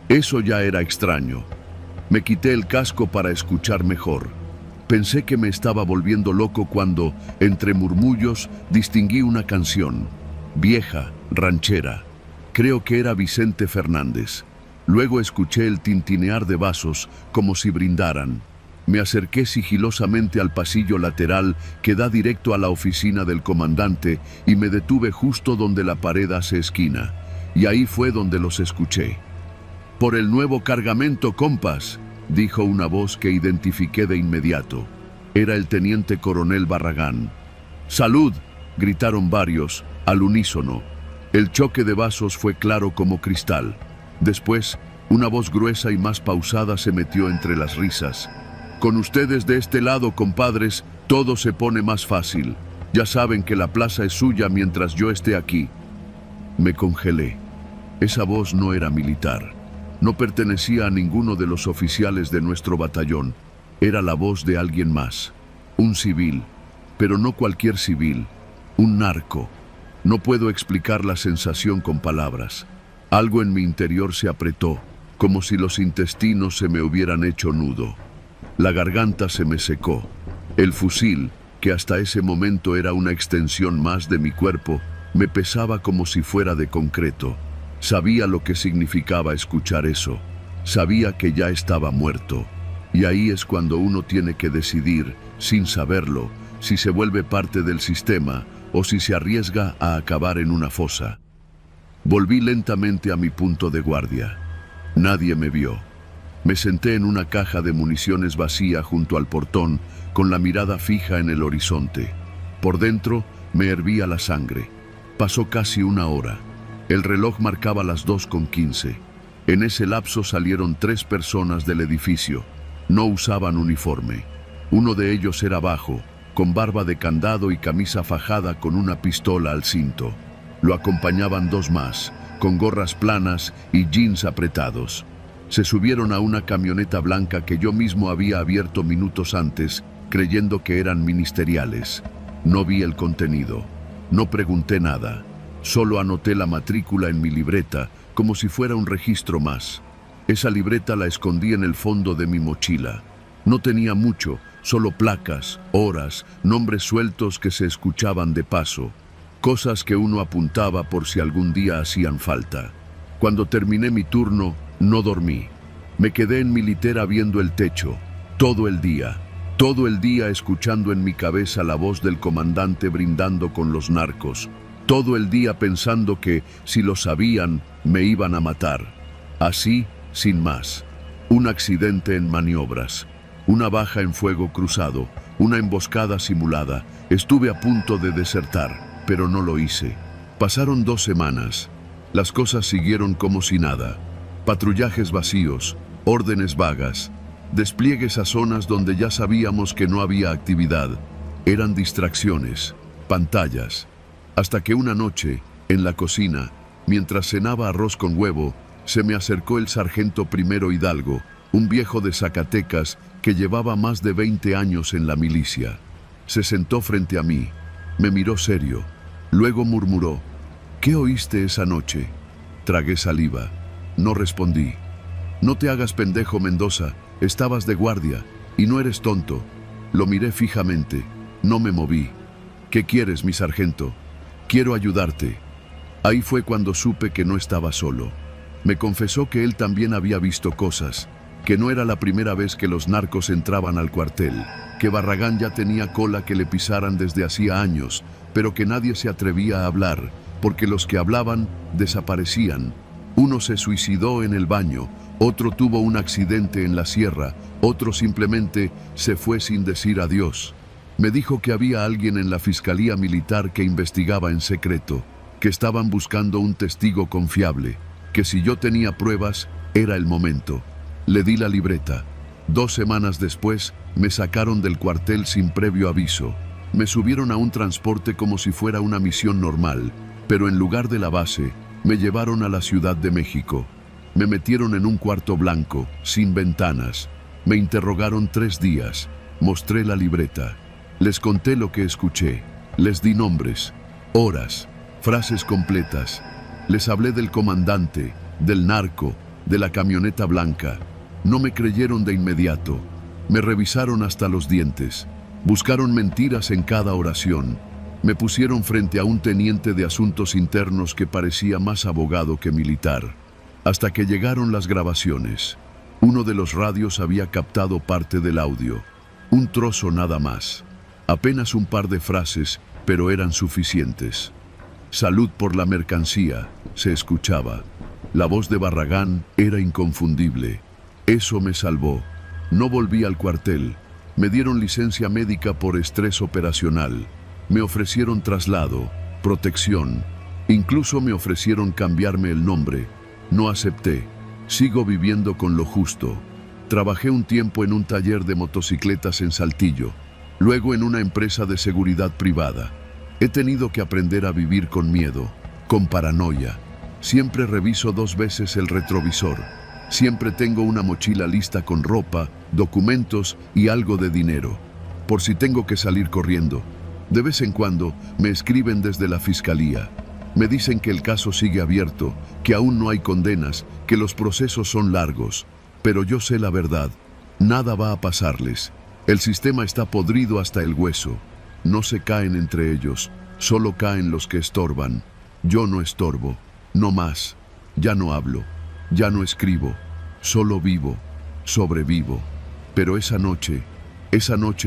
Eso ya era extraño. Me quité el casco para escuchar mejor. Pensé que me estaba volviendo loco cuando, entre murmullos, distinguí una canción. Vieja, ranchera. Creo que era Vicente Fernández. Luego escuché el tintinear de vasos, como si brindaran. Me acerqué sigilosamente al pasillo lateral que da directo a la oficina del comandante y me detuve justo donde la pared hace esquina. Y ahí fue donde los escuché. «Por el nuevo cargamento, compas», dijo una voz que identifiqué de inmediato. Era el teniente coronel Barragán. «¡Salud!», gritaron varios, al unísono. El choque de vasos fue claro como cristal. Después, una voz gruesa y más pausada se metió entre las risas. «Con ustedes de este lado, compadres, todo se pone más fácil. Ya saben que la plaza es suya mientras yo esté aquí». Me congelé. Esa voz no era militar. No pertenecía a ninguno de los oficiales de nuestro batallón. Era la voz de alguien más. Un civil. Pero no cualquier civil. Un narco. No puedo explicar la sensación con palabras. Algo en mi interior se apretó, como si los intestinos se me hubieran hecho nudo. La garganta se me secó. El fusil, que hasta ese momento era una extensión más de mi cuerpo, me pesaba como si fuera de concreto. Sabía lo que significaba escuchar eso. Sabía que ya estaba muerto. Y ahí es cuando uno tiene que decidir, sin saberlo, si se vuelve parte del sistema o si se arriesga a acabar en una fosa. Volví lentamente a mi punto de guardia. Nadie me vio. Me senté en una caja de municiones vacía junto al portón, con la mirada fija en el horizonte. Por dentro me hervía la sangre. Pasó casi una hora. El reloj marcaba las 2:15. En ese lapso salieron 3 personas del edificio. No usaban uniforme. Uno de ellos era bajo, con barba de candado y camisa fajada con una pistola al cinto. Lo acompañaban 2 más, con gorras planas y jeans apretados. Se subieron a una camioneta blanca que yo mismo había abierto minutos antes, creyendo que eran ministeriales. No vi el contenido. No pregunté nada. Solo anoté la matrícula en mi libreta, como si fuera un registro más. Esa libreta la escondí en el fondo de mi mochila. No tenía mucho, solo placas, horas, nombres sueltos que se escuchaban de paso. Cosas que uno apuntaba por si algún día hacían falta. Cuando terminé mi turno, no dormí. Me quedé en mi litera viendo el techo, todo el día. Todo el día escuchando en mi cabeza la voz del comandante brindando con los narcos. Todo el día pensando que, si lo sabían, me iban a matar. Así, sin más. Un accidente en maniobras. Una baja en fuego cruzado. Una emboscada simulada. Estuve a punto de desertar, pero no lo hice. Pasaron 2 semanas. Las cosas siguieron como si nada. Patrullajes vacíos, órdenes vagas, despliegues a zonas donde ya sabíamos que no había actividad. Eran distracciones, pantallas. Hasta que una noche, en la cocina, mientras cenaba arroz con huevo, se me acercó el sargento primero Hidalgo, un viejo de Zacatecas que llevaba más de 20 años en la milicia. Se sentó frente a mí, me miró serio, luego murmuró: ¿Qué oíste esa noche? Tragué saliva. No respondí. No te hagas pendejo, Mendoza, estabas de guardia, y no eres tonto. Lo miré fijamente, no me moví. ¿Qué quieres, mi sargento? Quiero ayudarte. Ahí fue cuando supe que no estaba solo. Me confesó que él también había visto cosas, que no era la primera vez que los narcos entraban al cuartel, que Barragán ya tenía cola que le pisaran desde hacía años, pero que nadie se atrevía a hablar, porque los que hablaban desaparecían. Uno se suicidó en el baño, otro tuvo un accidente en la sierra, otro simplemente se fue sin decir adiós. Me dijo que había alguien en la Fiscalía Militar que investigaba en secreto, que estaban buscando un testigo confiable, que si yo tenía pruebas, era el momento. Le di la libreta. 2 semanas después, me sacaron del cuartel sin previo aviso. Me subieron a un transporte como si fuera una misión normal, pero en lugar de la base, me llevaron a la Ciudad de México. Me metieron en un cuarto blanco, sin ventanas. Me interrogaron 3 días. Mostré la libreta. Les conté lo que escuché. Les di nombres, horas, frases completas. Les hablé del comandante, del narco, de la camioneta blanca. No me creyeron de inmediato. Me revisaron hasta los dientes. Buscaron mentiras en cada oración. Me pusieron frente a un teniente de asuntos internos que parecía más abogado que militar. Hasta que llegaron las grabaciones. Uno de los radios había captado parte del audio. Un trozo nada más. Apenas un par de frases, pero eran suficientes. Salud por la mercancía, se escuchaba. La voz de Barragán era inconfundible. Eso me salvó. No volví al cuartel. Me dieron licencia médica por estrés operacional. Me ofrecieron traslado, protección. Incluso me ofrecieron cambiarme el nombre. No acepté. Sigo viviendo con lo justo. Trabajé un tiempo en un taller de motocicletas en Saltillo. Luego en una empresa de seguridad privada. He tenido que aprender a vivir con miedo, con paranoia. Siempre reviso 2 veces el retrovisor. Siempre tengo una mochila lista con ropa, documentos y algo de dinero, por si tengo que salir corriendo. De vez en cuando me escriben desde la fiscalía. Me dicen que el caso sigue abierto, que aún no hay condenas, que los procesos son largos. Pero yo sé la verdad. Nada va a pasarles. El sistema está podrido hasta el hueso. No se caen entre ellos, solo caen los que estorban. Yo no estorbo, no más. Ya no hablo, ya no escribo, solo vivo, sobrevivo. Pero esa noche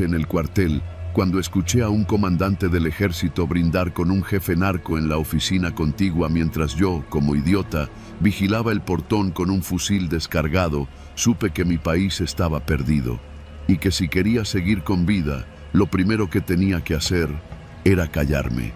en el cuartel, cuando escuché a un comandante del ejército brindar con un jefe narco en la oficina contigua mientras yo, como idiota, vigilaba el portón con un fusil descargado, supe que mi país estaba perdido y que si quería seguir con vida, lo primero que tenía que hacer era callarme.